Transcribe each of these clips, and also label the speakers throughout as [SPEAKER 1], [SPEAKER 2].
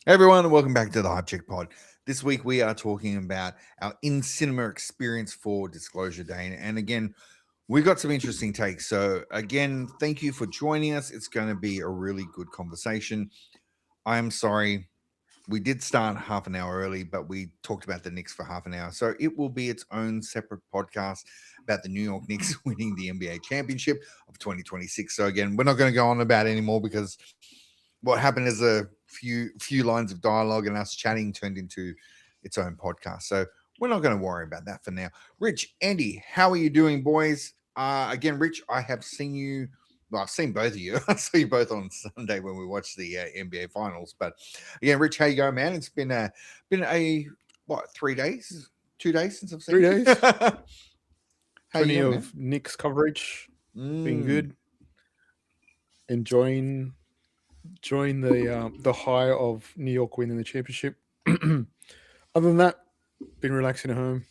[SPEAKER 1] Hey everyone, and welcome back to the Hype Check Pod. This week we are talking about our in-cinema experience for Disclosure Day. And again, we got some interesting takes. So again, thank you for joining us. It's going to be a really good conversation. I am sorry we did start half an hour early, but we talked about the Knicks for half an hour. So it will be its own separate podcast about the New York Knicks winning the NBA championship of 2026. So again, we're not going to go on about it anymore because what happened is a few lines of dialogue and us chatting turned into its own podcast. So we're not going to worry about that for now. Rich, Andy, how are you doing, boys? Again, Rich, I have seen you. Well, I've seen both of you. I saw you both on Sunday when we watched the NBA finals. But again, Rich, how you going, man? It's been a what 3 days, 2 days since I've seen
[SPEAKER 2] 3 days.
[SPEAKER 1] you. How you
[SPEAKER 2] Plenty
[SPEAKER 1] going,
[SPEAKER 2] of Knicks coverage. Been
[SPEAKER 1] man?
[SPEAKER 2] good. Enjoying the high of New York winning the championship. Other than that, been relaxing at home.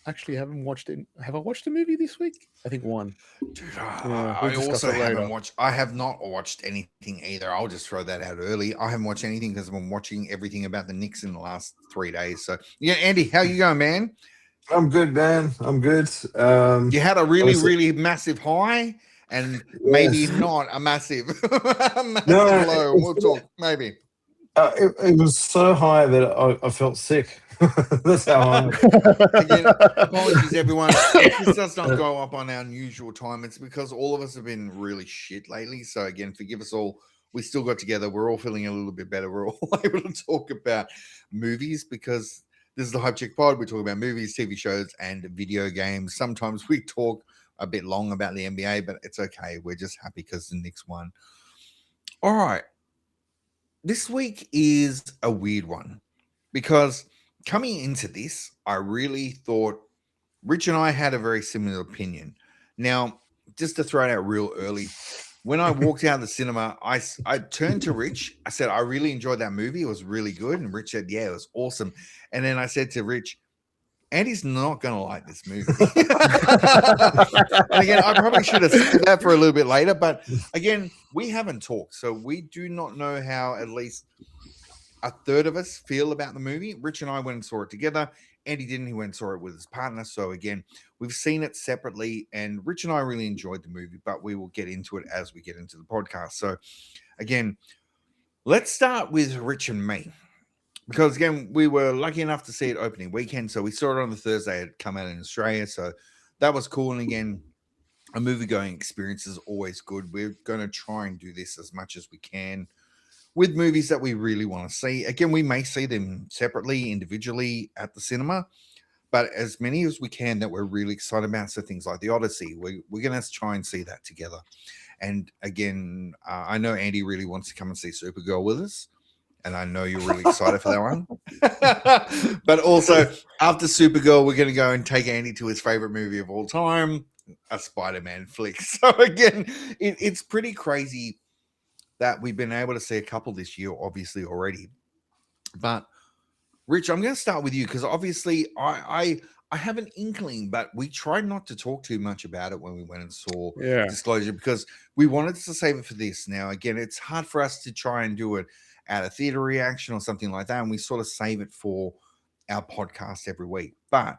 [SPEAKER 2] Actually, haven't watched it. Have I watched a movie this week? I think one.
[SPEAKER 1] Dude,
[SPEAKER 2] We'll
[SPEAKER 1] I
[SPEAKER 2] discuss
[SPEAKER 1] also
[SPEAKER 2] it
[SPEAKER 1] haven't
[SPEAKER 2] later.
[SPEAKER 1] watched. I have not watched anything either. I'll just throw that out early. I haven't watched anything because I've been watching everything about the Knicks in the last 3 days. So yeah, Andy, how you going, man?
[SPEAKER 3] I'm good, man. I'm good.
[SPEAKER 1] You had a really,
[SPEAKER 3] Obviously,
[SPEAKER 1] really massive high, and maybe
[SPEAKER 3] yes.
[SPEAKER 1] not a massive, a massive
[SPEAKER 3] No,
[SPEAKER 1] low. And we'll talk maybe.
[SPEAKER 3] it was so high that I felt sick. That's how high.
[SPEAKER 1] Again, apologies, everyone. If this does not
[SPEAKER 3] Uh,
[SPEAKER 1] go up on our usual time, it's because all of us have been really shit lately. So again, forgive us all. We still got together. We're all feeling a little bit better. We're all able to talk about movies because this is the Hype Check Pod. We talk about movies, TV shows, and video games. Sometimes we talk a bit long about the NBA, but it's okay. We're just happy because the Knicks won. All right. This week is a weird one because coming into this, I really thought Rich and I had a very similar opinion. Now, just to throw it out real early, when I walked out of the cinema, I turned to Rich. I said, I really enjoyed that movie. It was really good. And Rich said, yeah, it was awesome. And then I said to Rich, Andy's not going to like this movie. And again, I probably should have said that for a little bit later. But again, we haven't talked. So we do not know how at least a third of us feel about the movie. Rich and I went and saw it together. Andy didn't. He went and saw it with his partner. So again, we've seen it separately, and Rich and I really enjoyed the movie, but we will get into it as we get into the podcast. So again, let's start with Rich and me. Because again, we were lucky enough to see it opening weekend. So we saw it on the Thursday. It had come out in Australia. So that was cool. And again, a movie going experience is always good. We're going to try and do this as much as we can with movies that we really want to see. Again, we may see them separately, individually at the cinema, but as many as we can that we're really excited about. So things like The Odyssey, we're going to try and see that together. And again, I know Andy really wants to come and see Supergirl with us. And I know you're really excited for that one. But also, after Supergirl, we're going to go and take Andy to his favorite movie of all time, a Spider-Man flick. So again, it's pretty crazy that we've been able to see a couple this year, obviously already. But Rich, I'm going to start with you because obviously I have an inkling, but we tried not to talk too much about it when we went and saw
[SPEAKER 2] Yeah.
[SPEAKER 1] Disclosure because we wanted to save it for this. Now, again, it's hard for us to try and do it at a theater reaction or something like that, and we sort of save it for our podcast every week. But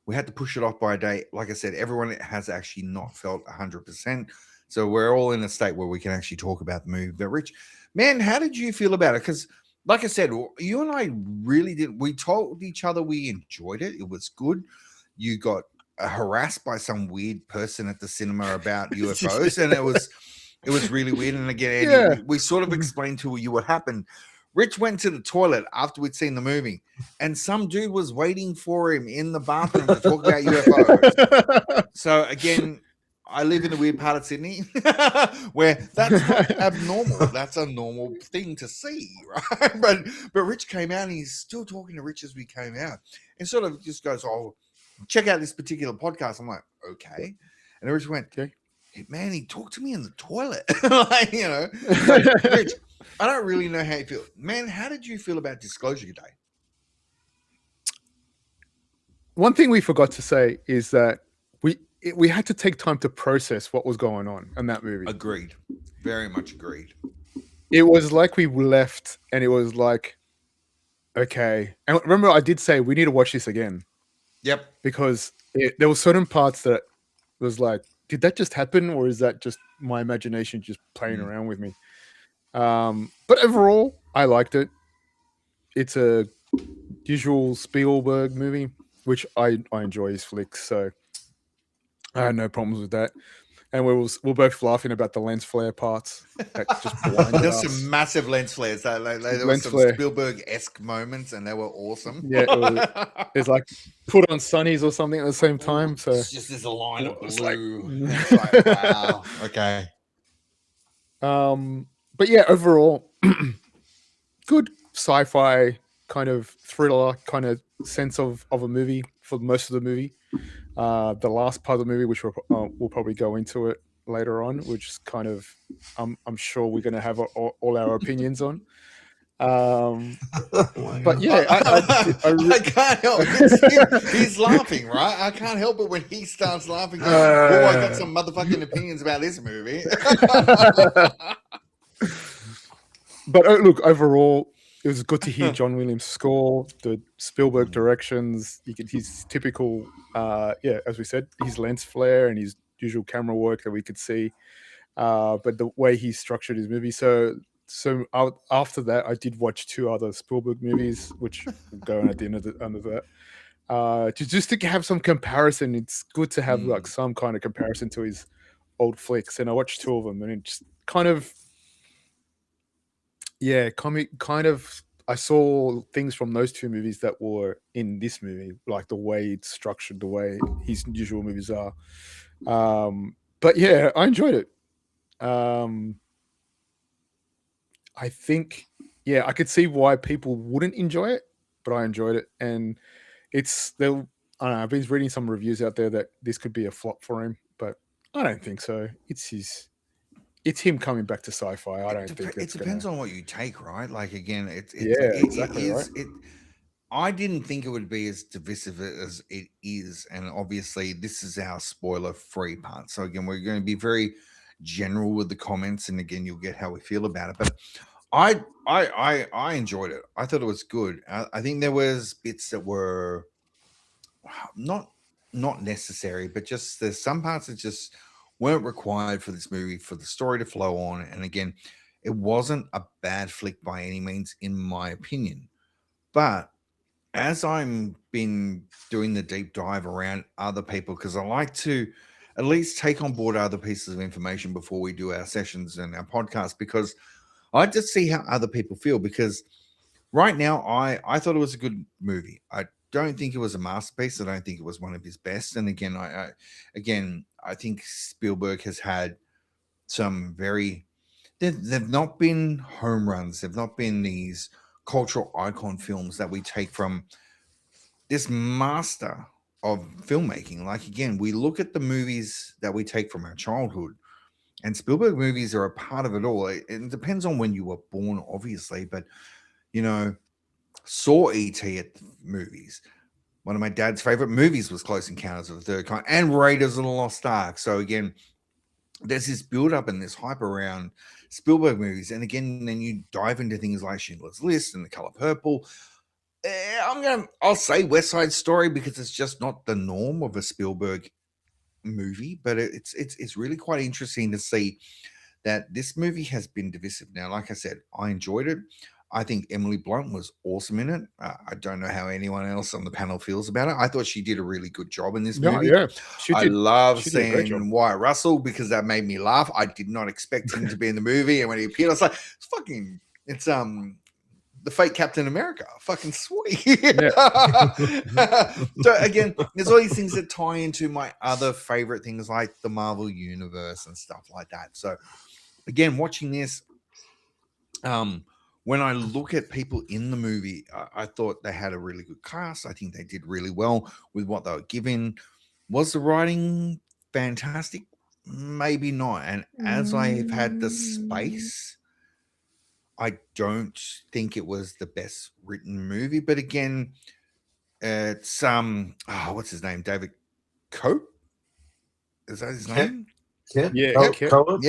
[SPEAKER 1] we had to push it off by a day. Like I said, everyone has actually not felt 100%. So we're all in a state where we can actually talk about the movie. But Rich, man, how did you feel about it? Because like I said, you and I really did. We told each other we enjoyed it. It was good. You got harassed by some weird person at the cinema about UFOs, and it was really weird. And again, Andy,
[SPEAKER 2] Yeah.
[SPEAKER 1] we sort of explained to you what happened. Rich went to the toilet after we'd seen the movie, and some dude was waiting for him in the bathroom to talk about UFOs. So again, I live in a weird part of Sydney where that's not abnormal. That's a normal thing to see, right? But Rich came out and he's still talking to Rich as we came out, and sort of just goes, "Oh, check out this particular podcast." I'm like, "Okay," and Rich went,
[SPEAKER 2] Okay.
[SPEAKER 1] hey, "Man, he talked to me in the toilet," like So, Rich, I don't really know how you feel, man. How did you feel about Disclosure Day?
[SPEAKER 2] One thing we forgot to say is that we had to take time to process what was going on in that movie.
[SPEAKER 1] Agreed, very much agreed.
[SPEAKER 2] It was like we left, and it was like Okay. And remember, I did say we need to watch this again
[SPEAKER 1] Yep.
[SPEAKER 2] because there were certain parts that was like, did that just happen, or is that just my imagination just playing around with me? But overall, I liked it. It's a usual Spielberg movie, which I enjoy his flicks, so I had no problems with that. And we're both laughing about the lens flare parts that just blinded
[SPEAKER 1] There's
[SPEAKER 2] us.
[SPEAKER 1] some massive lens flares. There were
[SPEAKER 2] Lens
[SPEAKER 1] some
[SPEAKER 2] flare.
[SPEAKER 1] Spielberg-esque moments, and they were awesome.
[SPEAKER 2] Yeah, it's like put on sunnies or something at the same time. So
[SPEAKER 1] it's just there's a line of
[SPEAKER 2] it's like-
[SPEAKER 1] blue. It's like, wow. Okay.
[SPEAKER 2] but yeah, overall, good sci-fi kind of thriller kind of sense of a movie for most of the movie. The last part of the movie, which we'll probably go into it later on, which is kind of I'm sure we're going to have all our opinions on. But yeah,
[SPEAKER 1] I can't help it. He's laughing, right? I can't help it when he starts laughing. Going, oh, I got some motherfucking opinions about this movie.
[SPEAKER 2] But look, overall, it was good to hear John Williams' score, the Spielberg directions. You get his typical, as we said, his lens flare and his usual camera work that we could see. But the way he structured his movie. So after that, I did watch 2 other Spielberg movies, which will go on at the end of under that. To have some comparison, it's good to have like some kind of comparison to his old flicks. And I watched 2 of them, and it just kind of. Yeah, kind of. I saw things from those 2 movies that were in this movie, like the way it's structured, the way his usual movies are. But yeah, I enjoyed it. I think, I could see why people wouldn't enjoy it, but I enjoyed it, and it's I don't know. I've been reading some reviews out there that this could be a flop for him, but I don't think so. It's him coming back to sci-fi. I don't think
[SPEAKER 1] it depends on what you take, right? Like again,
[SPEAKER 2] exactly right.
[SPEAKER 1] I didn't think it would be as divisive as it is, and obviously this is our spoiler-free part. So again, we're going to be very general with the comments, and again, you'll get how we feel about it. But I enjoyed it. I thought it was good. I think there was bits that were not necessary, but just there's some parts that just weren't required for this movie for the story to flow on. And again, it wasn't a bad flick by any means, in my opinion. But as I'm been doing the deep dive around other people, because I like to at least take on board other pieces of information before we do our sessions and our podcast, because I like to see how other people feel. Because right now, I thought it was a good movie. I don't think it was a masterpiece. I don't think it was one of his best. And again, I think Spielberg has had some very. They've not been home runs. They've not been these cultural icon films that we take from this master of filmmaking. Like again, we look at the movies that we take from our childhood, and Spielberg movies are a part of it all. It depends on when you were born, obviously, but saw E.T. at the movies. One of my dad's favorite movies was Close Encounters of the Third Kind and Raiders of the Lost Ark. So again, there's this build up and this hype around Spielberg movies. And again, then you dive into things like Schindler's List and The Color Purple. I'll say West Side Story because it's just not the norm of a Spielberg movie, but it's really quite interesting to see that this movie has been divisive. Now, like I said, I enjoyed it. I think Emily Blunt was awesome in it. I don't know how anyone else on the panel feels about it. I thought she did a really good job in this movie.
[SPEAKER 2] Yeah,
[SPEAKER 1] I love seeing Wyatt Russell because that made me laugh. I did not expect him to be in the movie, and when he appeared, I was like, it's the fake Captain America. Fucking sweet. Yeah. So again, there's all these things that tie into my other favorite things like the Marvel Universe and stuff like that. So again, watching this, when I look at people in the movie, I thought they had a really good cast. I think they did really well with what they were given. Was the writing fantastic? Maybe not. And as I have had the space, I don't think it was the best written movie. But again, it's what's his name? David Cope? Is that his name?
[SPEAKER 3] Kep?
[SPEAKER 2] Yeah,
[SPEAKER 3] Oh,
[SPEAKER 2] Kep.
[SPEAKER 3] Cohen?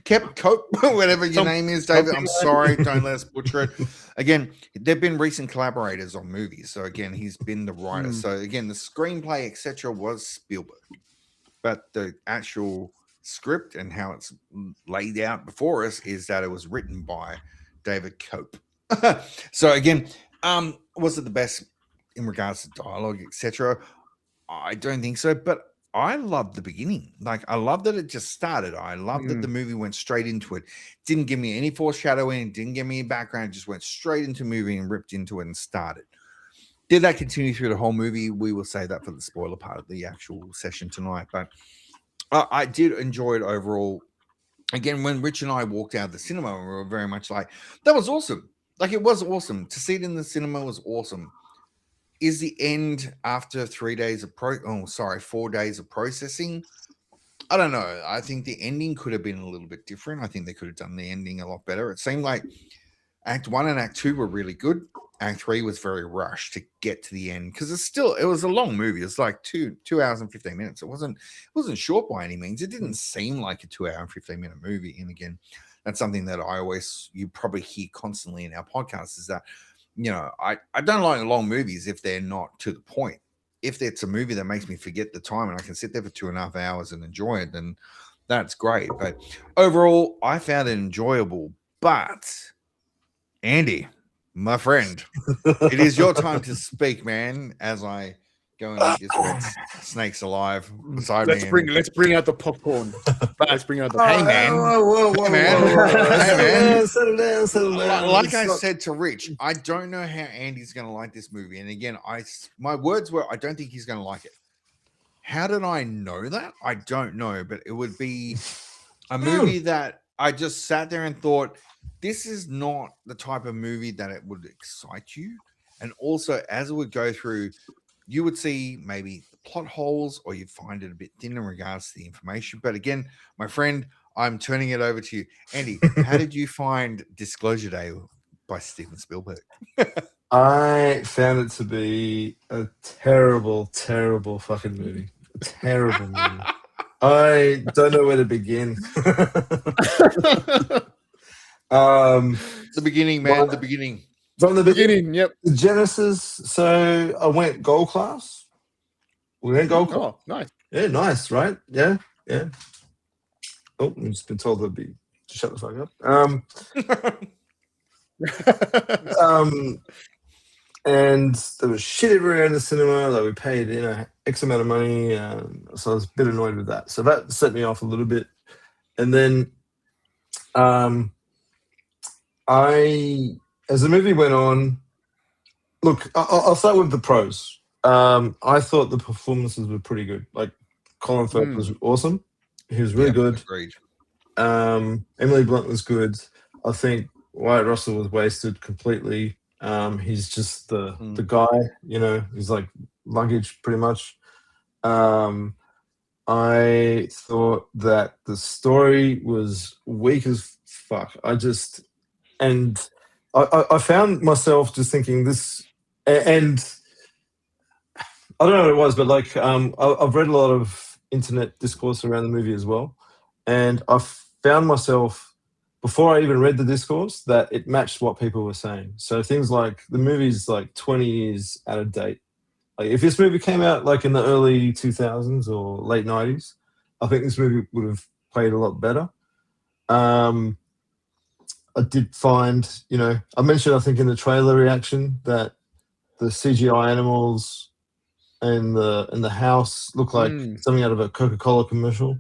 [SPEAKER 1] Kep Cope, whatever your name is, David. I'm
[SPEAKER 2] something
[SPEAKER 1] sorry, don't let us butcher it. Again, they've been recent collaborators on movies, so again, he's been the writer. So again, the screenplay, etc., was Spielberg, but the actual script and how it's laid out before us is that it was written by David Cope. So again, was it the best in regards to dialogue, etc.? I don't think so, but I love the beginning. Like, I love that it just started. I love that the movie went straight into it. Didn't give me any foreshadowing, didn't give me a background, just went straight into the movie and ripped into it and started. Did that continue through the whole movie? We will say that for the spoiler part of the actual session tonight. But I did enjoy it overall. Again, when Rich and I walked out of the cinema, we were very much like, that was awesome. Like, it was awesome. To see it in the cinema was awesome. Is the end after 4 days of processing? I don't know. I think the ending could have been a little bit different. I think they could have done the ending a lot better. It seemed like Act 1 and Act 2 were really good. Act 3 was very rushed to get to the end because it was a long movie. It's like 2 hours and 15 minutes. It wasn't short by any means. It didn't seem like a 2 hour and 15 minute movie. And again, that's something that you probably hear constantly in our podcast is that, I don't like long movies if they're not to the point. If it's a movie that makes me forget the time and I can sit there for 2.5 hours and enjoy it, then that's great. But overall, I found it enjoyable. But Andy, my friend, it is your time to speak, man, as I go and eat this wet snakes alive beside me.
[SPEAKER 2] Let's bring out the popcorn. Let's bring out the
[SPEAKER 1] Hey, man.
[SPEAKER 3] Whoa,
[SPEAKER 1] Hey, man.
[SPEAKER 3] Settle down.
[SPEAKER 1] Like I said to Rich, I don't know how Andy's going to like this movie. And again, my words were, I don't think he's going to like it. How did I know that? I don't know, but it would be a movie that I just sat there and thought, this is not the type of movie that it would excite you. And also, as it would go through, you would see maybe the plot holes or you'd find it a bit thin in regards to the information. But again, my friend, I'm turning it over to you. Andy, how did you find Disclosure Day by Steven Spielberg?
[SPEAKER 3] I found it to be a terrible, terrible fucking movie. A terrible movie. I don't know where to begin.
[SPEAKER 1] The beginning, man, the beginning.
[SPEAKER 3] From the beginning,
[SPEAKER 2] yep.
[SPEAKER 3] The Genesis. So I went gold class. We went gold class.
[SPEAKER 2] Oh, nice.
[SPEAKER 3] Yeah, nice, right? Yeah. Oh, I've just been told to shut the fuck up. And there was shit everywhere in the cinema. Like we paid, X amount of money. So I was a bit annoyed with that. So that set me off a little bit. And then, as the movie went on, look, I'll start with the pros. I thought the performances were pretty good. Like Colin Firth was awesome. He was really good.
[SPEAKER 1] Agreed.
[SPEAKER 3] Emily Blunt was good. I think Wyatt Russell was wasted completely. He's just the guy, he's like luggage pretty much. I thought that the story was weak as fuck. I found myself just thinking this, and I don't know what it was, but like I've read a lot of internet discourse around the movie as well, and I found myself, before I even read the discourse, that it matched what people were saying. So things like the movie's like 20 years out of date. Like if this movie came out like in the early 2000s or late 90s, I think this movie would have played a lot better. I did find, I mentioned, I think in the trailer reaction, that the CGI animals and the house look like something out of a Coca-Cola commercial.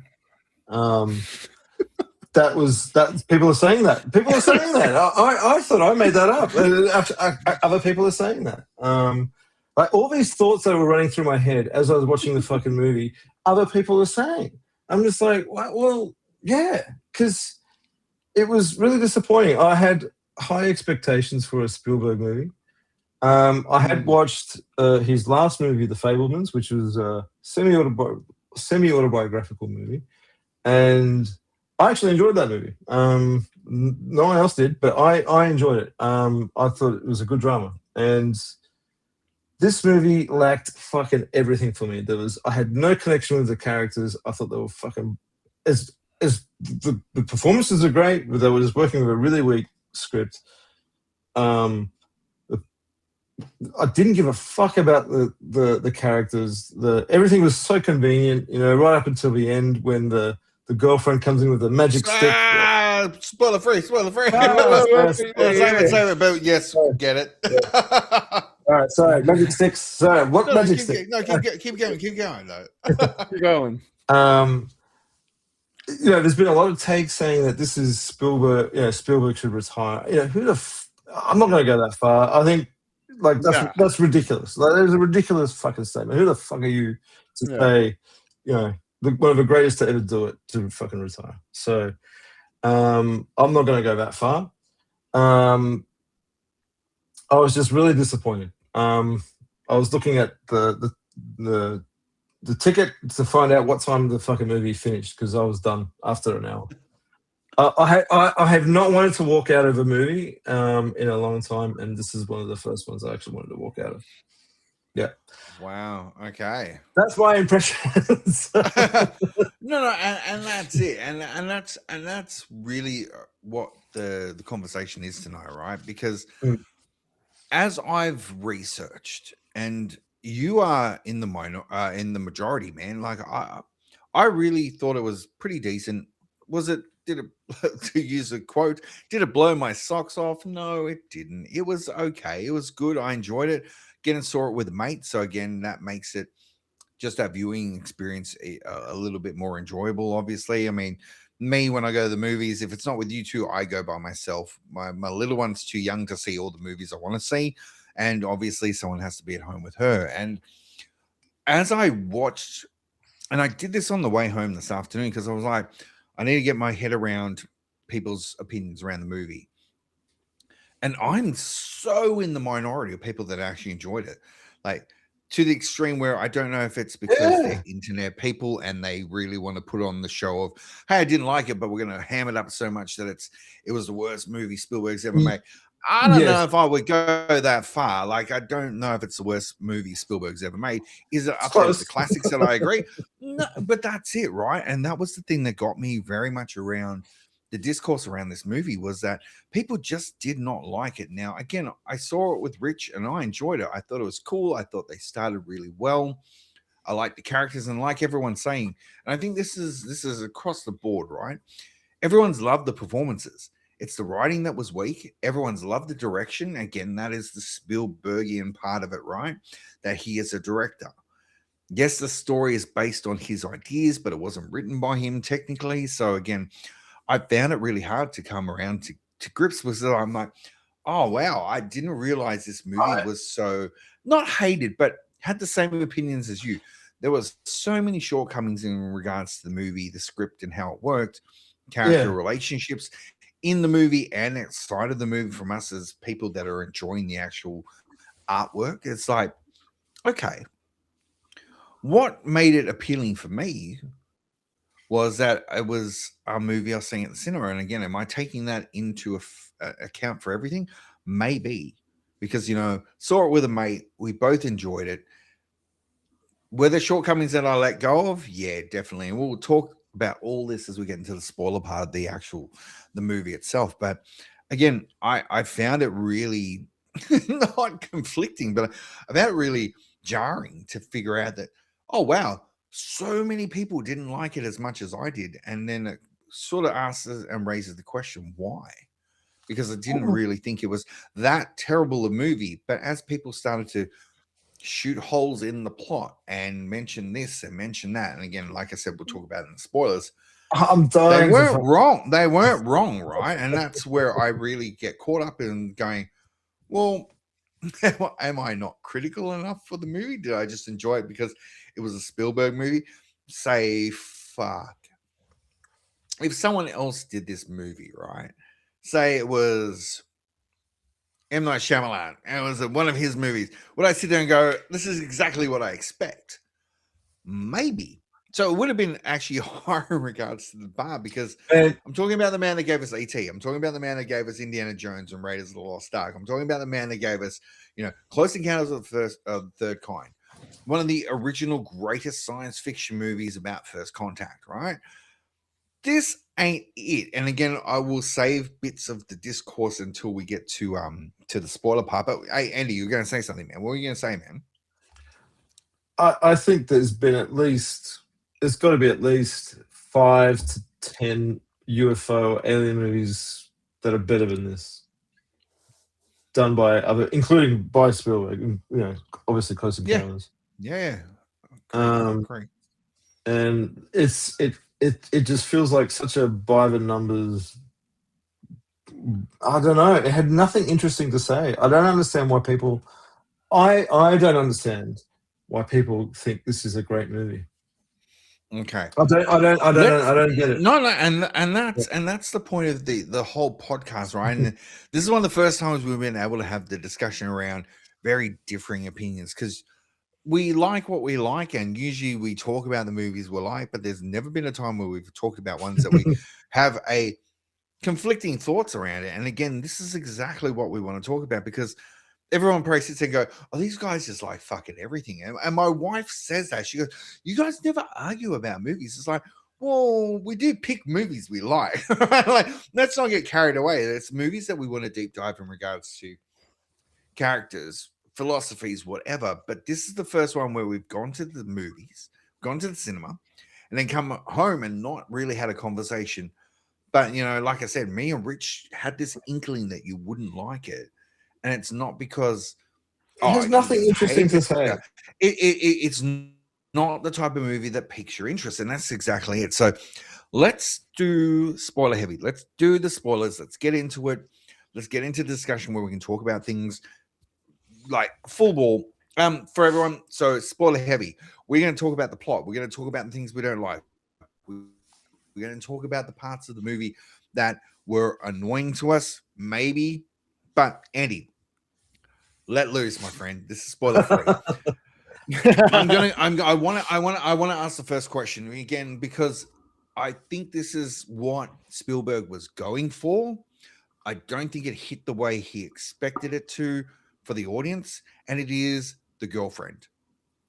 [SPEAKER 3] That people are saying that. People are saying that. I thought I made that up. Other people are saying that. Like all these thoughts that were running through my head as I was watching the fucking movie, other people are saying. I'm just like, well, yeah, because it was really disappointing. I had high expectations for a Spielberg movie. I had watched his last movie, The Fabelmans, which was a semi-autobiographical movie, and I actually enjoyed that movie. No one else did, but I enjoyed it. I thought it was a good drama, and this movie lacked fucking everything for me. I had no connection with the characters. I thought they were fucking, as the performances are great, but they were just working with a really weak script. I didn't give a fuck about the characters. Everything was so convenient, right up until the end when the girlfriend comes in with a magic stick.
[SPEAKER 1] Spoiler free. Save it, but yes, get it.
[SPEAKER 3] Yeah. All right, sorry, magic sticks. Sorry, what magic stick?
[SPEAKER 1] Keep going, though.
[SPEAKER 2] Keep going.
[SPEAKER 3] There's been a lot of takes saying that this is Spielberg. Spielberg should retire. I'm not going to go that far. I think that's ridiculous. Like, there's a ridiculous fucking statement. Who the fuck are you to say, one of the greatest to ever do it to fucking retire? So, I'm not going to go that far. I was just really disappointed. I was looking at the ticket to find out what time the fucking movie finished because I was done after an hour. I have not wanted to walk out of a movie in a long time, and this is one of the first ones I actually wanted to walk out of. Yeah.
[SPEAKER 1] Wow. Okay.
[SPEAKER 3] That's my impression.
[SPEAKER 1] No, and that's it, and that's really what the conversation is tonight, right? Because as I've researched, and you are in the majority, man. Like I really thought it was pretty decent. Did it, to use a quote, did it blow my socks off? No, it didn't. It was okay. It was good. I enjoyed it. Again, and saw it with a mate. So again, that makes it just our viewing experience a little bit more enjoyable. Obviously, I mean, me when I go to the movies, if it's not with you two, I go by myself. My little one's too young to see all the movies I want to see, and obviously, someone has to be at home with her. And as I watched, and I did this on the way home this afternoon because I was like, I need to get my head around people's opinions around the movie. And I'm so in the minority of people that actually enjoyed it. Like, to the extreme where I don't know if it's because they're internet people and they really want to put on the show of, hey, I didn't like it, but we're going to ham it up so much that it was the worst movie Spielberg's ever made. I don't know if I would go that far. Like, I don't know if it's the worst movie Spielberg's ever made. Is it up there with the classics that I agree? No, but that's it, right? And that was the thing that got me very much around the discourse around this movie, was that people just did not like it. Now, again, I saw it with Rich and I enjoyed it. I thought it was cool. I thought they started really well. I like the characters, and like everyone's saying, and I think this is across the board, right? Everyone's loved the performances. It's the writing that was weak. Everyone's loved the direction. Again, that is the Spielbergian part of it, right? That he is a director. Yes, the story is based on his ideas, but it wasn't written by him technically. So again, I found it really hard to come around to grips with it. I'm like, oh, wow, I didn't realize this movie was so not hated, but had the same opinions as you. There was so many shortcomings in regards to the movie, the script, and how it worked, character relationships in the movie and outside of the movie from us as people that are enjoying the actual artwork. It's like, okay, what made it appealing for me was that it was a movie I was seeing at the cinema. And again, am I taking that into account for everything? Maybe, because, saw it with a mate. We both enjoyed it. Were there shortcomings that I let go of? Yeah, definitely. And we'll talk about all this as we get into the spoiler part of the movie itself. But again, I found it really not conflicting, but I found it really jarring to figure out that, oh, wow, so many people didn't like it as much as I did. And then it sort of asks and raises the question, why? Because I didn't really think it was that terrible a movie. But as people started to shoot holes in the plot and mention this and mention that, and again, like I said, we'll talk about it in the spoilers.
[SPEAKER 3] I'm dying.
[SPEAKER 1] They weren't wrong. They weren't wrong, right? And that's where I really get caught up in going, well, am I not critical enough for the movie? Did I just enjoy it because it was a Spielberg movie? Say, fuck. If someone else did this movie, right? Say it was M. Night Shyamalan, and it was one of his movies. Would I sit there and go, this is exactly what I expect? Maybe. So it would have been actually higher in regards to the bar, because I'm talking about the man that gave us E.T. I'm talking about the man that gave us Indiana Jones and Raiders of the Lost Ark. I'm talking about the man that gave us, Close Encounters of the Third Kind. One of the original greatest science fiction movies about first contact, right? this ain't it. And again, I will save bits of the discourse until we get to the spoiler part. But hey, Andy, you're going to say something, man. What were you going to say, man?
[SPEAKER 3] I think there's got to be at least 5 to 10 UFO alien movies that are better than this, done by other, including by Spielberg. You know, obviously Close Encounters.
[SPEAKER 1] Yeah.
[SPEAKER 3] Great. And it just feels like such a by the numbers. I don't know. It had nothing interesting to say. I don't understand why people. I don't understand why people think this is a great movie.
[SPEAKER 1] Okay.
[SPEAKER 3] I don't get it.
[SPEAKER 1] No, and that's the point of the whole podcast, right? And this is one of the first times we've been able to have the discussion around very differing opinions, because we like what we like, and usually we talk about the movies we like, but there's never been a time where we've talked about ones that we have a conflicting thoughts around it. And again, this is exactly what we want to talk about, because everyone probably sits there and go, oh, these guys just like fucking everything. And my wife says that. She goes, you guys never argue about movies. It's like, well, we do pick movies we like. Like, let's not get carried away. It's movies that we want to deep dive in regards to characters, philosophies, whatever. But this is the first one where we've gone to the movies, gone to the cinema, and then come home and not really had a conversation. But, you know, like I said, me and Rich had this inkling that you wouldn't like it. And it's not because
[SPEAKER 3] there's nothing interesting to say.
[SPEAKER 1] It's not the type of movie that piques your interest. And that's exactly it. So let's do spoiler heavy. Let's do the spoilers. Let's get into it. Let's get into the discussion where we can talk about things like full ball. For everyone, so spoiler heavy. We're going to talk about the plot. We're going to talk about the things we don't like. We're going to talk about the parts of the movie that were annoying to us, maybe. But Andy, let loose, my friend. This is spoiler free. I want to ask the first question again, because I think this is what Spielberg was going for. I don't think it hit the way he expected it to for the audience, and it is the girlfriend,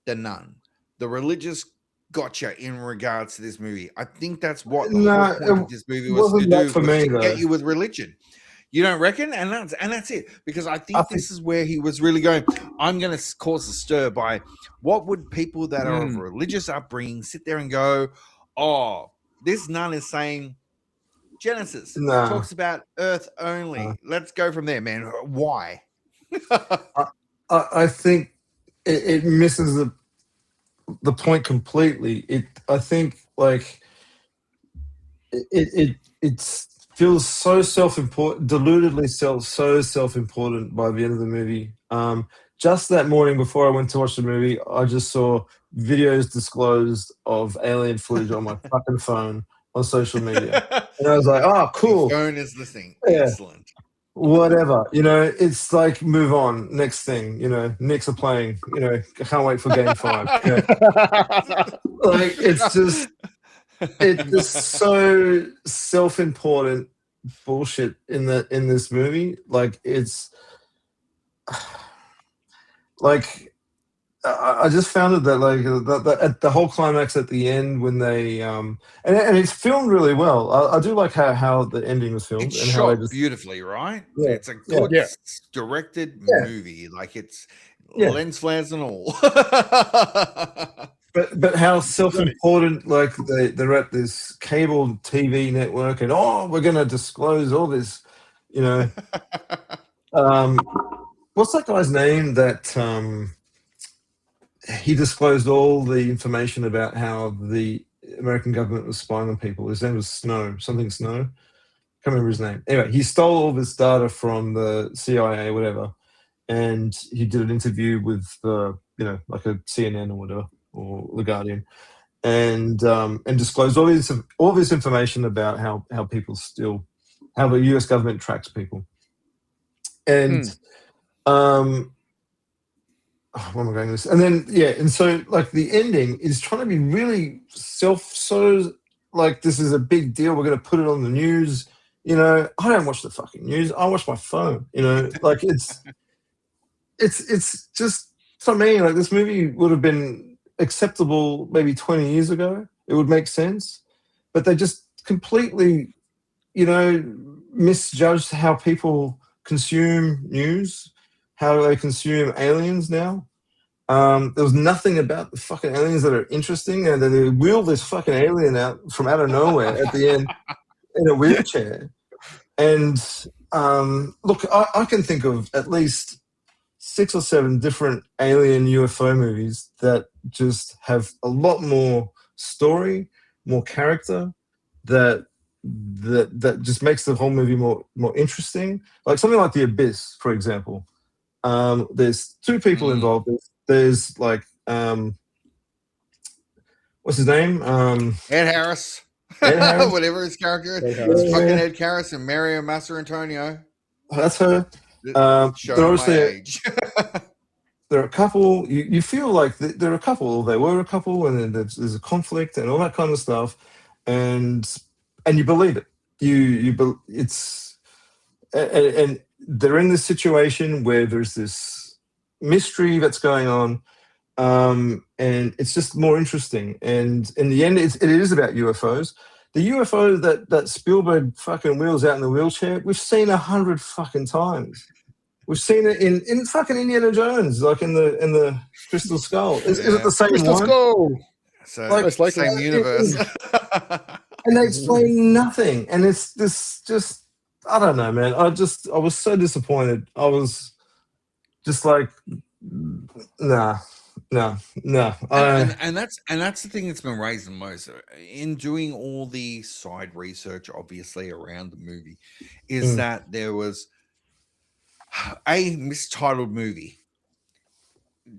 [SPEAKER 1] the nun, the religious gotcha in regards to this movie. I think that's what the whole point of this movie was to do, for me, to get you with religion. You don't reckon? And that's it. Because I think this is where he was really going, I'm going to cause a stir by what would people that are of religious upbringing sit there and go, oh, this nun is saying Genesis talks about Earth only. Let's go from there, man. Why?
[SPEAKER 3] I think it misses the point completely. I think like it feels so self-important, deludedly so self-important by the end of the movie. Just that morning before I went to watch the movie, I just saw videos disclosed of alien footage on my fucking phone on social media. And I was like, oh, cool.
[SPEAKER 1] Your phone is listening.
[SPEAKER 3] Yeah.
[SPEAKER 1] Excellent.
[SPEAKER 3] Whatever. You know, it's like, move on. Next thing. You know, Knicks are playing. You know, I can't wait for game 5. You know? Like, it's just so self-important bullshit in this movie. Like, it's like I just found it that like at the whole climax at the end when they and it's filmed really well. I do like how the ending was filmed.
[SPEAKER 1] It's
[SPEAKER 3] and
[SPEAKER 1] shot
[SPEAKER 3] how they just,
[SPEAKER 1] beautifully, right?
[SPEAKER 3] Yeah,
[SPEAKER 1] it's a good directed movie. Like, it's lens flares and all.
[SPEAKER 3] But how self-important, like they're at this cable TV network and we're going to disclose all this, you know. What's that guy's name that he disclosed all the information about how the American government was spying on people? His name was Snow. Can't remember his name. Anyway, he stole all this data from the CIA, whatever, and he did an interview with like a CNN or whatever, or The Guardian, and disclosed all this information about how people how the US government tracks people. And where am I going with this? And then and so like the ending is trying to be really like this is a big deal. We're going to put it on the news. You know, I don't watch the fucking news. I watch my phone. You know, like it's just, for me, like this movie would have been acceptable maybe 20 years ago. It would make sense, but they just completely, misjudged how people consume news, how they consume aliens now. There was nothing about the fucking aliens that are interesting, and then they wheel this fucking alien out from out of nowhere at the end in a wheelchair. And look, I can think of at least 6 or 7 different alien UFO movies that just have a lot more story, more character, that just makes the whole movie more interesting. Like something like The Abyss, for example. There's 2 people involved. There's like what's his name?
[SPEAKER 1] Ed Harris.
[SPEAKER 3] Ed Harris?
[SPEAKER 1] Whatever his character is.
[SPEAKER 2] Ed Harris.
[SPEAKER 1] It's fucking Ed Harris and Mario Massa Antonio.
[SPEAKER 3] Oh, that's her.
[SPEAKER 1] Showing my age.
[SPEAKER 3] There are a couple. You feel like they're a couple. They were a couple, and then there's a conflict and all that kind of stuff, and you believe it. It's and they're in this situation where there's this mystery that's going on, and it's just more interesting. And in the end, it is about UFOs. The UFO that Spielberg fucking wheels out in the wheelchair, we've seen 100 fucking times. We've seen it in fucking Indiana Jones, like in the Crystal Skull. Is it the same
[SPEAKER 2] Crystal
[SPEAKER 3] one?
[SPEAKER 2] Skull.
[SPEAKER 1] So
[SPEAKER 2] Like
[SPEAKER 1] same universe.
[SPEAKER 3] And they explain nothing. And it's this just, I don't know, man. I was so disappointed. I was just like, nah.
[SPEAKER 1] And that's the thing that's been raised the most in doing all the side research, obviously, around the movie, is that there was a mistitled movie.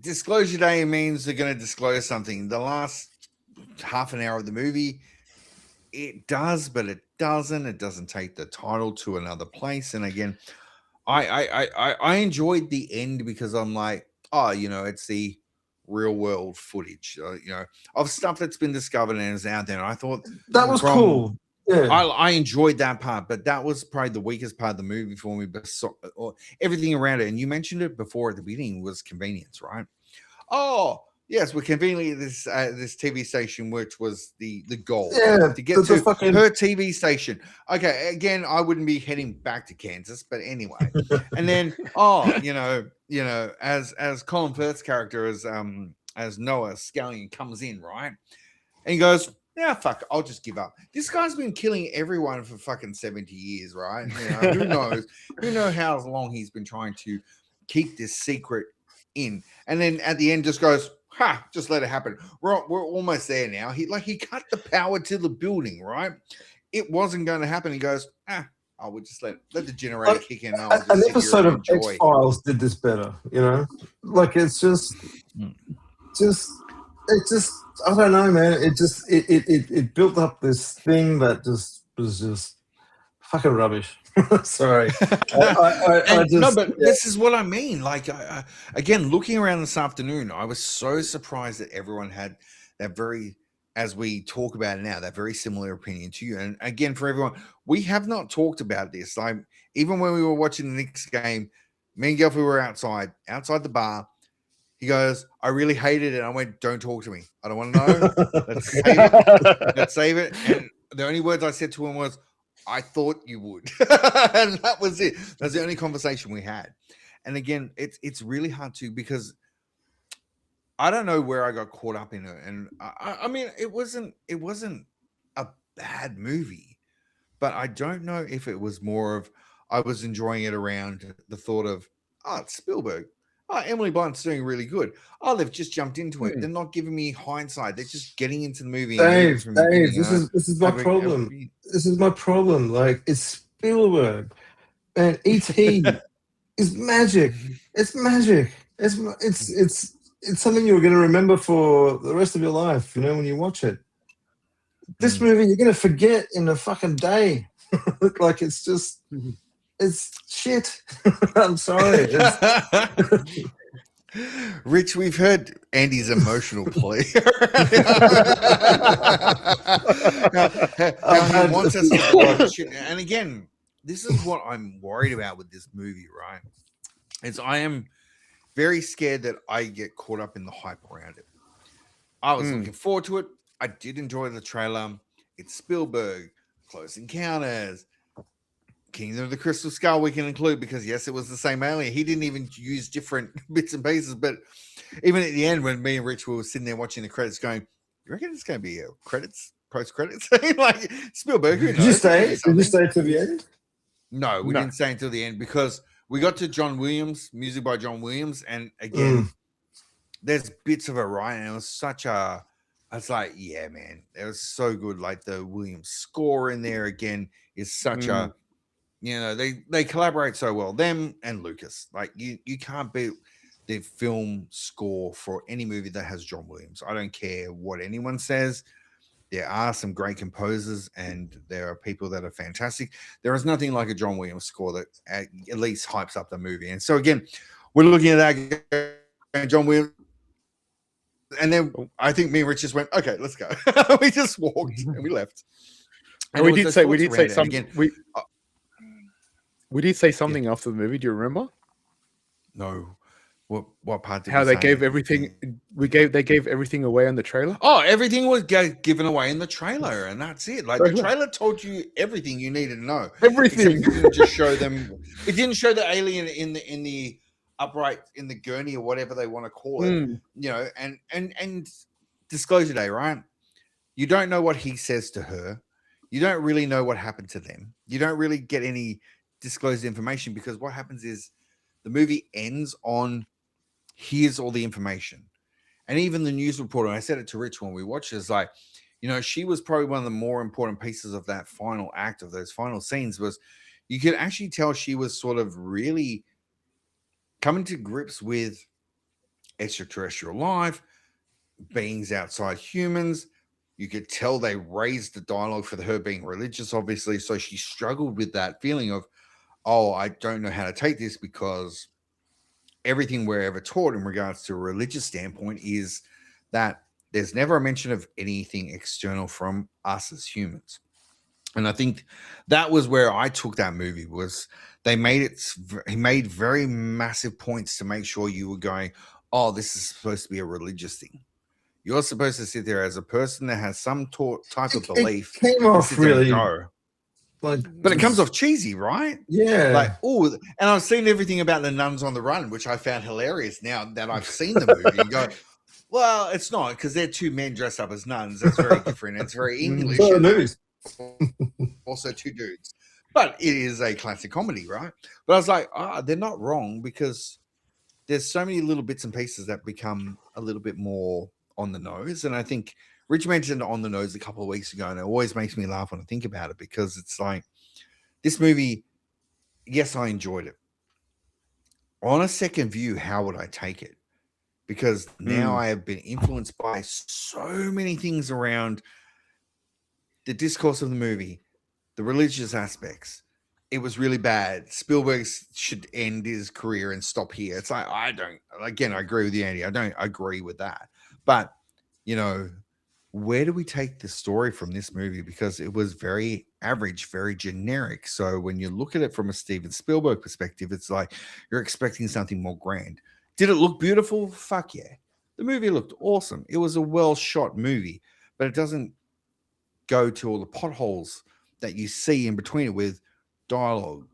[SPEAKER 1] Disclosure Day means they're going to disclose something. The last half an hour of the movie, it does, but it doesn't. It doesn't take the title to another place. And again, I enjoyed the end because I'm like, oh, it's the real world footage, of stuff that's been discovered and is out there. And I thought
[SPEAKER 3] that was cool. Yeah.
[SPEAKER 1] I enjoyed that part, but that was probably the weakest part of the movie for me. But everything around it, and you mentioned it before at the beginning, was convenience, right? Oh, yes, we're conveniently at this TV station, which was the goal to get to her TV station. Okay, again, I wouldn't be heading back to Kansas, but anyway. And then, as Colin Firth's character as Noah Scallion comes in, right, and he goes, yeah, fuck, I'll just give up. This guy's been killing everyone for fucking 70 years, right? Who knows? Who knows how long he's been trying to keep this secret in. And then at the end just goes, just let it happen. We're almost there now. He cut the power to the building, right? It wasn't going to happen. He goes, I would just let the generator kick in.
[SPEAKER 3] An episode of X-Files did this better, Like it's just I don't know, man. It built up this thing that just was just fucking rubbish. Sorry.
[SPEAKER 1] This is what I mean. Like, again, looking around this afternoon, I was so surprised that everyone had that very, as we talk about it now, that very similar opinion to you. And again, for everyone, we have not talked about this. Like, even when we were watching the Knicks game, me and Gelfie were outside the bar. He goes, I really hated it. I went, don't talk to me. I don't want to know. Let's save it. Let's save it. And the only words I said to him was, I thought you would. And that was it. That's the only conversation we had. And again, it's really hard to, because I don't know where I got caught up in it. And I mean, it wasn't a bad movie, but I don't know if it was more of, I was enjoying it around the thought of, it's Spielberg. Oh, Emily Blunt's doing really good. Oh, they've just jumped into it. They're not giving me hindsight. They're just getting into the movie.
[SPEAKER 3] Dave, this is my problem. This is my problem. Like, it's Spielberg, and E.T. is magic. It's magic. It's something you're going to remember for the rest of your life. When you watch it. This movie, you're going to forget in a fucking day. Like, it's just. It's shit. I'm sorry.
[SPEAKER 1] Rich, we've heard Andy's emotional plea. How he wants us to watch it. And again, this is what I'm worried about with this movie, right? Is I am very scared that I get caught up in the hype around it. I was looking forward to it. I did enjoy the trailer. It's Spielberg. Close Encounters, Kingdom of the Crystal Skull we can include because yes, it was the same alien. He didn't even use different bits and pieces, but even at the end when me and Rich were sitting there watching the credits going, you reckon it's going to be a post-credits scene? Like Spielberg, who knows?
[SPEAKER 3] Did you stay to the end?
[SPEAKER 1] No, we didn't stay until the end because we got to John Williams, music by John Williams, and again, there's bits of it right, and it was such a I was like, yeah, man, it was so good. Like the Williams score in there again is such a, they collaborate so well. Them and Lucas, like you can't beat the film score for any movie that has John Williams. I don't care what anyone says. There are some great composers and there are people that are fantastic. There is nothing like a John Williams score that at least hypes up the movie. And so again, we're looking at that John Williams. And then I think me and Rich just went, okay, let's go. We just walked and we left.
[SPEAKER 2] And we did say something. We did say something after the movie. Do you remember?
[SPEAKER 1] No. What part did
[SPEAKER 2] how
[SPEAKER 1] they
[SPEAKER 2] gave everything? They gave everything away in the trailer.
[SPEAKER 1] Oh, everything was given away in the trailer, and that's it. Like the trailer told you everything you needed to know.
[SPEAKER 2] Everything.
[SPEAKER 1] It didn't just show them. It didn't show the alien in the upright in the gurney or whatever they want to call it. And disclosure day, right? You don't know what he says to her. You don't really know what happened to them. You don't really get any disclosed information because what happens is the movie ends on here's all the information. And even the news reporter, I said it to Rich when we watched it, is like, she was probably one of the more important pieces of that final act of those final scenes was you could actually tell she was sort of really coming to grips with extraterrestrial life, beings outside humans. You could tell they raised the dialogue for her being religious, obviously. So she struggled with that feeling of, oh, I don't know how to take this because everything we're ever taught in regards to a religious standpoint is that there's never a mention of anything external from us as humans. And I think that was where I took that movie was he made very massive points to make sure you were going, oh, this is supposed to be a religious thing. You're supposed to sit there as a person that has some type of belief.
[SPEAKER 3] It came off really,
[SPEAKER 1] but it comes off cheesy, right?
[SPEAKER 3] Yeah.
[SPEAKER 1] Like, oh, and I've seen everything about the nuns on the run, which I found hilarious now that I've seen the movie and go, well, it's not because they're two men dressed up as nuns. That's very different. It's very English. Also two dudes. But it is a classic comedy, right? But I was like, they're not wrong because there's so many little bits and pieces that become a little bit more on the nose. And I think Rich mentioned on the nose a couple of weeks ago, and it always makes me laugh when I think about it because it's like this movie, yes, I enjoyed it. On a second view, how would I take it? Because now I have been influenced by so many things around the discourse of the movie, the religious aspects. It was really bad. Spielberg should end his career and stop here. It's like, I agree with you, Andy. I don't agree with that. But, where do we take the story from this movie? Because it was very average, very generic. So when you look at it from a Steven Spielberg perspective, it's like you're expecting something more grand. Did it look beautiful? Fuck yeah. The movie looked awesome. It was a well-shot movie, but it doesn't go to all the potholes that you see in between it with dialogue,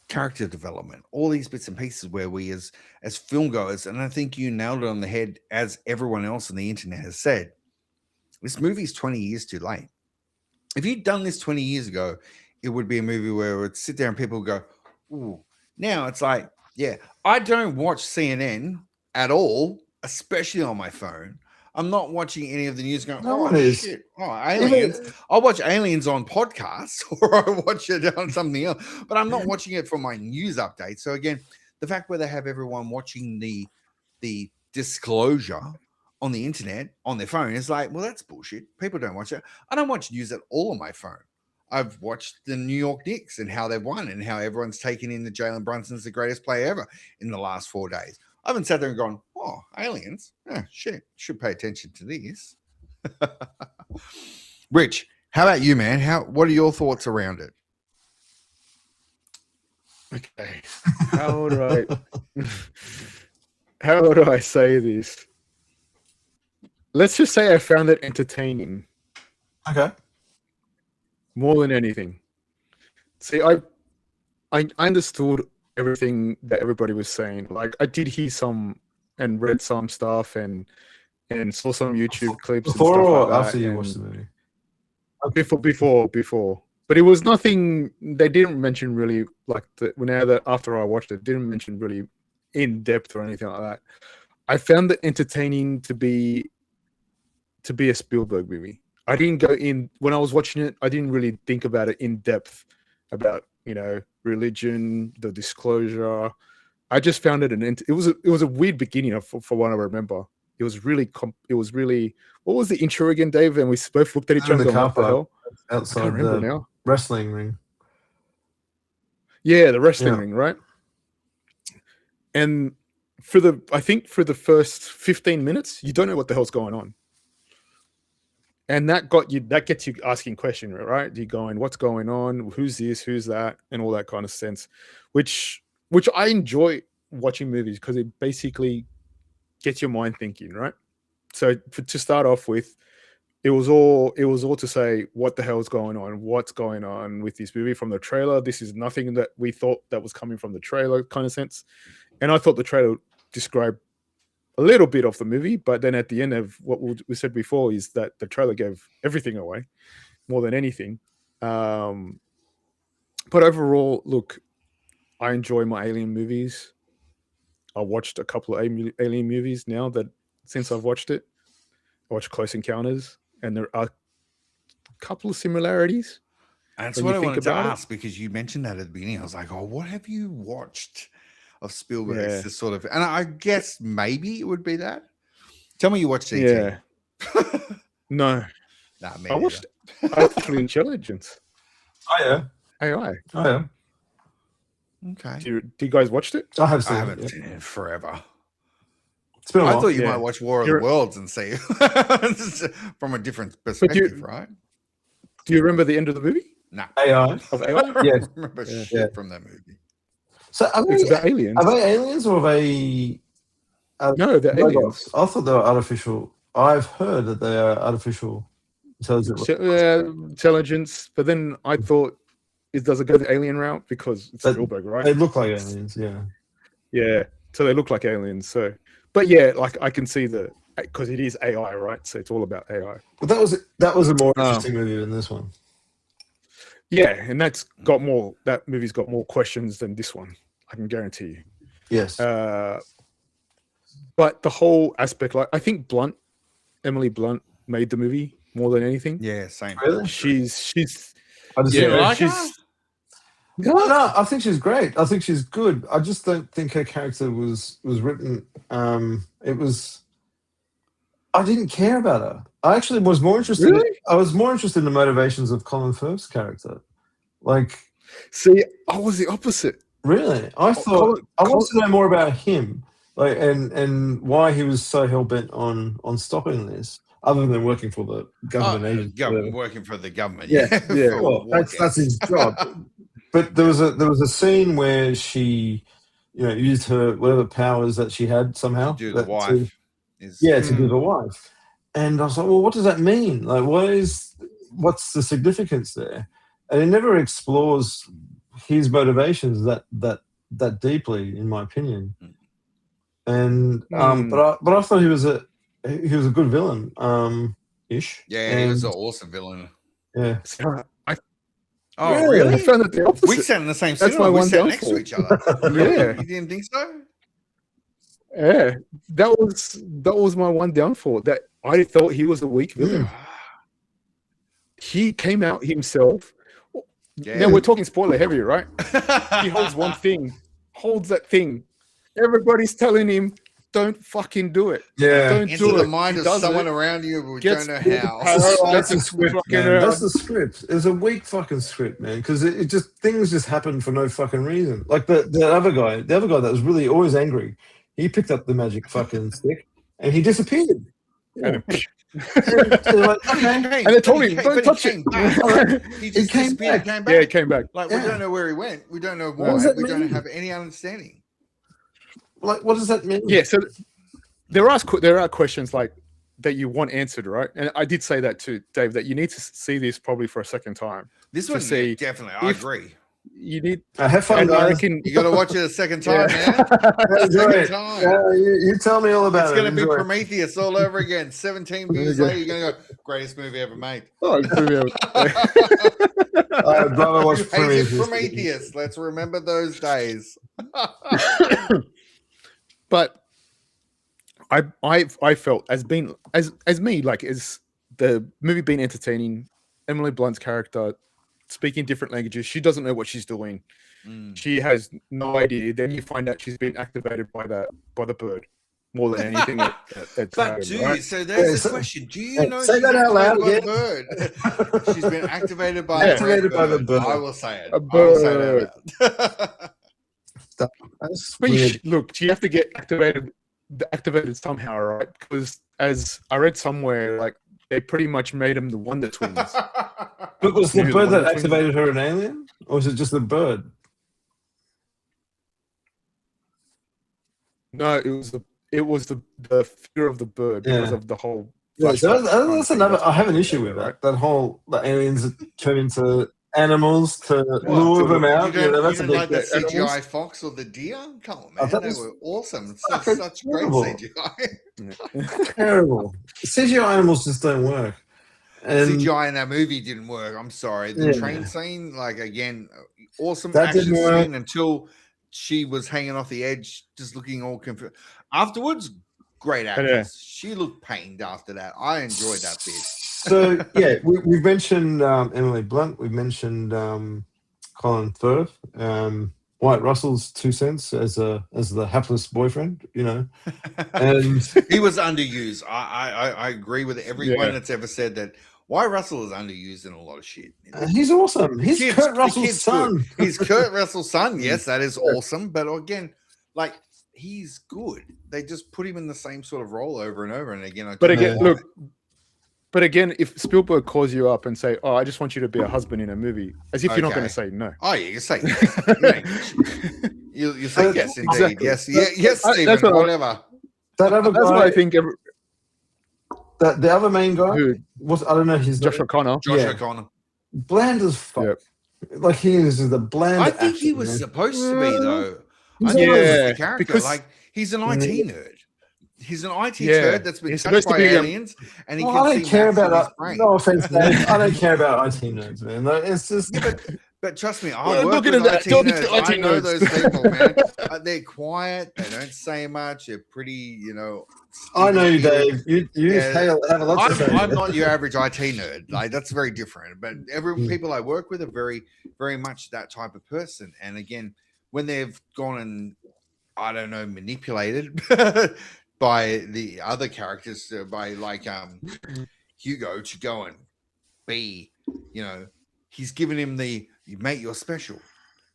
[SPEAKER 1] character development, all these bits and pieces where we as film goers, and I think you nailed it on the head, as everyone else on the internet has said, this movie is 20 years too late. If you'd done this 20 years ago, it would be a movie where it would sit there and people would go, ooh. Now it's like, yeah, I don't watch CNN at all, especially on my phone. I'm not watching any of the news going, shit, aliens. I'll watch aliens on podcasts or I watch it on something else, but I'm not watching it for my news updates. So again, the fact where they have everyone watching the disclosure on the internet on their phone is like, well, that's bullshit. People don't watch it. I don't watch news at all on my phone. I've watched the New York Knicks and how they've won and how everyone's taken in that Jalen Brunson's the greatest player ever in the last 4 days. I haven't sat there and gone, oh, aliens. Shit, should pay attention to this. Rich, how about you, man? What are your thoughts around it?
[SPEAKER 2] Okay. How do I say this? Let's just say I found it entertaining.
[SPEAKER 3] Okay.
[SPEAKER 2] more than anything. See, I understood everything that everybody was saying. Like, I did hear some and read some stuff and saw some YouTube clips
[SPEAKER 3] Before
[SPEAKER 2] and stuff
[SPEAKER 3] or
[SPEAKER 2] like that.
[SPEAKER 3] after you
[SPEAKER 2] and
[SPEAKER 3] watched the movie?
[SPEAKER 2] Before. But it was nothing. They didn't mention really like now that after I watched it, didn't mention really in depth or anything like that. I found it entertaining to be a Spielberg movie. I didn't go in when I was watching it. I didn't really think about it in depth about religion, the disclosure. I just found it it was a weird beginning for what I remember. It was really what was the intro again, Dave? And we both looked at each
[SPEAKER 3] In
[SPEAKER 2] other
[SPEAKER 3] the
[SPEAKER 2] and
[SPEAKER 3] car
[SPEAKER 2] what the
[SPEAKER 3] park
[SPEAKER 2] hell? I
[SPEAKER 3] outside
[SPEAKER 2] can't remember
[SPEAKER 3] the
[SPEAKER 2] now.
[SPEAKER 3] wrestling ring.
[SPEAKER 2] Yeah, the wrestling
[SPEAKER 3] Yeah.
[SPEAKER 2] ring, right? And I think for the first 15 minutes, you don't know what the hell's going on. And that gets you asking questions, right? You're going, what's going on? Who's this? Who's that? And all that kind of sense, which I enjoy watching movies because it basically gets your mind thinking, right? So to start off with, it was all to say what the hell's going on, what's going on with this movie from the trailer. This is nothing that we thought that was coming from the trailer kind of sense. And I thought the trailer described a little bit of the movie, but then at the end of what we said before is that the trailer gave everything away more than anything. But overall, look, I enjoy my Alien movies. I watched a couple of Alien movies now that since I've watched it. I watched Close Encounters, and there are a couple of similarities.
[SPEAKER 1] That's
[SPEAKER 2] when
[SPEAKER 1] what
[SPEAKER 2] you
[SPEAKER 1] I
[SPEAKER 2] think
[SPEAKER 1] wanted to
[SPEAKER 2] about it.
[SPEAKER 1] ask because you mentioned that at the beginning. I was like, oh, what have you watched of Spielberg?
[SPEAKER 2] Yeah.
[SPEAKER 1] This sort of, and I guess maybe it would be that. Tell me you watched ET.
[SPEAKER 2] Yeah. No.
[SPEAKER 1] Nah,
[SPEAKER 2] I watched Artificial Intelligence.
[SPEAKER 3] Oh yeah.
[SPEAKER 2] AI.
[SPEAKER 3] Oh yeah.
[SPEAKER 1] Okay.
[SPEAKER 2] Do you guys watched it?
[SPEAKER 3] I have
[SPEAKER 1] I
[SPEAKER 3] seen
[SPEAKER 1] haven't
[SPEAKER 3] it.
[SPEAKER 1] seen it forever.
[SPEAKER 3] It's been a
[SPEAKER 1] I
[SPEAKER 3] while.
[SPEAKER 1] thought you
[SPEAKER 2] Yeah.
[SPEAKER 1] might watch War of
[SPEAKER 2] You're-
[SPEAKER 1] the Worlds and see from a different
[SPEAKER 2] you-
[SPEAKER 1] perspective, right?
[SPEAKER 2] Do you remember the end of the movie?
[SPEAKER 1] Nah.
[SPEAKER 3] AI.
[SPEAKER 2] Of
[SPEAKER 1] I
[SPEAKER 2] AI?
[SPEAKER 1] don't
[SPEAKER 3] Yes.
[SPEAKER 1] remember
[SPEAKER 2] Yeah.
[SPEAKER 1] shit from that movie.
[SPEAKER 3] So
[SPEAKER 2] It's about aliens.
[SPEAKER 3] are they aliens or are they
[SPEAKER 2] No, they're aliens.
[SPEAKER 3] robots? I thought they were artificial. I've heard that they are artificial intelligent.
[SPEAKER 2] Intelligence, but then I thought, does it go the alien route because it's
[SPEAKER 3] But
[SPEAKER 2] Spielberg, right?
[SPEAKER 3] They look like aliens. Yeah.
[SPEAKER 2] Yeah, so they look like aliens. So, but yeah, like I can see because it is AI, right? So it's all about AI.
[SPEAKER 3] But that was a more
[SPEAKER 2] Oh.
[SPEAKER 3] interesting movie than this one.
[SPEAKER 2] Yeah, and that movie's got more questions than this one. I can guarantee you.
[SPEAKER 3] Yes.
[SPEAKER 2] But the whole aspect, like I think Emily Blunt made the movie more than anything.
[SPEAKER 1] Yeah, same.
[SPEAKER 3] Really?
[SPEAKER 2] She's
[SPEAKER 3] I just
[SPEAKER 1] You
[SPEAKER 2] yeah,
[SPEAKER 1] like her?
[SPEAKER 2] she's
[SPEAKER 3] no, I think she's great. I think she's good. I just don't think her character was written. It was. I didn't care about her. I actually was more interested.
[SPEAKER 2] Really?
[SPEAKER 3] I was more interested in the motivations of Colin Firth's character. Like,
[SPEAKER 2] see, I was the opposite.
[SPEAKER 3] really, I thought I wanted to know more about him, like, and why he was so hell bent on stopping this, other than working for the government agency.
[SPEAKER 1] Working for the government.
[SPEAKER 3] Yeah,
[SPEAKER 2] yeah.
[SPEAKER 1] For
[SPEAKER 3] Well, that's
[SPEAKER 1] walkouts.
[SPEAKER 3] his job. But there was a scene where she, used her whatever powers that she had somehow.
[SPEAKER 1] To do the wife.
[SPEAKER 3] To do the wife. And I was like, well, what does that mean? Like, what's the significance there? And it never explores his motivations that deeply, in my opinion. And but I thought he was a good villain, ish.
[SPEAKER 1] Yeah, he was an awesome villain.
[SPEAKER 3] Yeah.
[SPEAKER 1] Oh,
[SPEAKER 3] Really?
[SPEAKER 1] really?
[SPEAKER 2] I found it the opposite.
[SPEAKER 1] We sat in the same
[SPEAKER 2] That's
[SPEAKER 1] cinema.
[SPEAKER 2] my
[SPEAKER 1] We
[SPEAKER 2] one
[SPEAKER 1] sat next to
[SPEAKER 2] downfall.
[SPEAKER 1] each other.
[SPEAKER 2] Yeah.
[SPEAKER 1] You didn't think so?
[SPEAKER 2] Yeah, that was my one downfall. That I thought he was a weak villain. He came out himself.
[SPEAKER 1] Yeah.
[SPEAKER 2] Now we're talking spoiler heavy, right? He holds one thing, holds that thing. Everybody's telling him, "Don't fucking do it."
[SPEAKER 3] Yeah.
[SPEAKER 2] Don't
[SPEAKER 1] Into
[SPEAKER 2] do
[SPEAKER 1] the
[SPEAKER 2] it.
[SPEAKER 1] mind
[SPEAKER 2] He
[SPEAKER 1] of
[SPEAKER 2] does
[SPEAKER 1] someone
[SPEAKER 2] it.
[SPEAKER 1] around you, but we
[SPEAKER 2] Gets
[SPEAKER 1] don't know how.
[SPEAKER 3] That's the script,
[SPEAKER 2] Fucking
[SPEAKER 3] man.
[SPEAKER 2] hell.
[SPEAKER 3] That's the script. It's a weak fucking script, man. Because it just things just happen for no fucking reason. Like the other guy that was really always angry. He picked up the magic fucking stick and he disappeared. Yeah. And they're like, okay.
[SPEAKER 2] And they told him, "Don't touch it."
[SPEAKER 1] He just
[SPEAKER 3] came
[SPEAKER 1] disappeared,
[SPEAKER 3] back.
[SPEAKER 1] came
[SPEAKER 2] Yeah,
[SPEAKER 1] back.
[SPEAKER 2] it came back.
[SPEAKER 1] Like, we
[SPEAKER 3] Yeah.
[SPEAKER 1] don't know where he went. We don't know
[SPEAKER 3] What
[SPEAKER 1] why.
[SPEAKER 3] does that
[SPEAKER 1] We don't
[SPEAKER 3] mean?
[SPEAKER 1] have any understanding.
[SPEAKER 3] Like, what does that mean?
[SPEAKER 2] Yeah, so there are questions like, that you want answered, right? And I did say that too, Dave, that you need to see this probably for a second time.
[SPEAKER 1] This
[SPEAKER 2] to
[SPEAKER 1] one,
[SPEAKER 2] see
[SPEAKER 1] yeah, definitely. I
[SPEAKER 2] if-
[SPEAKER 1] agree.
[SPEAKER 2] You need.
[SPEAKER 3] Have fun,
[SPEAKER 2] And I
[SPEAKER 3] guys.
[SPEAKER 2] reckon
[SPEAKER 1] You got to watch it a second time, man.
[SPEAKER 3] Enjoy
[SPEAKER 1] Second
[SPEAKER 3] it.
[SPEAKER 1] time.
[SPEAKER 3] Yeah, you tell me all about
[SPEAKER 1] It's
[SPEAKER 3] it.
[SPEAKER 1] going to be
[SPEAKER 3] Enjoy it.
[SPEAKER 1] Prometheus all over again. 17 views
[SPEAKER 2] go.
[SPEAKER 1] later, you're going to go, greatest movie ever made.
[SPEAKER 2] Oh, it's movie ever.
[SPEAKER 3] I'd rather watch
[SPEAKER 1] You hated
[SPEAKER 3] Prometheus.
[SPEAKER 1] Prometheus. Let's remember those days.
[SPEAKER 2] But I felt as being as me, like, as the movie being entertaining, Emily Blunt's character speaking different languages, she doesn't know what she's doing. She has no idea. Then you find out she's been activated by the bird more than anything. That's
[SPEAKER 1] But
[SPEAKER 2] happened,
[SPEAKER 1] do
[SPEAKER 2] right?
[SPEAKER 1] you? So there's the
[SPEAKER 3] so-
[SPEAKER 1] question. Do you know
[SPEAKER 3] say
[SPEAKER 1] she's
[SPEAKER 3] that out loud
[SPEAKER 1] activated by the bird? She's been activated by
[SPEAKER 3] Activated
[SPEAKER 1] a
[SPEAKER 3] by the
[SPEAKER 1] bird.
[SPEAKER 3] bird.
[SPEAKER 1] I will say it.
[SPEAKER 2] A
[SPEAKER 1] I will say it out loud.
[SPEAKER 3] That's
[SPEAKER 2] But
[SPEAKER 3] weird.
[SPEAKER 2] look, you have to get activated somehow, right? Because as I read somewhere, like, they pretty much made them the Wonder Twins.
[SPEAKER 3] But was the
[SPEAKER 2] Maybe the
[SPEAKER 3] bird that
[SPEAKER 2] Wonder Twins.
[SPEAKER 3] activated her an alien? Or was it just the bird?
[SPEAKER 2] No, it was the fear of the bird because
[SPEAKER 3] Yeah.
[SPEAKER 2] of the whole.
[SPEAKER 3] Yeah, so
[SPEAKER 2] flashback kind of
[SPEAKER 3] that's
[SPEAKER 2] thing.
[SPEAKER 3] another.
[SPEAKER 2] That's
[SPEAKER 3] I have an
[SPEAKER 2] what
[SPEAKER 3] issue with
[SPEAKER 2] right?
[SPEAKER 3] that whole the aliens that turn into animals to lure them out.
[SPEAKER 1] You
[SPEAKER 3] Yeah,
[SPEAKER 1] don't,
[SPEAKER 3] that's
[SPEAKER 1] you
[SPEAKER 3] a
[SPEAKER 1] don't like
[SPEAKER 3] big
[SPEAKER 1] the CGI
[SPEAKER 2] animals?
[SPEAKER 1] fox or the deer? Come on,
[SPEAKER 3] Oh,
[SPEAKER 1] man.
[SPEAKER 3] that
[SPEAKER 1] They
[SPEAKER 3] was
[SPEAKER 1] were awesome.
[SPEAKER 3] fucking
[SPEAKER 1] Such great
[SPEAKER 3] terrible.
[SPEAKER 1] CGI.
[SPEAKER 3] terrible. CGI animals just don't work. And
[SPEAKER 1] CGI in that movie didn't work. I'm sorry. The
[SPEAKER 3] Yeah.
[SPEAKER 1] train scene, like, again, awesome
[SPEAKER 3] That
[SPEAKER 1] action
[SPEAKER 3] didn't work.
[SPEAKER 1] scene until she was hanging off the edge, just looking all confused. Afterwards, great actress. She looked pained after that. I enjoyed that bit.
[SPEAKER 3] So yeah, we've mentioned Emily Blunt. We've mentioned Colin Firth. Wyatt Russell's 2 cents as the hapless boyfriend, you know, and
[SPEAKER 1] He was underused. I agree with everyone
[SPEAKER 2] Yeah.
[SPEAKER 1] that's ever said that. Why Russell is underused in a lot of shit.
[SPEAKER 3] he's awesome. He's
[SPEAKER 1] Kid's-
[SPEAKER 3] Kurt
[SPEAKER 1] the
[SPEAKER 3] Russell's
[SPEAKER 1] kid's
[SPEAKER 3] son.
[SPEAKER 1] good. He's Kurt Russell's son. Yes, that is awesome. But again, like, he's good. They just put him in the same sort of role over and over and again.
[SPEAKER 2] But again,
[SPEAKER 1] why.
[SPEAKER 2] look. But again, if Spielberg calls you up and say, "Oh, I just want you to be a husband in a movie," as if you're not
[SPEAKER 1] Okay.
[SPEAKER 2] going to say no.
[SPEAKER 1] Oh, yeah, you say yes. You say yes, indeed.
[SPEAKER 2] Exactly.
[SPEAKER 1] Yes, yes,
[SPEAKER 2] That's
[SPEAKER 1] Stephen,
[SPEAKER 2] what I-
[SPEAKER 1] whatever.
[SPEAKER 3] That other
[SPEAKER 2] That's what
[SPEAKER 3] guy,
[SPEAKER 2] I think.
[SPEAKER 3] the other main guy
[SPEAKER 2] Who,
[SPEAKER 3] was, I don't know his
[SPEAKER 2] Josh
[SPEAKER 3] name.
[SPEAKER 2] O'Connor.
[SPEAKER 1] Josh
[SPEAKER 3] Yeah.
[SPEAKER 1] O'Connor.
[SPEAKER 3] Bland as fuck.
[SPEAKER 2] Yep.
[SPEAKER 3] Like he is the bland.
[SPEAKER 1] I think he
[SPEAKER 3] action,
[SPEAKER 1] was
[SPEAKER 3] man.
[SPEAKER 1] supposed to be, though.
[SPEAKER 3] He's
[SPEAKER 1] I think that was
[SPEAKER 2] Yeah,
[SPEAKER 1] the character.
[SPEAKER 2] because-
[SPEAKER 1] Like, he's an IT nerd. He's an IT
[SPEAKER 2] Yeah,
[SPEAKER 1] turd that's been
[SPEAKER 2] he's
[SPEAKER 1] touched
[SPEAKER 2] supposed to
[SPEAKER 1] by
[SPEAKER 2] be,
[SPEAKER 1] aliens, and he
[SPEAKER 3] Well,
[SPEAKER 1] can
[SPEAKER 3] I don't
[SPEAKER 1] see
[SPEAKER 3] care
[SPEAKER 1] maths in
[SPEAKER 3] about
[SPEAKER 1] his brain.
[SPEAKER 3] No offense, Dave. I don't care about IT nerds, man. Like, it's just
[SPEAKER 1] But trust me, I
[SPEAKER 2] Well,
[SPEAKER 1] work
[SPEAKER 2] look
[SPEAKER 1] with
[SPEAKER 2] at that.
[SPEAKER 1] IT
[SPEAKER 2] Don't
[SPEAKER 1] nerds.
[SPEAKER 2] get
[SPEAKER 1] I
[SPEAKER 2] IT
[SPEAKER 1] know
[SPEAKER 2] nerds.
[SPEAKER 1] those people, man. They're quiet. They don't say much. They're pretty, you know.
[SPEAKER 3] I know you,
[SPEAKER 1] even-keeled.
[SPEAKER 3] Dave. You
[SPEAKER 1] Yeah.
[SPEAKER 3] have a lot to say.
[SPEAKER 1] I'm not your average IT nerd. Like, that's very different. But people I work with are very, very much that type of person. And again, when they've gone and, I don't know, manipulated by the other characters, by like Hugo to go and be, you know, he's given him mate, you're special.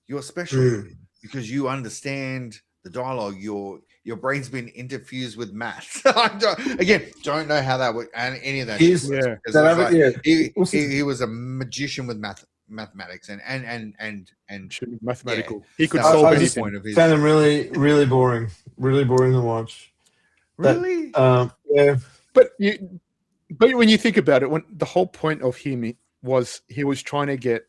[SPEAKER 1] You're special because you understand the dialogue. Your brain's been interfused with math. Don't know how that would and any of that.
[SPEAKER 3] He's-
[SPEAKER 1] shit works,
[SPEAKER 2] yeah.
[SPEAKER 1] because
[SPEAKER 3] That
[SPEAKER 1] it's
[SPEAKER 3] other-
[SPEAKER 1] like he was a magician with mathematics and
[SPEAKER 2] Mathematical. He could
[SPEAKER 1] that's
[SPEAKER 2] solve
[SPEAKER 1] the
[SPEAKER 3] just-
[SPEAKER 2] anything.
[SPEAKER 1] point of his.
[SPEAKER 3] Found him really, really boring. Really boring to watch.
[SPEAKER 1] Really?
[SPEAKER 3] Yeah.
[SPEAKER 2] But when you think about it, when the whole point of him was he was trying to get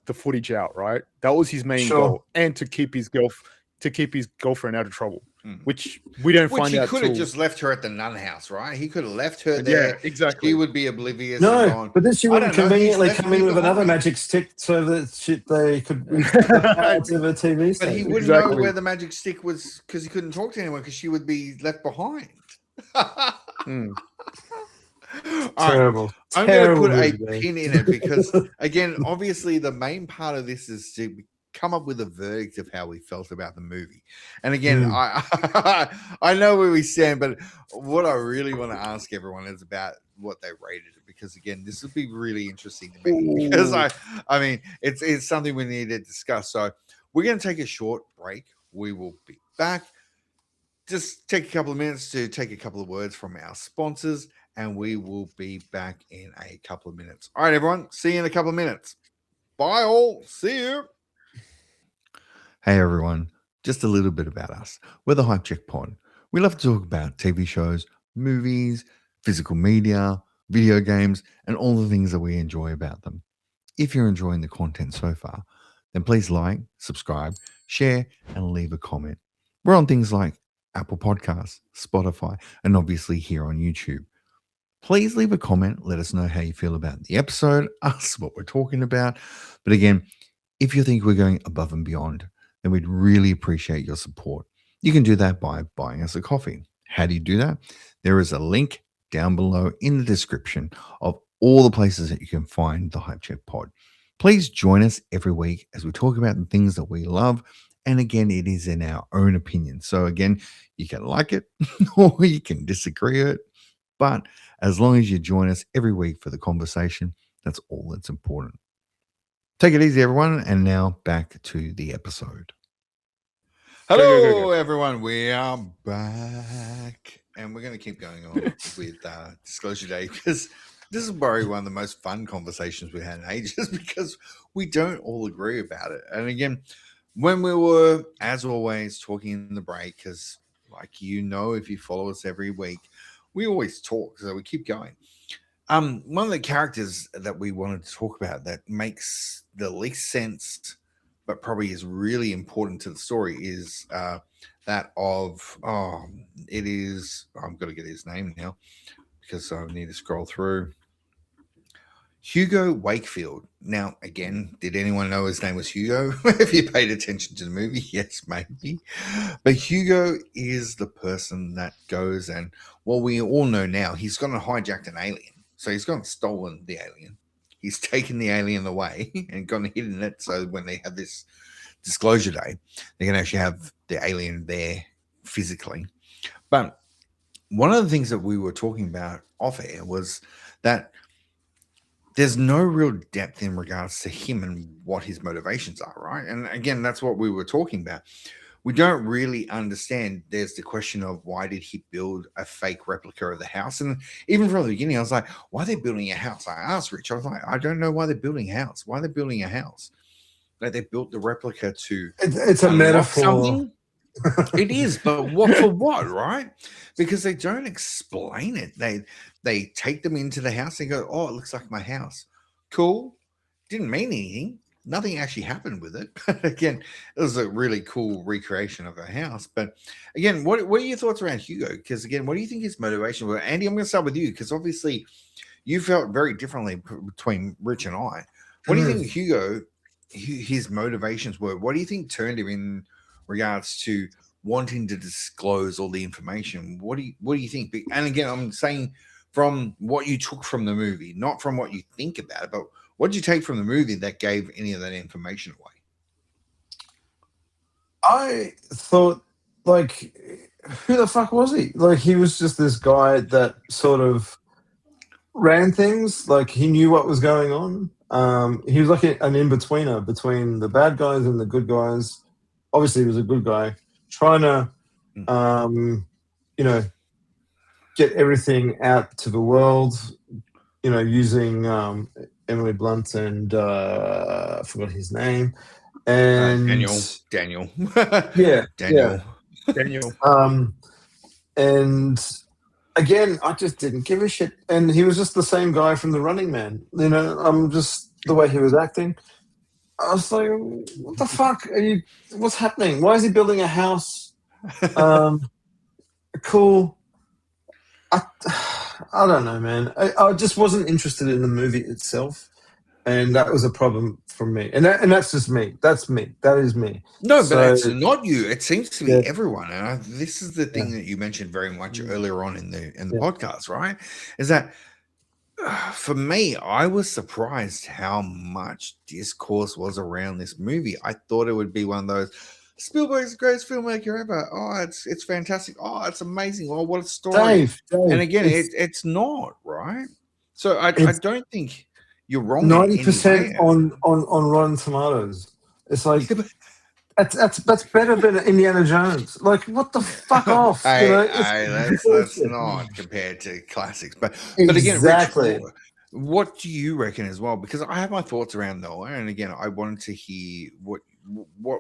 [SPEAKER 2] the footage out, right? That was his main
[SPEAKER 3] Sure.
[SPEAKER 2] goal, and to keep his girlfriend out of trouble, which we don't
[SPEAKER 1] Which
[SPEAKER 2] find
[SPEAKER 1] he
[SPEAKER 2] out.
[SPEAKER 1] could have
[SPEAKER 2] till-
[SPEAKER 1] just left her at the nun house, right? He could have left her there.
[SPEAKER 2] Yeah, exactly.
[SPEAKER 1] She would be oblivious. and
[SPEAKER 3] No,
[SPEAKER 1] gone.
[SPEAKER 3] but then she
[SPEAKER 1] I
[SPEAKER 3] would
[SPEAKER 1] don't know,
[SPEAKER 3] conveniently
[SPEAKER 1] he's
[SPEAKER 3] come
[SPEAKER 1] left
[SPEAKER 3] in
[SPEAKER 1] me
[SPEAKER 3] with another
[SPEAKER 1] behind.
[SPEAKER 3] magic stick so that they could to the TV
[SPEAKER 1] But he
[SPEAKER 3] station.
[SPEAKER 1] wouldn't know
[SPEAKER 2] Exactly.
[SPEAKER 1] where the magic stick was because he couldn't talk to anyone because she would be left behind.
[SPEAKER 2] Mm.
[SPEAKER 1] All right,
[SPEAKER 3] Terrible.
[SPEAKER 1] I'm going to put a
[SPEAKER 3] Terrible movie.
[SPEAKER 1] pin in it because, again, obviously the main part of this is to come up with a verdict of how we felt about the movie. And again, I know where we stand, but what I really want to ask everyone is about what they rated it because, again, this would be really interesting to me because I mean, it's something we need to discuss. So we're going to take a short break. We will be back. Just take a couple of minutes to take a couple of words from our sponsors, and we will be back in a couple of minutes. All right, everyone. See you in a couple of minutes. Bye, all. See you. Hey, everyone. Just a little bit about us. We're the Hype Check Pod. We love to talk about TV shows, movies, physical media, video games, and all the things that we enjoy about them. If you're enjoying the content so far, then please like, subscribe, share, and leave a comment. We're on things like Apple Podcasts, Spotify, and obviously here on YouTube. Please leave a comment. Let us know how you feel about the episode, us, what we're talking about. But again, if you think we're going above and beyond, then we'd really appreciate your support. You can do that by buying us a coffee. How do you do that? There is a link down below in the description of all the places that you can find the Hype Check Pod. Please join us every week as we talk about the things that we love. And again, it is in our own opinion. So again, you can like it or you can disagree with it. But as long as you join us every week for the conversation, that's all that's important. Take it easy, everyone. And now back to the episode. Hello, everyone. We are back. And we're going to keep going on with Disclosure Day because this is probably one of the most fun conversations we had in ages because we don't all agree about it. And again, when we were, as always, talking in the break, because like if you follow us every week, we always talk, so we keep going. One of the characters that we wanted to talk about that makes the least sense, but probably is really important to the story is that of, I'm going to get his name now because I need to scroll through. Hugo Wakefield. Now, again, did anyone know his name was Hugo? If you paid attention to the movie, yes, maybe. But Hugo is the person that goes and, well, we all know now, he's gone and hijacked an alien. So he's gone and stolen the alien. He's taken the alien away and gone and hidden it. So when they have this Disclosure Day, they can actually have the alien there physically. But one of the things that we were talking about off air was that there's no real depth in regards to him and what his motivations are, right? And again, that's what we were talking about. We don't really understand. There's the question of why did he build a fake replica of the house? And even from the beginning, I was like, why are they building a house? I asked Rich, I was like, I don't know why they're building a house. Why are they building a house? Like they built the replica to
[SPEAKER 3] It's a metaphor.
[SPEAKER 1] Something. It is, but what for what, right? Because they don't explain it. They take them into the house and go, oh, it looks like my house. Cool. Didn't mean anything. Nothing actually happened with it. But again, it was a really cool recreation of a house. But again, what are your thoughts around Hugo? Because again, what do you think his motivation was? Andy, I'm going to start with you because obviously you felt very differently between Rich and I. What do you think Hugo, his motivations were? What do you think turned him in regards to wanting to disclose all the information? What do you think? And again, I'm saying from what you took from the movie, not from what you think about it, but what did you take from the movie that gave any of that information away?
[SPEAKER 3] I thought, like, who the fuck was he? Like, he was just this guy that sort of ran things. Like, he knew what was going on. He was like an in-betweener between the bad guys and the good guys. Obviously, he was a good guy, trying to, get everything out to the world, using Emily Blunt and I forgot his name. And
[SPEAKER 1] Daniel.
[SPEAKER 3] Yeah.
[SPEAKER 1] Daniel.
[SPEAKER 3] And again, I just didn't give a shit. And he was just the same guy from The Running Man. Just the way he was acting. I was like, what the fuck are you? What's happening? Why is he building a house? Cool. I don't know, man. I just wasn't interested in the movie itself, and that was a problem for me. And that's just me. That's me. That is me.
[SPEAKER 1] No, but it's not you. It seems to be everyone. And this is the thing that you mentioned very much earlier on in the podcast, right? Is that for me, I was surprised how much discourse was around this movie. I thought it would be one of those. Spielberg's the greatest filmmaker ever. Oh, it's fantastic. Oh, it's amazing. Oh, what a story.
[SPEAKER 3] Dave,
[SPEAKER 1] and again, it's not, right? So I don't think you're wrong.
[SPEAKER 3] 90% on Rotten Tomatoes. It's like that's better than Indiana Jones. Like, what the fuck off?
[SPEAKER 1] Let's not compare to classics. But again,
[SPEAKER 3] exactly.
[SPEAKER 1] Rich, what do you reckon as well? Because I have my thoughts around Noah, and again, I wanted to hear what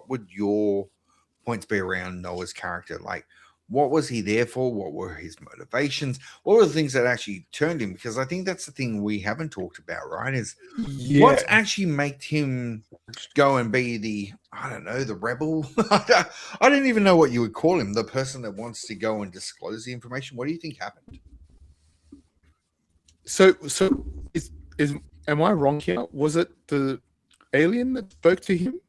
[SPEAKER 1] would your points be around Noah's character? Like, What was he there for? What were his motivations? What were the things that actually turned him? Because I think that's the thing we haven't talked about, right? Is what's actually made him go and be the, I don't know, the rebel? I don't even know what you would call him, the person that wants to go and disclose the information. What do you think happened?
[SPEAKER 2] So is am I wrong here? Was it the alien that spoke to him?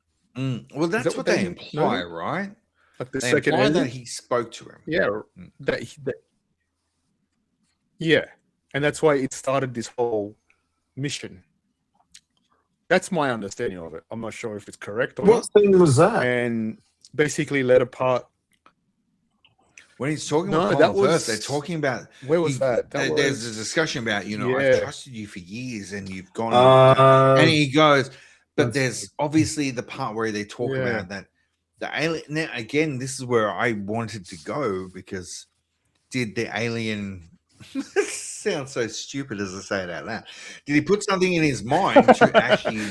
[SPEAKER 1] Well, that's
[SPEAKER 2] that
[SPEAKER 1] what
[SPEAKER 2] what
[SPEAKER 1] they
[SPEAKER 2] they
[SPEAKER 1] imply,
[SPEAKER 2] know?
[SPEAKER 1] right?
[SPEAKER 2] Like the
[SPEAKER 1] They
[SPEAKER 2] second
[SPEAKER 1] imply
[SPEAKER 2] alien?
[SPEAKER 1] that he spoke to him.
[SPEAKER 2] Yeah, yeah, and that's why it started this whole mission. That's my understanding of it. I'm not sure if it's correct or
[SPEAKER 3] What
[SPEAKER 2] not.
[SPEAKER 3] thing was that?
[SPEAKER 2] And basically led apart.
[SPEAKER 1] When he's talking
[SPEAKER 2] No,
[SPEAKER 1] with
[SPEAKER 2] that
[SPEAKER 1] Colin Firth,
[SPEAKER 2] was-
[SPEAKER 1] they're talking about
[SPEAKER 2] Where was that? That
[SPEAKER 1] there's a
[SPEAKER 2] was
[SPEAKER 1] discussion about, you know,
[SPEAKER 2] Yeah.
[SPEAKER 1] I've trusted you for years and you've gone and he goes, but
[SPEAKER 3] that's-
[SPEAKER 1] there's obviously the part where they talk
[SPEAKER 2] Yeah.
[SPEAKER 1] about that the alien. Now again, this is where I wanted to go, because did the alien sounds so stupid as I say it out loud? Did he put something in his mind to actually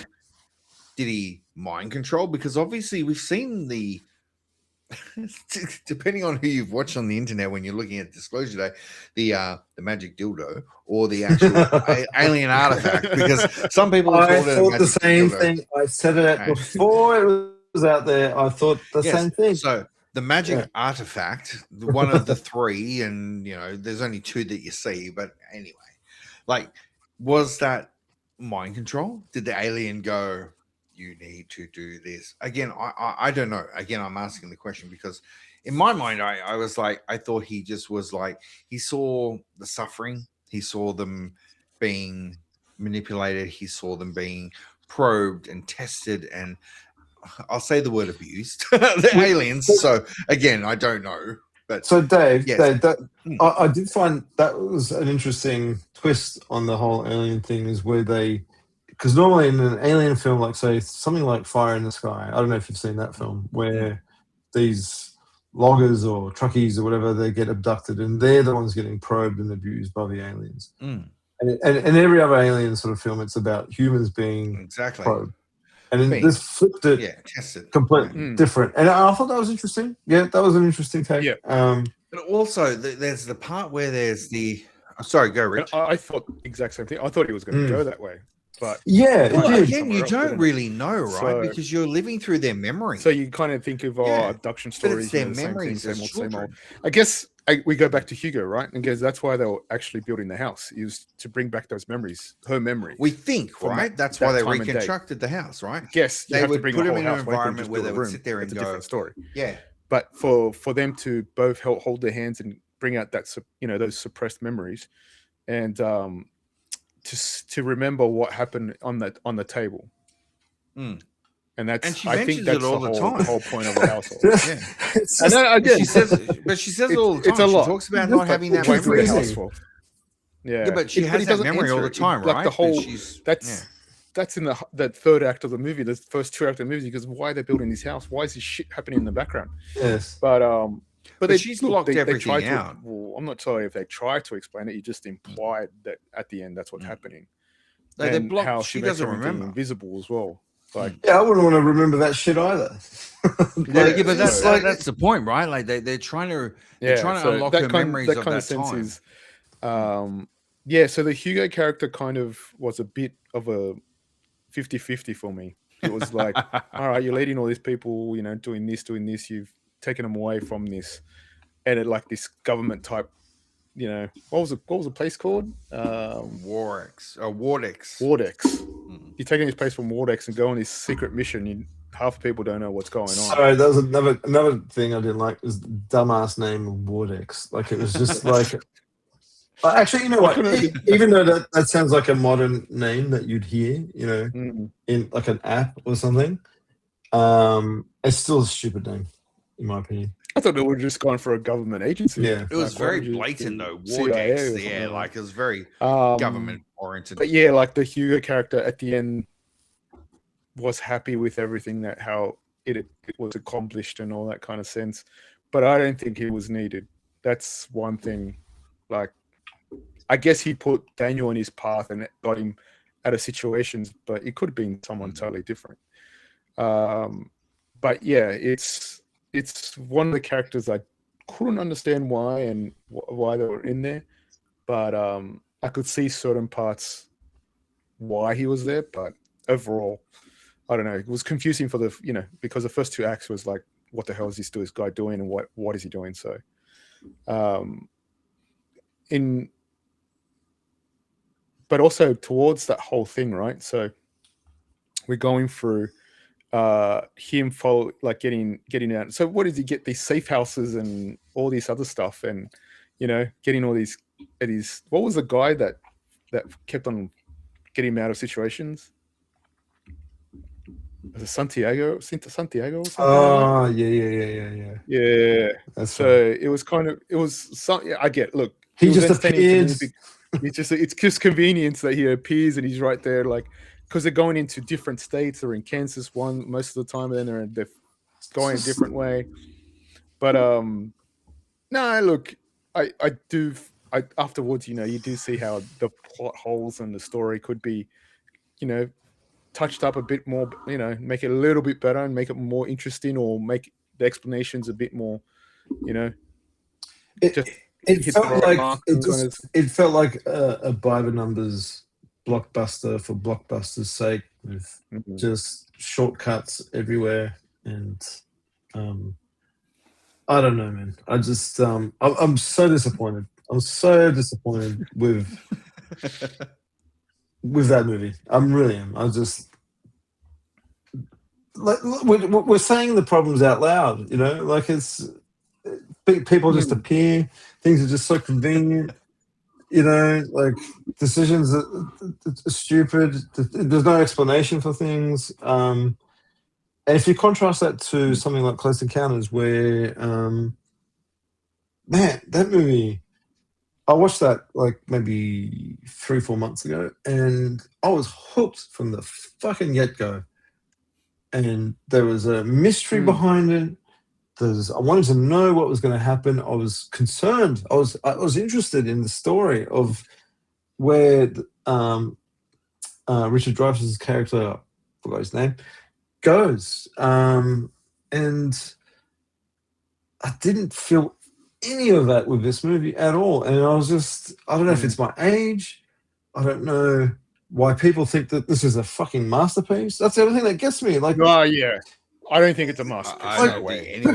[SPEAKER 1] did he mind control? Because obviously we've seen the depending on who you've watched on the internet when you're looking at Disclosure Day, the magic dildo or the actual alien artifact, because some people have
[SPEAKER 3] I
[SPEAKER 1] called it a
[SPEAKER 3] thought the
[SPEAKER 1] magic
[SPEAKER 3] same
[SPEAKER 1] dildo.
[SPEAKER 3] thing. I said it
[SPEAKER 1] Okay.
[SPEAKER 3] before it was out there. I thought the
[SPEAKER 1] Yes,
[SPEAKER 3] same thing.
[SPEAKER 1] so the magic
[SPEAKER 3] Yeah.
[SPEAKER 1] artifact, one of the three, and you know, there's only two that you see, but anyway, like, was that mind control? Did the alien go, you need to do this? Again, I don't know. Again, I'm asking the question because in my mind, I was like, I thought he just was like, he saw the suffering, he saw them being manipulated, he saw them being probed and tested, and I'll say the word abused, the aliens. So again, I don't know, but
[SPEAKER 3] So Dave,
[SPEAKER 1] Yes.
[SPEAKER 3] Dave, that
[SPEAKER 1] Hmm.
[SPEAKER 3] I did find that was an interesting twist on the whole alien thing, is where they, because normally in an alien film, like say something like Fire in the Sky, I don't know if you've seen that film, where these loggers or truckies or whatever, they get abducted and they're the ones getting probed and abused by the aliens.
[SPEAKER 1] Mm,
[SPEAKER 3] And every other alien sort of film, it's about humans being
[SPEAKER 1] exactly.
[SPEAKER 3] probed. And then
[SPEAKER 1] Being-
[SPEAKER 3] this flipped it
[SPEAKER 1] Yeah, tested.
[SPEAKER 3] completely
[SPEAKER 2] Mm.
[SPEAKER 3] different. And I thought that was interesting. Yeah, that was an interesting take.
[SPEAKER 2] Yeah.
[SPEAKER 1] But also, there's the part where there's the. Sorry, go,
[SPEAKER 2] And
[SPEAKER 1] Rich.
[SPEAKER 2] I thought the exact same thing. I thought he was going to go that way, but
[SPEAKER 3] Yeah,
[SPEAKER 1] Well,
[SPEAKER 3] it did.
[SPEAKER 1] again, you
[SPEAKER 2] Somewhere else,
[SPEAKER 1] don't
[SPEAKER 2] didn't it?
[SPEAKER 1] really know, right?
[SPEAKER 2] So-
[SPEAKER 1] Because you're living through their memory.
[SPEAKER 2] so you kind of think of
[SPEAKER 1] Yeah,
[SPEAKER 2] abduction
[SPEAKER 1] but
[SPEAKER 2] stories,
[SPEAKER 1] it's their
[SPEAKER 2] you know, the same thing,
[SPEAKER 1] memories
[SPEAKER 2] same
[SPEAKER 1] as
[SPEAKER 2] old, same old.
[SPEAKER 1] children.
[SPEAKER 2] I guess we go back to Hugo, right? And because that's why they were actually building the house, is to bring back those memories, her memories.
[SPEAKER 1] We think,
[SPEAKER 2] From
[SPEAKER 1] right? That's
[SPEAKER 2] that
[SPEAKER 1] why they
[SPEAKER 2] time and day.
[SPEAKER 1] reconstructed the house, right?
[SPEAKER 2] Yes, you
[SPEAKER 1] They
[SPEAKER 2] have
[SPEAKER 1] would
[SPEAKER 2] to bring
[SPEAKER 1] put
[SPEAKER 2] a
[SPEAKER 1] them
[SPEAKER 2] whole
[SPEAKER 1] in an
[SPEAKER 2] house. Why couldn't you
[SPEAKER 1] environment
[SPEAKER 2] just
[SPEAKER 1] where
[SPEAKER 2] build
[SPEAKER 1] they
[SPEAKER 2] a
[SPEAKER 1] would
[SPEAKER 2] room?
[SPEAKER 1] sit there
[SPEAKER 2] That's
[SPEAKER 1] and
[SPEAKER 2] a
[SPEAKER 1] go,
[SPEAKER 2] different story.
[SPEAKER 1] Yeah.
[SPEAKER 2] But for them to both hold their hands and bring out that those suppressed memories, and to remember what happened on the table,
[SPEAKER 1] Mm.
[SPEAKER 2] and that's
[SPEAKER 1] And she
[SPEAKER 2] I think
[SPEAKER 1] mentions
[SPEAKER 2] that's
[SPEAKER 1] it all the time.
[SPEAKER 2] whole point of the household.
[SPEAKER 1] Yeah.
[SPEAKER 3] It's
[SPEAKER 2] I
[SPEAKER 3] just-
[SPEAKER 2] know. Again,
[SPEAKER 1] She says it all the time.
[SPEAKER 2] It's a
[SPEAKER 1] She
[SPEAKER 2] lot.
[SPEAKER 1] talks about
[SPEAKER 3] But
[SPEAKER 1] not having that
[SPEAKER 3] what's
[SPEAKER 2] Going through the
[SPEAKER 1] memory.
[SPEAKER 3] amazing-
[SPEAKER 2] house for. Yeah.
[SPEAKER 1] Yeah, but she has
[SPEAKER 2] he
[SPEAKER 1] that
[SPEAKER 2] doesn't
[SPEAKER 1] memory all
[SPEAKER 2] answer
[SPEAKER 1] the
[SPEAKER 2] it.
[SPEAKER 1] time,
[SPEAKER 2] Like
[SPEAKER 1] right?
[SPEAKER 2] the whole.
[SPEAKER 1] But she's,
[SPEAKER 2] That's in the third act of the movie, the first two acts of the movie. Because why are they building this house? Why is this shit happening in the background?
[SPEAKER 3] Yes.
[SPEAKER 2] But
[SPEAKER 1] she's blocked everything
[SPEAKER 2] tried
[SPEAKER 1] out.
[SPEAKER 2] Well, I'm not sorry if they tried to explain it. You just implied that at the end that's what's happening.
[SPEAKER 1] No, they
[SPEAKER 2] And
[SPEAKER 1] blocked.
[SPEAKER 2] how
[SPEAKER 1] She
[SPEAKER 2] makes
[SPEAKER 1] doesn't
[SPEAKER 2] everything
[SPEAKER 1] remember.
[SPEAKER 2] invisible as well. Like
[SPEAKER 3] Yeah, I wouldn't want to remember that shit either.
[SPEAKER 1] Yeah, but that's
[SPEAKER 3] it's
[SPEAKER 1] that's the point, right? Like they're trying to
[SPEAKER 2] so
[SPEAKER 1] unlock
[SPEAKER 2] that
[SPEAKER 1] her
[SPEAKER 2] kind,
[SPEAKER 1] memories
[SPEAKER 2] that
[SPEAKER 1] of
[SPEAKER 2] kind
[SPEAKER 1] that
[SPEAKER 2] of sense
[SPEAKER 1] time.
[SPEAKER 2] is, so the Hugo character kind of was a bit of a 50-50 for me. It was like, all right, you're leading all these people, doing this, you've taken them away from this, and it like this government type, what was the place called?
[SPEAKER 1] Wardex or Wardex.
[SPEAKER 2] Wardex. You're taking this place from Wardex and go on this secret mission. Half the people don't know what's going on.
[SPEAKER 3] Sorry, that was another thing I didn't like, was the dumbass name of Wardex. Like, it was just like. Actually, you know what? Even though that sounds like a modern name that you'd hear, in like an app or something, it's still a stupid name, in my opinion.
[SPEAKER 2] I thought they were just going for a government agency.
[SPEAKER 3] Yeah.
[SPEAKER 1] It was
[SPEAKER 2] Like, why
[SPEAKER 1] very
[SPEAKER 2] would you
[SPEAKER 1] blatant
[SPEAKER 2] do
[SPEAKER 1] though.
[SPEAKER 2] CIA or
[SPEAKER 1] Wardex,
[SPEAKER 2] something
[SPEAKER 1] yeah,
[SPEAKER 2] like
[SPEAKER 1] like it was very
[SPEAKER 2] that?
[SPEAKER 1] government oriented.
[SPEAKER 2] But yeah, like the Hugo character at the end was happy with everything, that how it was accomplished and all that kind of sense. But I don't think it was needed. That's one thing. Like, I guess he put Daniel on his path and got him out of situations, but it could have been someone totally different. But yeah, it's one of the characters I couldn't understand why and why they were in there, but I could see certain parts why he was there. But overall, I don't know. It was confusing for because the first 2 acts was like, what the hell is this guy doing, and what is he doing? So, but also towards that whole thing, right? So we're going through him getting out. So what did he get? These safe houses and all this other stuff, and getting all these. What was the guy that kept on getting him out of situations? Was it Santiago or something?
[SPEAKER 3] Oh, yeah.
[SPEAKER 2] Yeah.
[SPEAKER 3] That's
[SPEAKER 2] so
[SPEAKER 3] right.
[SPEAKER 2] it was kind of I get. Look,
[SPEAKER 3] He
[SPEAKER 2] it was
[SPEAKER 3] just
[SPEAKER 2] entertaining
[SPEAKER 3] appeared.
[SPEAKER 2] to me. It's just convenience that he appears and he's right there, like, because they're going into different states. They're in Kansas most of the time, and then they're going a different way. But no, look, I do. Afterwards, you do see how the plot holes and the story could be, touched up a bit more. Make it a little bit better and make it more interesting, or make the explanations a bit more.
[SPEAKER 3] It felt like
[SPEAKER 2] kind of.
[SPEAKER 3] it felt like a by the numbers blockbuster for blockbuster's sake, with just shortcuts everywhere, and I don't know, man. I just I'm so disappointed. I'm so disappointed with that movie. I really am. I just we're saying the problems out loud, like it's people just appear. Things are just so convenient, like decisions are stupid. There's no explanation for things. And if you contrast that to something like Close Encounters, where, man, that movie, I watched that like maybe 3-4 months ago, and I was hooked from the fucking get-go. And there was a mystery behind it. I wanted to know what was going to happen. I was concerned. I was interested in the story of where Richard Dreyfuss's character, I forgot his name, goes. And I didn't feel any of that with this movie at all. And I was just, I don't know if it's my age. I don't know why people think that this is a fucking masterpiece. That's the other thing that gets me. Like,
[SPEAKER 2] oh yeah, I don't think it's a masterpiece.
[SPEAKER 1] I don't think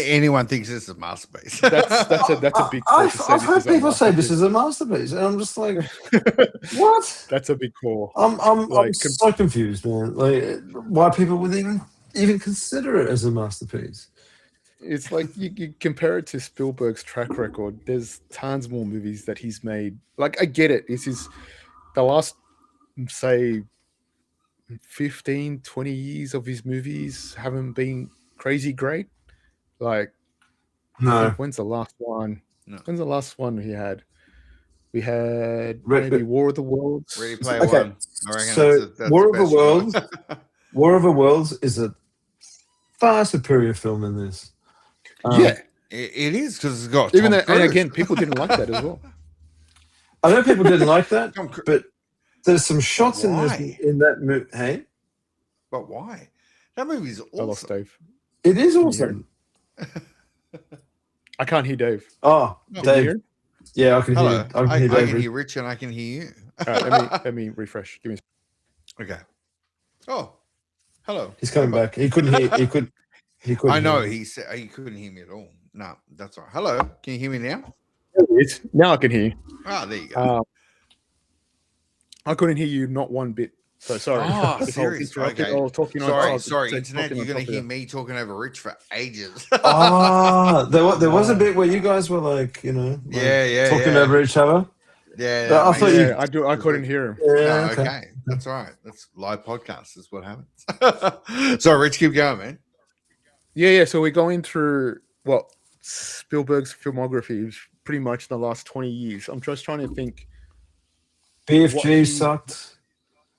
[SPEAKER 1] anyone thinks this is a masterpiece.
[SPEAKER 2] That's a big call.
[SPEAKER 3] I've heard people say this is a masterpiece, and I'm just like, what?
[SPEAKER 2] That's a big call.
[SPEAKER 3] I'm so confused, man. Like, why people would even consider it as a masterpiece.
[SPEAKER 2] It's like you compare it to Spielberg's track record. There's tons more movies that he's made. Like, I get it. This is the last, say, 15, 20 years of his movies haven't been crazy great. Like,
[SPEAKER 3] no.
[SPEAKER 2] When's the last one? No. When's the last one he had? We had
[SPEAKER 3] maybe
[SPEAKER 2] War of the Worlds.
[SPEAKER 1] Ready Player One. I reckon
[SPEAKER 3] so War of the Worlds. War of the Worlds is a far superior film than this.
[SPEAKER 1] Yeah, it is, because it's got
[SPEAKER 2] even that, and again, people didn't like that as well.
[SPEAKER 3] I know people didn't like that, but there's some shots in that movie. Hey,
[SPEAKER 1] but why? That movie's awesome.
[SPEAKER 2] I lost Dave.
[SPEAKER 3] It is awesome.
[SPEAKER 2] I can't hear Dave.
[SPEAKER 3] Oh, Dave. Yeah, I can hear.
[SPEAKER 1] I can hear Rich, and I can hear you.
[SPEAKER 2] Let me refresh. Give me.
[SPEAKER 1] Okay. Oh, hello.
[SPEAKER 3] He's coming back. He couldn't hear. He couldn't.
[SPEAKER 1] I know. He said he couldn't hear me at all. No, that's all right. Hello. Can you hear me now?
[SPEAKER 2] Now I can hear you.
[SPEAKER 1] Ah, there you go.
[SPEAKER 2] I couldn't hear you, not one bit. So sorry.
[SPEAKER 1] Oh, serious. Okay. Sorry. Internet, you're going to hear me talking over Rich for ages.
[SPEAKER 3] There was a bit where you guys were like, talking over each other.
[SPEAKER 1] Yeah,
[SPEAKER 3] I thought
[SPEAKER 2] I couldn't hear him.
[SPEAKER 1] Yeah, okay. That's all right. That's live podcast. Is what happens. Sorry, Rich, keep going, man.
[SPEAKER 2] Yeah. So we're going through Spielberg's filmography, pretty much in the last 20 years. I'm just trying to think.
[SPEAKER 3] BFG sucked.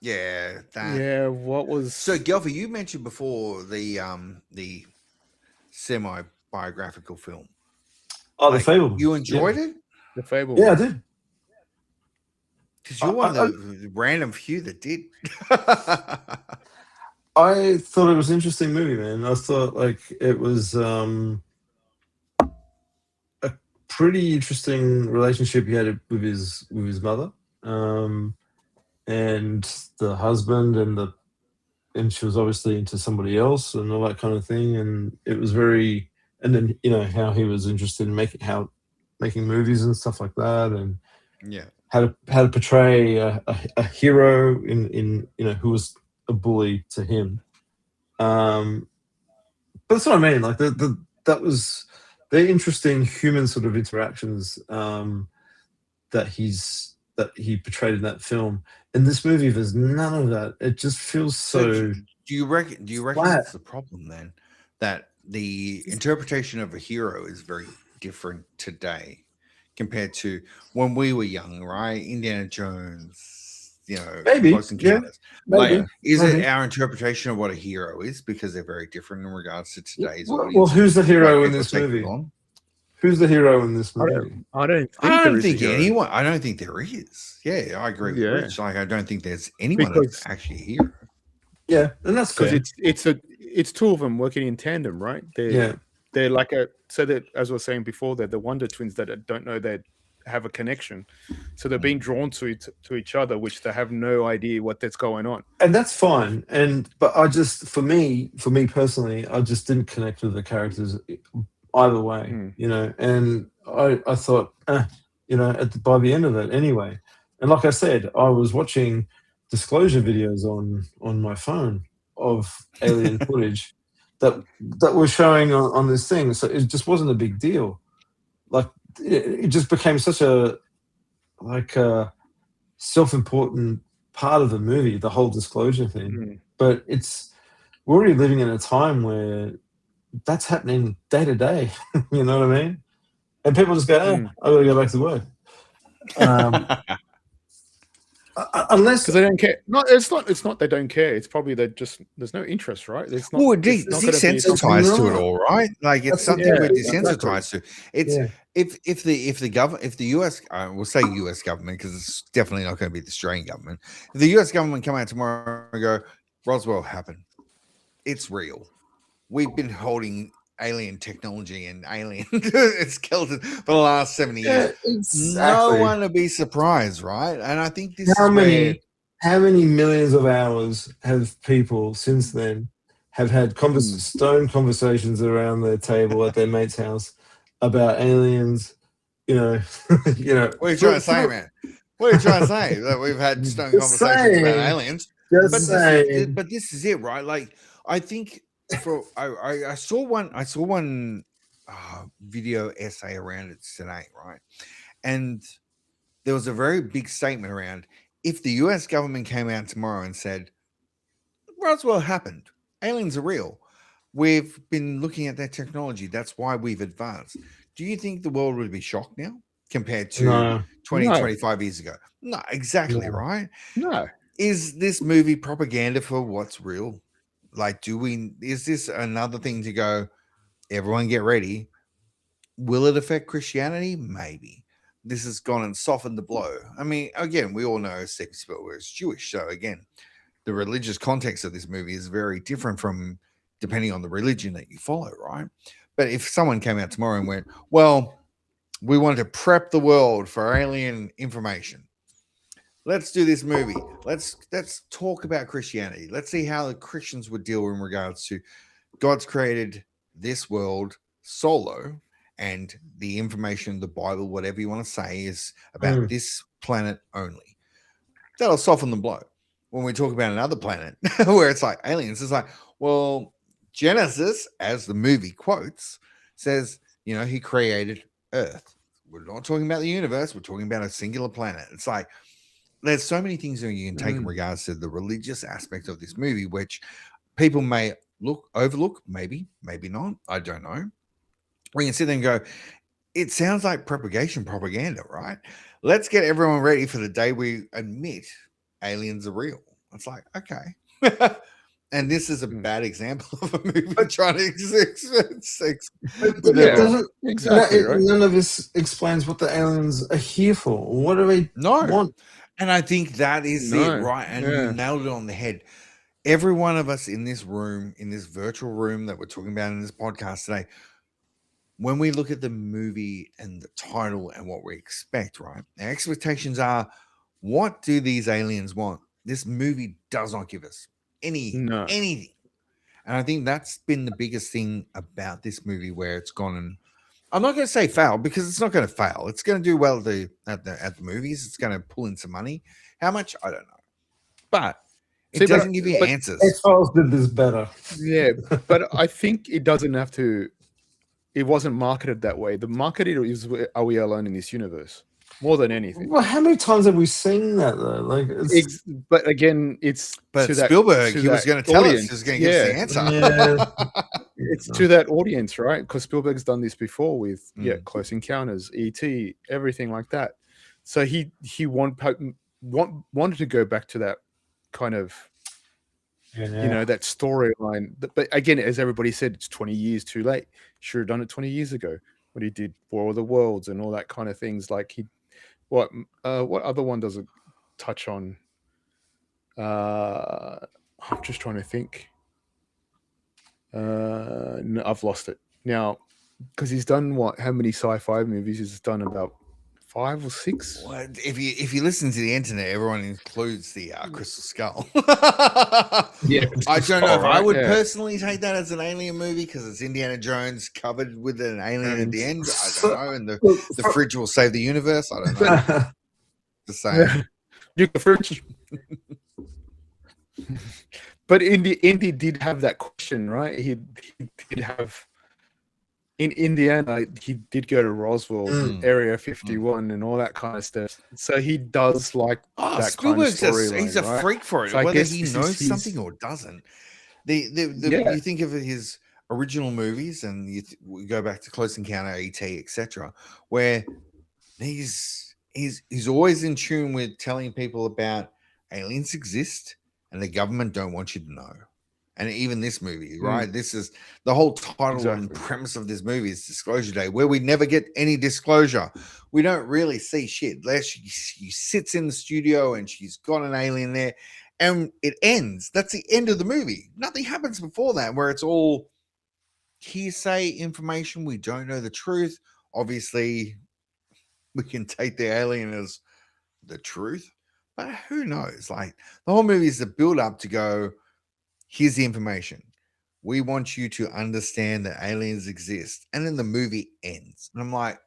[SPEAKER 1] Yeah.
[SPEAKER 2] Yeah. What was
[SPEAKER 1] so, Gelfer? You mentioned before the semi-biographical film.
[SPEAKER 3] Oh, The Fable.
[SPEAKER 1] You enjoyed it?
[SPEAKER 2] The Fable.
[SPEAKER 3] Yeah, I did.
[SPEAKER 1] Because you're one of the random few that did.
[SPEAKER 3] I thought it was an interesting movie, man. I thought like it was pretty interesting relationship he had with his mother, and the husband, and she was obviously into somebody else and all that kind of thing. And it was very, and then how he was interested in making movies and stuff like that, and
[SPEAKER 1] Yeah.
[SPEAKER 3] how to portray a hero in who was a bully to him. But that's what I mean. Like that was the interesting human sort of interactions that he portrayed in that film. In this movie, there's none of that. It just feels so.
[SPEAKER 1] Do you reckon
[SPEAKER 3] flat.
[SPEAKER 1] that's the problem then? That the interpretation of a hero is very different today compared to when we were young, right? Indiana Jones,
[SPEAKER 3] Maybe,
[SPEAKER 1] Close Encounters.
[SPEAKER 3] maybe,
[SPEAKER 1] Like, is
[SPEAKER 3] maybe.
[SPEAKER 1] it our interpretation of what a hero is because they're very different in regards to today's audience?
[SPEAKER 3] Well, who's the hero
[SPEAKER 1] Like,
[SPEAKER 3] in
[SPEAKER 1] people
[SPEAKER 3] this
[SPEAKER 1] take it
[SPEAKER 3] movie?
[SPEAKER 1] on.
[SPEAKER 3] Who's the hero in this
[SPEAKER 2] I
[SPEAKER 3] movie?
[SPEAKER 2] don't. I don't think.
[SPEAKER 1] I
[SPEAKER 2] there
[SPEAKER 1] don't
[SPEAKER 2] is a
[SPEAKER 1] think
[SPEAKER 2] hero.
[SPEAKER 1] anyone. I don't think there is. Yeah, I agree with
[SPEAKER 2] Yeah.
[SPEAKER 1] Rich. Like, I don't think there's anyone that's
[SPEAKER 2] Because-
[SPEAKER 1] actually a hero.
[SPEAKER 3] Yeah, and that's
[SPEAKER 2] because
[SPEAKER 3] fair.
[SPEAKER 2] it's two of them working in tandem, right? They're like that, as I was saying before, they're the Wonder Twins that don't know they have a connection, so they're being drawn to each other, which they have no idea that's going on.
[SPEAKER 3] And that's fine. But I just, for me personally, I just didn't connect with the characters either way, And I thought, by the end of it, anyway. And like I said, I was watching disclosure videos on my phone of alien footage that were showing on this thing, so it just wasn't a big deal. Like it just became such a self-important part of the movie, the whole disclosure thing. But we're already living in a time where that's happening day to day. You know what I mean? And people just go, I gotta go back to work. Unless
[SPEAKER 2] Because they don't care. No, it's not they don't care. It's probably there's no interest, right? It's not.
[SPEAKER 1] Well,
[SPEAKER 2] it's not gonna be
[SPEAKER 1] desensitized to it all, right? Like it's
[SPEAKER 3] That's
[SPEAKER 1] something
[SPEAKER 3] it,
[SPEAKER 1] we're
[SPEAKER 3] yeah,
[SPEAKER 1] desensitized to. It's if the US, we'll say US government because it's definitely not going to be the Australian government. If the US government come out tomorrow and go, Roswell happened, it's real. We've been holding alien technology and alien skeletons for the last 70 years.
[SPEAKER 3] Exactly.
[SPEAKER 1] No one would be surprised, right? And I think this
[SPEAKER 3] how
[SPEAKER 1] is
[SPEAKER 3] many millions of hours have people since then have had stone conversations around their table at their mate's house about aliens?
[SPEAKER 1] What are you trying to say, man? What are you trying to say? That we've had stone conversations about aliens? But this is it, right? Like, I think I saw one video essay around it today, right? And there was a very big statement around if the US government came out tomorrow and said, Roswell happened, aliens are real, we've been looking at that technology, that's why we've advanced. Do you think the world would be shocked now compared to 25 years ago? No, exactly, right?
[SPEAKER 2] No.
[SPEAKER 1] Is this movie propaganda for what's real? Like, is this another thing to go, everyone get ready? Will it affect Christianity? Maybe. This has gone and softened the blow. I mean, again, we all know Steven Spielberg is Jewish. So again, the religious context of this movie is very different from depending on the religion that you follow, right? But if someone came out tomorrow and went, well, we want to prep the world for alien information. Let's do this movie. Let's talk about Christianity. Let's see how the Christians would deal in regards to God's created this world solo, and the information, the Bible, whatever you want to say, is about this planet only. That'll soften the blow. When we talk about another planet where it's like aliens, it's like, well, Genesis, as the movie quotes, says, he created Earth. We're not talking about the universe. We're talking about a singular planet. It's like, there's so many things that you can take in regards to the religious aspect of this movie, which people may overlook, maybe not. I don't know. We can sit there and go, it sounds like propaganda, right? Let's get everyone ready for the day we admit aliens are real. It's like, okay. And this is a bad example of a movie trying to
[SPEAKER 2] exactly, right?
[SPEAKER 3] None of this explains what the aliens are here for. What do they want?
[SPEAKER 1] And I think that is it, right? And you nailed it on the head. Every one of us in this room, in this virtual room that we're talking about in this podcast today, when we look at the movie and the title and what we expect, right? Our expectations are, what do these aliens want? This movie does not give us anything. And I think that's been the biggest thing about this movie, where it's gone and I'm not going to say fail, because it's not going to fail. It's going to do well at the movies. It's going to pull in some money. How much? I don't know. But it doesn't give you answers.
[SPEAKER 3] X-Files did this better.
[SPEAKER 2] Yeah, but I think it doesn't have to. It wasn't marketed that way. The marketed is, are we alone in this universe? More than anything.
[SPEAKER 3] Well, how many times have we seen that though? Like,
[SPEAKER 2] but again, it's
[SPEAKER 1] but Spielberg. He was going to tell us. He was going to give us the answer.
[SPEAKER 3] Yeah.
[SPEAKER 2] It's to that audience, right? Because Spielberg's done this before with Close Encounters, E.T., everything like that. So he wanted to go back to that kind of, that storyline. But again, as everybody said, it's 20 years too late. Should have done it 20 years ago when he did War of the Worlds and all that kind of things. Like what other one does it touch on? I'm just trying to think. No, I've lost it now, because he's done how many sci-fi movies? He's done about 5 or 6.
[SPEAKER 1] Well, if you listen to the internet, everyone includes the Crystal Skull.
[SPEAKER 2] Yeah,
[SPEAKER 1] I don't know if I would personally take that as an alien movie, because it's Indiana Jones covered with an alien at the end. I don't know, and the fridge will save the universe. I don't know. The same.
[SPEAKER 2] The fridge. But Indy did have that question, right? He did have, in Indiana, he did go to Roswell, Area 51, and all that kind of stuff. So he does like that kind of storyline.
[SPEAKER 1] He's a freak for it, so whether he knows something or doesn't. You think of his original movies, and we go back to Close Encounter, E.T., etc., where he's always in tune with telling people about aliens exist. And the government don't want you to know. And even this movie, right? This is the whole title and premise of this movie is Disclosure Day, where we never get any disclosure. We don't really see shit. She sits in the studio and she's got an alien there, and it ends. That's the end of the movie. Nothing happens before that, where it's all hearsay information. We don't know the truth. Obviously, we can take the alien as the truth. But who knows? Like, the whole movie is the build up to go, here's the information. We want you to understand that aliens exist. And then the movie ends. And I'm like,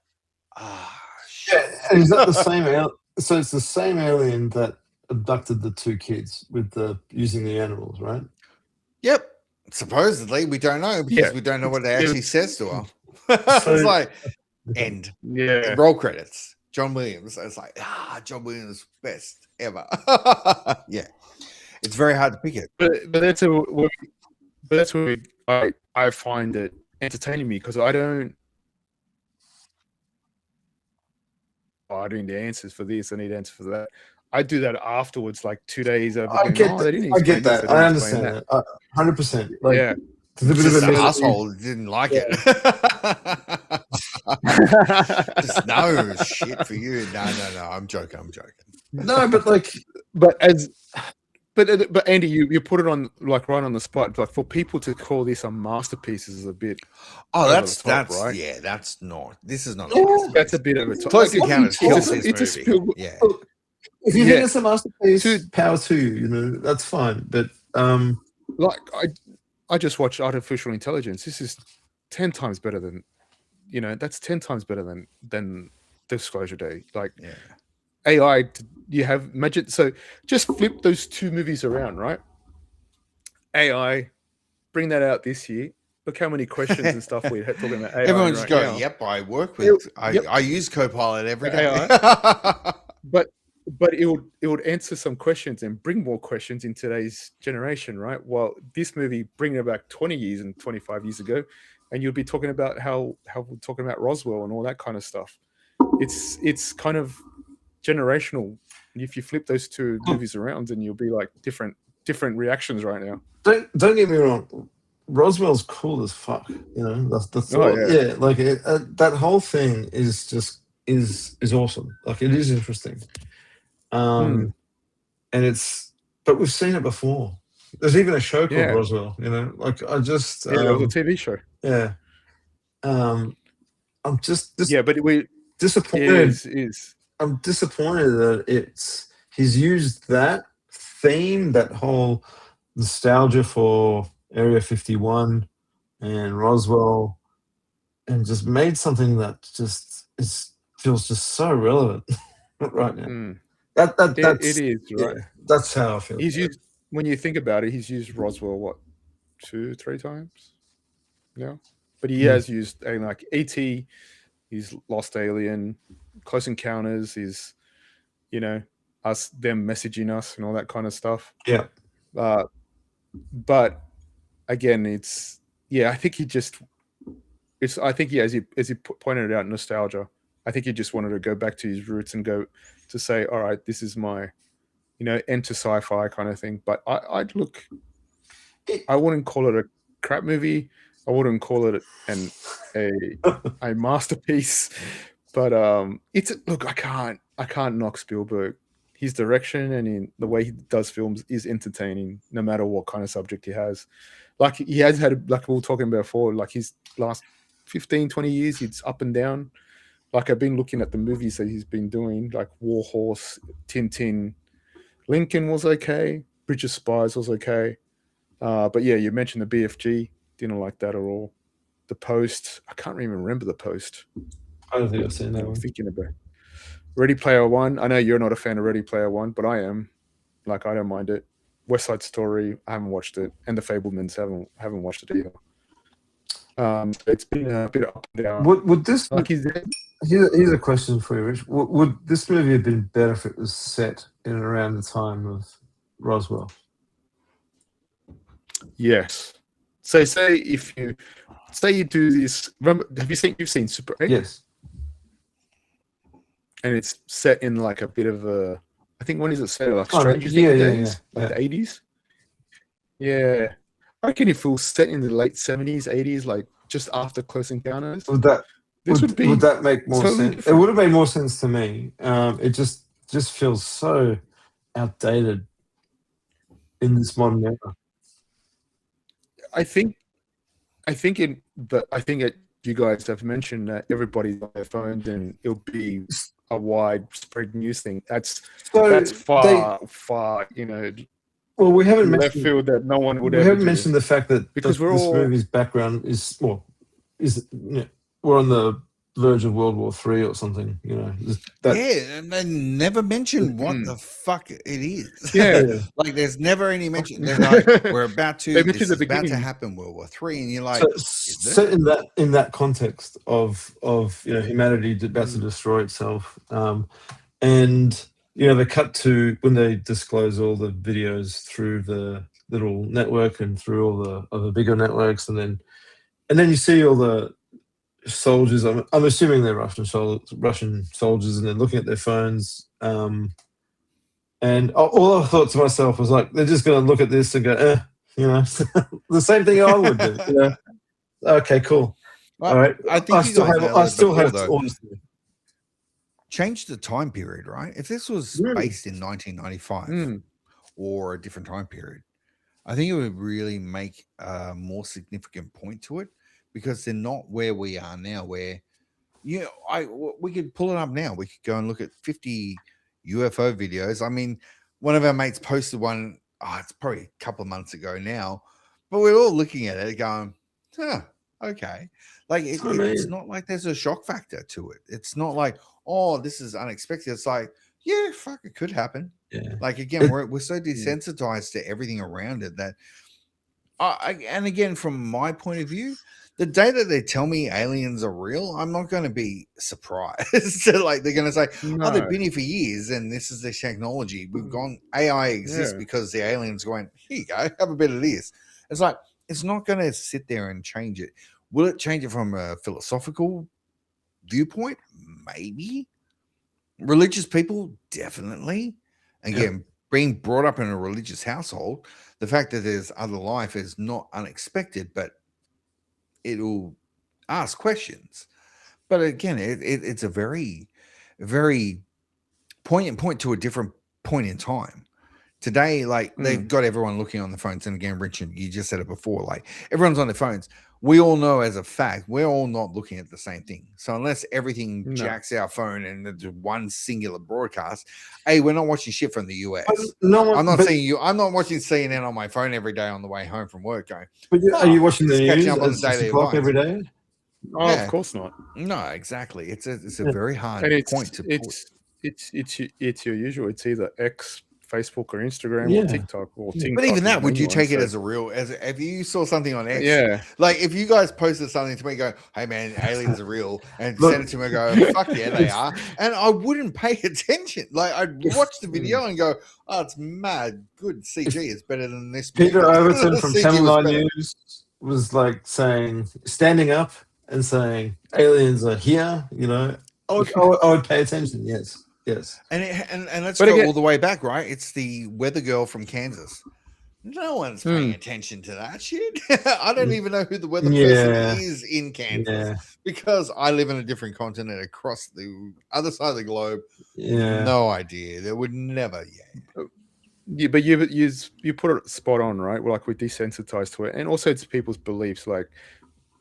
[SPEAKER 1] shit.
[SPEAKER 3] Yeah, and is that the same alien? So it's the same alien that abducted the 2 kids with using the animals, right?
[SPEAKER 1] Yep. Supposedly. We don't know, because we don't know what it actually says to her. It's like, end.
[SPEAKER 2] Yeah.
[SPEAKER 1] Roll credits. John Williams. It's like, John Williams best ever. Yeah, it's very hard to pick it.
[SPEAKER 2] But that's where I find it entertaining me, because I don't need the answers for this. I need answers for that. I do that afterwards, like 2 days over.
[SPEAKER 3] I get that. I understand that. 100%. Like,
[SPEAKER 2] yeah.
[SPEAKER 1] It's a bit of an asshole didn't like it. Just no shit for you. No. I'm joking.
[SPEAKER 3] No, but like,
[SPEAKER 2] but Andy, you put it on like right on the spot. Like, for people to call this a masterpiece is a bit.
[SPEAKER 1] Oh, that's
[SPEAKER 2] right.
[SPEAKER 1] Yeah, that's not. This is not.
[SPEAKER 2] That's a bit of a.
[SPEAKER 1] Close Encounters kills this movie. Yeah.
[SPEAKER 3] If you think it's a masterpiece, power to you. You know, that's fine. But
[SPEAKER 2] like I just watched Artificial Intelligence. This is 10 times better than, that's 10 times better than Disclosure Day. Like, AI, you have imagine. So just flip those 2 movies around, right? AI, bring that out this year. Look how many questions and stuff we're talking about AI.
[SPEAKER 1] Everyone's
[SPEAKER 2] right
[SPEAKER 1] going,
[SPEAKER 2] now.
[SPEAKER 1] yep, I work with, I use Copilot every day.
[SPEAKER 2] AI. But it would answer some questions and bring more questions in today's generation, right? Well, this movie bringing it back 20 years and 25 years ago, and you'll be talking about how we're talking about Roswell and all that kind of stuff. It's kind of generational. If you flip those 2 movies around, and you'll be like different reactions right now.
[SPEAKER 3] Don't get me wrong. Roswell's cool as fuck. That's the thought. Yeah, like that whole thing is just is awesome. Like, it is interesting. And but we've seen it before. There's even a show called Roswell, like I just
[SPEAKER 2] it was a TV show.
[SPEAKER 3] Yeah. I'm just
[SPEAKER 2] but it
[SPEAKER 3] disappointed.
[SPEAKER 2] is.
[SPEAKER 3] I'm disappointed that he's used that theme, that whole nostalgia for Area 51 and Roswell, and just made something that just feels just so relevant right now.
[SPEAKER 2] Mm.
[SPEAKER 3] That's
[SPEAKER 2] It is, right?
[SPEAKER 3] yeah, that's how I feel.
[SPEAKER 2] He's used, when you think about it, he's used Roswell what, 2-3 times? Yeah. But he has used like E.T., he's Lost Alien, Close Encounters, is, you know, them messaging us and all that kind of stuff.
[SPEAKER 3] Yeah.
[SPEAKER 2] But again, I think as he pointed out, nostalgia. I think he just wanted to go back to his roots and go to say, all right, this is my, enter sci-fi kind of thing. But I wouldn't call it a crap movie. I wouldn't call it a masterpiece. But I can't knock Spielberg. His direction and the way he does films is entertaining, no matter what kind of subject he has. Like he has had, like we were talking about before, like his last 15, 20 years, it's up and down. Like I've been looking at the movies that he's been doing, like War Horse, Tintin, Lincoln was okay, Bridge of Spies was okay. But yeah, you mentioned the BFG, didn't like that at all. The Post, I can't even remember The Post.
[SPEAKER 3] I don't think I've seen that
[SPEAKER 2] I'm
[SPEAKER 3] one.
[SPEAKER 2] thinking about Ready Player One. I know you're not a fan of Ready Player One, but I am. Like, I don't mind it. West Side Story, I haven't watched it, and The Fabelmans haven't watched it either. It's been a bit up and down.
[SPEAKER 3] Would this
[SPEAKER 2] like
[SPEAKER 3] here's a question for you, Rich. Would this movie have been better if it was set in and around the time of Roswell?
[SPEAKER 2] Yes. So say you do this. Remember, you've seen Super 8?
[SPEAKER 3] Yes.
[SPEAKER 2] And it's set in like a bit of a, I think, when is it set? Like Stranger Things days, like the 80s. Yeah, I reckon if it was set in the late 70s, 80s, like just after Close Encounters,
[SPEAKER 3] would that make more
[SPEAKER 2] totally
[SPEAKER 3] sense? Different. It would have made more sense to me. It just feels so outdated in this modern era.
[SPEAKER 2] I think you guys have mentioned that everybody's on their phones and it'll be a widespread news thing. That's far,
[SPEAKER 3] Well, we haven't
[SPEAKER 2] left
[SPEAKER 3] mentioned
[SPEAKER 2] field that no one would.
[SPEAKER 3] We
[SPEAKER 2] ever
[SPEAKER 3] haven't
[SPEAKER 2] do.
[SPEAKER 3] mentioned the fact that
[SPEAKER 2] because
[SPEAKER 3] this movie's background is we're on the verge of World War III or something.
[SPEAKER 1] And they never mentioned what the fuck it is.
[SPEAKER 2] Yeah,
[SPEAKER 1] like there's never any mention. They're like, we're about to.
[SPEAKER 2] They
[SPEAKER 1] this
[SPEAKER 2] mentioned
[SPEAKER 1] is
[SPEAKER 2] the
[SPEAKER 1] about to
[SPEAKER 2] beginning.
[SPEAKER 1] happen, World War III, and you're like,
[SPEAKER 3] set in that context of humanity about to destroy itself, and they cut to when they disclose all the videos through the little network and through all the other bigger networks, and then you see all the soldiers. I'm assuming they're Russian soldiers, and they're looking at their phones. And all I thought to myself was like, they're just going to look at this and go, the same thing I would do. Okay, cool.
[SPEAKER 1] Well,
[SPEAKER 3] all right.
[SPEAKER 1] I think
[SPEAKER 3] I still have
[SPEAKER 1] change the time period, right? If this was based in 1995 or a different time period, I think it would really make a more significant point to it, because they're not where we are now, where we could pull it up now. We could go and look at 50 UFO videos. I mean, one of our mates posted one, it's probably a couple of months ago now, but we're all looking at it going, okay. Like it's not like there's a shock factor to it. It's not like, oh, this is unexpected. It's like, yeah, fuck, it could happen.
[SPEAKER 3] Yeah.
[SPEAKER 1] Like again, we're so desensitized to everything around it that and again, from my point of view, the day that they tell me aliens are real, I'm not going to be surprised. Like they're going to say,
[SPEAKER 2] No.
[SPEAKER 1] they've been here for years and this is this technology. We've gone, AI exists because the aliens going, here you go, have a bit of this. It's like, it's not going to sit there and change it. Will it change it from a philosophical viewpoint? Maybe. Religious people, definitely. Again, being brought up in a religious household, the fact that there's other life is not unexpected, but it'll ask questions. But again, it's a very, very poignant point to a different point in time. Today, like they've got everyone looking on the phones. And again, Richard, you just said it before, like everyone's on their phones. we all know as a fact we're all not looking at the same thing. So unless everything
[SPEAKER 2] No.
[SPEAKER 1] jacks our phone and it's one singular broadcast, we're not watching shit from the US.
[SPEAKER 3] No one,
[SPEAKER 1] I'm not saying you. I'm not watching CNN on my phone every day on the way home from work. Going,
[SPEAKER 3] But are you watching the
[SPEAKER 1] just catching
[SPEAKER 3] news
[SPEAKER 1] up on
[SPEAKER 3] at
[SPEAKER 1] the
[SPEAKER 3] 6
[SPEAKER 1] daily
[SPEAKER 3] o'clock
[SPEAKER 1] advice.
[SPEAKER 3] every day?
[SPEAKER 2] Oh,
[SPEAKER 1] Yeah.
[SPEAKER 2] of course not.
[SPEAKER 1] no, exactly. It's a
[SPEAKER 3] Yeah.
[SPEAKER 1] very hard
[SPEAKER 2] And
[SPEAKER 1] point to put.
[SPEAKER 2] it's your usual. It's either X, Facebook, or Instagram,
[SPEAKER 3] Yeah.
[SPEAKER 2] or TikTok, or
[SPEAKER 3] Yeah.
[SPEAKER 2] TikTok.
[SPEAKER 1] But even
[SPEAKER 2] is
[SPEAKER 1] that,
[SPEAKER 2] the
[SPEAKER 1] would
[SPEAKER 2] main
[SPEAKER 1] you
[SPEAKER 2] one,
[SPEAKER 1] take it
[SPEAKER 2] so-
[SPEAKER 1] as a real? As if you saw something on X,
[SPEAKER 2] Yeah.
[SPEAKER 1] like if you guys posted something to me, go, "Hey man, aliens are real," and
[SPEAKER 3] Look-
[SPEAKER 1] send it to me, and go, "Fuck yeah, they are," and I wouldn't pay attention. Like I'd watch the video and go, "Oh, it's mad good CG. It's better than this."
[SPEAKER 3] Peter
[SPEAKER 1] movie."
[SPEAKER 3] Overton from
[SPEAKER 1] CG
[SPEAKER 3] Channel
[SPEAKER 1] was
[SPEAKER 3] 9
[SPEAKER 1] better.
[SPEAKER 3] News was like standing up and saying, aliens are here, you know. I would pay attention, yes.
[SPEAKER 1] And let's
[SPEAKER 2] But
[SPEAKER 1] go
[SPEAKER 2] again-
[SPEAKER 1] all the way back, right? It's the weather girl from Kansas. No one's paying attention to that shit. I don't even know who the weather person is in Kansas
[SPEAKER 3] Yeah.
[SPEAKER 1] because I live in a different continent across the other side of the globe.
[SPEAKER 3] Yeah.
[SPEAKER 1] No idea. They would never. Yeah.
[SPEAKER 2] Yeah, but you put it spot on, right? Like we're desensitized to it, and also it's people's beliefs. Like,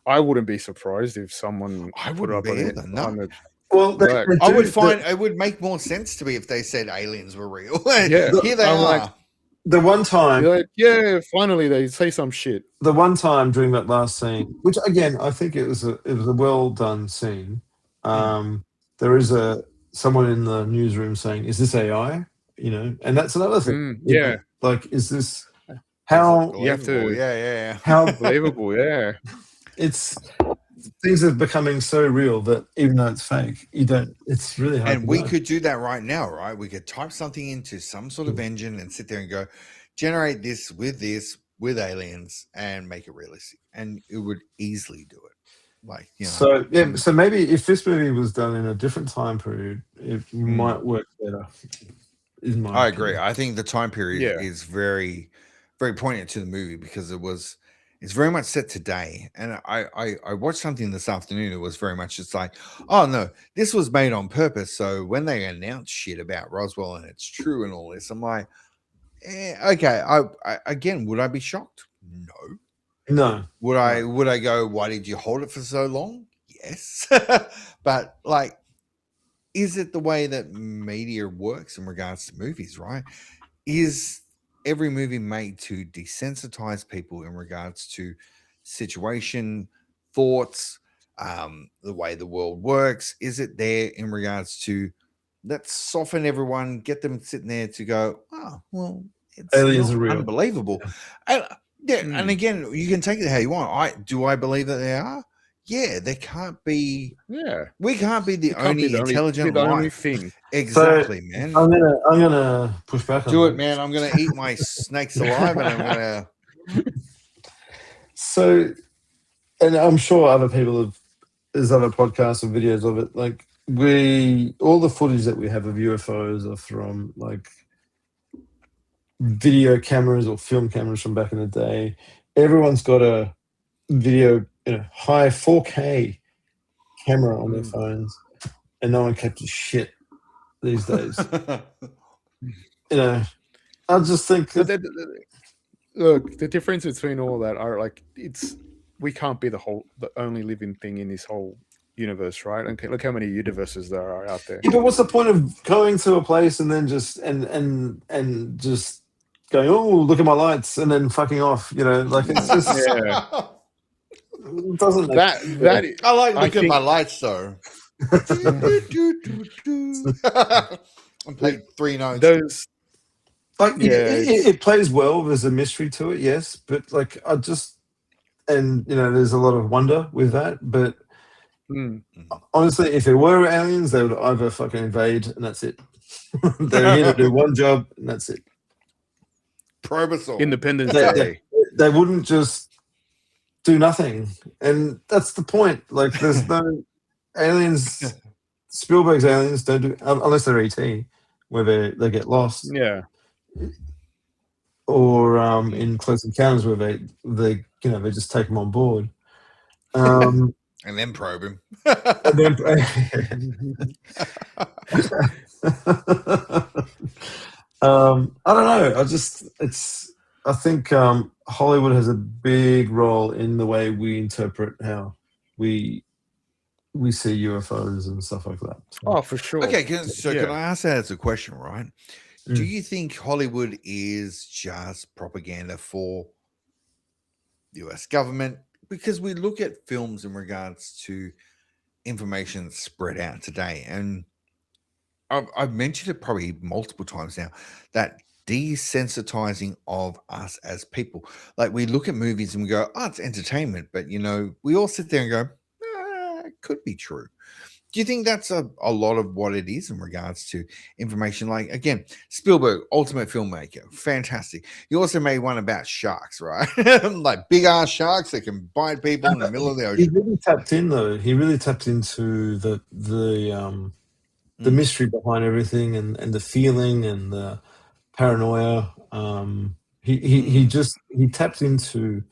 [SPEAKER 2] I wouldn't be surprised if someone
[SPEAKER 1] I
[SPEAKER 2] put
[SPEAKER 1] wouldn't
[SPEAKER 2] up
[SPEAKER 1] be
[SPEAKER 2] on
[SPEAKER 1] either,
[SPEAKER 2] it.
[SPEAKER 1] no.
[SPEAKER 2] on the-
[SPEAKER 3] Well,
[SPEAKER 2] Right.
[SPEAKER 1] I would find it would make more sense to me if they said aliens were real.
[SPEAKER 2] Yeah,
[SPEAKER 1] Here they
[SPEAKER 2] I'm
[SPEAKER 1] are.
[SPEAKER 2] like-
[SPEAKER 3] the one time
[SPEAKER 2] You're like, yeah, finally they say some shit.
[SPEAKER 3] the one time during that last scene, which again I think it was a well done scene. There is someone in the newsroom saying, "Is this AI?" You know, and that's another thing.
[SPEAKER 2] Yeah,
[SPEAKER 3] Like, is this how
[SPEAKER 2] You have to-
[SPEAKER 1] Believable. Yeah.
[SPEAKER 3] how
[SPEAKER 2] believable. Yeah,
[SPEAKER 3] it's things are becoming so real that even though it's fake, you don't. It's really hard.
[SPEAKER 1] And
[SPEAKER 3] to
[SPEAKER 1] we
[SPEAKER 3] know.
[SPEAKER 1] could do that right now, right? We could type something into some sort of engine and sit there and go, generate this with aliens and make it realistic. And it would easily do it. Like, you know.
[SPEAKER 3] So maybe if this movie was done in a different time period, it might work better. Is my
[SPEAKER 1] I agree.
[SPEAKER 3] opinion.
[SPEAKER 1] I think the time period
[SPEAKER 2] Yeah.
[SPEAKER 1] is very, very poignant to the movie because it's very much set today. And I watched something this afternoon. It was very much just like, oh no, this was made on purpose. So when they announce shit about Roswell and it's true and all this, I'm like, okay. I again, would I be shocked? No.
[SPEAKER 3] No.
[SPEAKER 1] Would I go, why did you hold it for so long? Yes. But like, is it the way that media works in regards to movies, right? Is every movie made to desensitize people in regards to situation, thoughts, the way the world works? Is it there in regards to let's soften everyone, get them sitting there to go, oh, well, it's
[SPEAKER 3] Aliens
[SPEAKER 1] not
[SPEAKER 3] are real.
[SPEAKER 1] unbelievable. And and again, you can take it how you want. I believe that they are. Yeah, there can't be.
[SPEAKER 2] yeah.
[SPEAKER 1] We can't be the
[SPEAKER 2] It can't
[SPEAKER 1] only
[SPEAKER 2] be
[SPEAKER 1] intelligent
[SPEAKER 2] the only
[SPEAKER 1] life.
[SPEAKER 2] thing.
[SPEAKER 1] Exactly, man.
[SPEAKER 3] I'm gonna push back on
[SPEAKER 1] Do it,
[SPEAKER 3] that.
[SPEAKER 1] man. I'm gonna eat my snakes alive, and I'm gonna.
[SPEAKER 3] So, and I'm sure other people there's other podcasts and videos of it. Like all the footage that we have of UFOs are from like video cameras or film cameras from back in the day. Everyone's got a video, high 4K camera on their phones, and no one captures shit these days. I just think
[SPEAKER 2] But look, the difference between all that are like we can't be the only living thing in this whole universe, right? Okay, look how many universes there are out there.
[SPEAKER 3] Yeah, but what's the point of going to a place and then just and just going, oh, look at my lights, and then fucking off? Like it's just
[SPEAKER 2] Yeah.
[SPEAKER 3] it doesn't make
[SPEAKER 2] That
[SPEAKER 1] I like looking at my
[SPEAKER 2] think-
[SPEAKER 1] lights though. I'm playing 3 notes.
[SPEAKER 2] those
[SPEAKER 3] like
[SPEAKER 2] Yeah,
[SPEAKER 3] it plays well. There's a mystery to it, yes, but like there's a lot of wonder with that. But honestly, if there were aliens, they would either fucking invade and that's it. They're here to do one job and that's it.
[SPEAKER 1] Probe us all.
[SPEAKER 2] Independence
[SPEAKER 3] They-
[SPEAKER 2] Day.
[SPEAKER 3] They wouldn't just do nothing, and that's the point. Like, there's no aliens. Spielberg's aliens don't do unless they're ET, where they get lost,
[SPEAKER 2] Yeah.
[SPEAKER 3] or in Close Encounters where they just take them on board.
[SPEAKER 1] And then probe him.
[SPEAKER 3] And then, I don't know. I think Hollywood has a big role in the way we interpret how we see UFOs and stuff like that. So,
[SPEAKER 2] Oh, for sure.
[SPEAKER 1] Okay, so can
[SPEAKER 2] Yeah.
[SPEAKER 1] I ask that as a question, right? Do
[SPEAKER 3] Mm.
[SPEAKER 1] you think Hollywood is just propaganda for the US government? Because we look at films in regards to information spread out today, and I've mentioned it probably multiple times now, that desensitizing of us as people. Like we look at movies and we go, oh, it's entertainment, but we all sit there and go, it could be true. Do you think that's a lot of what it is in regards to information? Like, again, Spielberg, ultimate filmmaker, fantastic. He also made one about sharks, right? Like big ass sharks that can bite people in the middle of the
[SPEAKER 3] He
[SPEAKER 1] ocean.
[SPEAKER 3] really tapped in, though. He really tapped into the mystery behind everything, and the feeling and the paranoia. He tapped into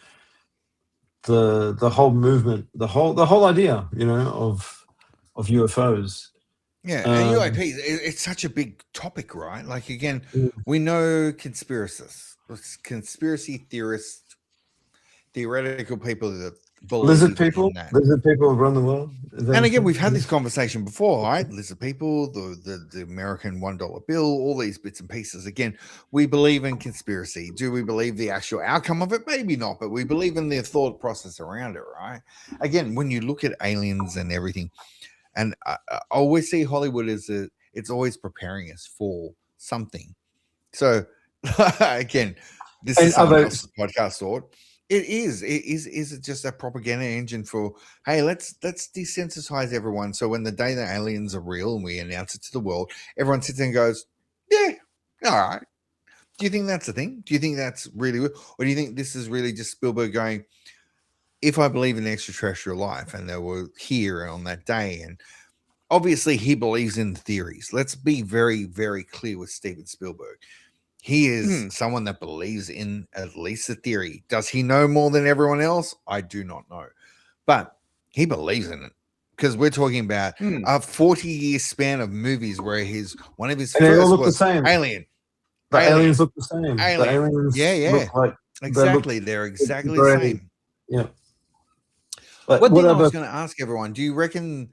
[SPEAKER 3] the whole movement, the whole idea, of UFOs.
[SPEAKER 1] Yeah, and UAP, it's such a big topic, right? Like, again, we know conspiracy theorists, theoretical people that believe
[SPEAKER 3] Lizard
[SPEAKER 1] in
[SPEAKER 3] people
[SPEAKER 1] that.
[SPEAKER 3] around the world.
[SPEAKER 1] And again, we've had this conversation before, right? Lizard people, the American $1 bill, all these bits and pieces. Again, we believe in conspiracy. Do we believe the actual outcome of it? Maybe not, but we believe in the thought process around it, right? Again, when you look at aliens and everything, and I always see Hollywood as it's always preparing us for something. So again, this
[SPEAKER 3] And
[SPEAKER 1] is someone
[SPEAKER 3] other-
[SPEAKER 1] else's podcast thought. It is. Is it just a propaganda engine for, hey, let's desensitize everyone. So when the day the aliens are real and we announce it to the world, everyone sits there and goes, yeah, all right. Do you think that's the thing? Do you think that's really, or do you think this is really just Spielberg going, if I believe in extraterrestrial life and they were here on that day, and obviously he believes in theories. Let's be very, very clear with Steven Spielberg. He is someone that believes in at least a theory. Does he know more than everyone else? I do not know. But he believes in it. Because we're talking about a 40-year span of movies where one of his
[SPEAKER 3] and they all
[SPEAKER 1] first
[SPEAKER 3] look the
[SPEAKER 1] was
[SPEAKER 3] same.
[SPEAKER 1] Alien.
[SPEAKER 3] The aliens look the same. The
[SPEAKER 1] Alien.
[SPEAKER 3] aliens
[SPEAKER 1] Yeah.
[SPEAKER 3] look like
[SPEAKER 1] Exactly. They're exactly the same.
[SPEAKER 3] Yeah. But
[SPEAKER 1] One thing I was going to ask everyone, do you reckon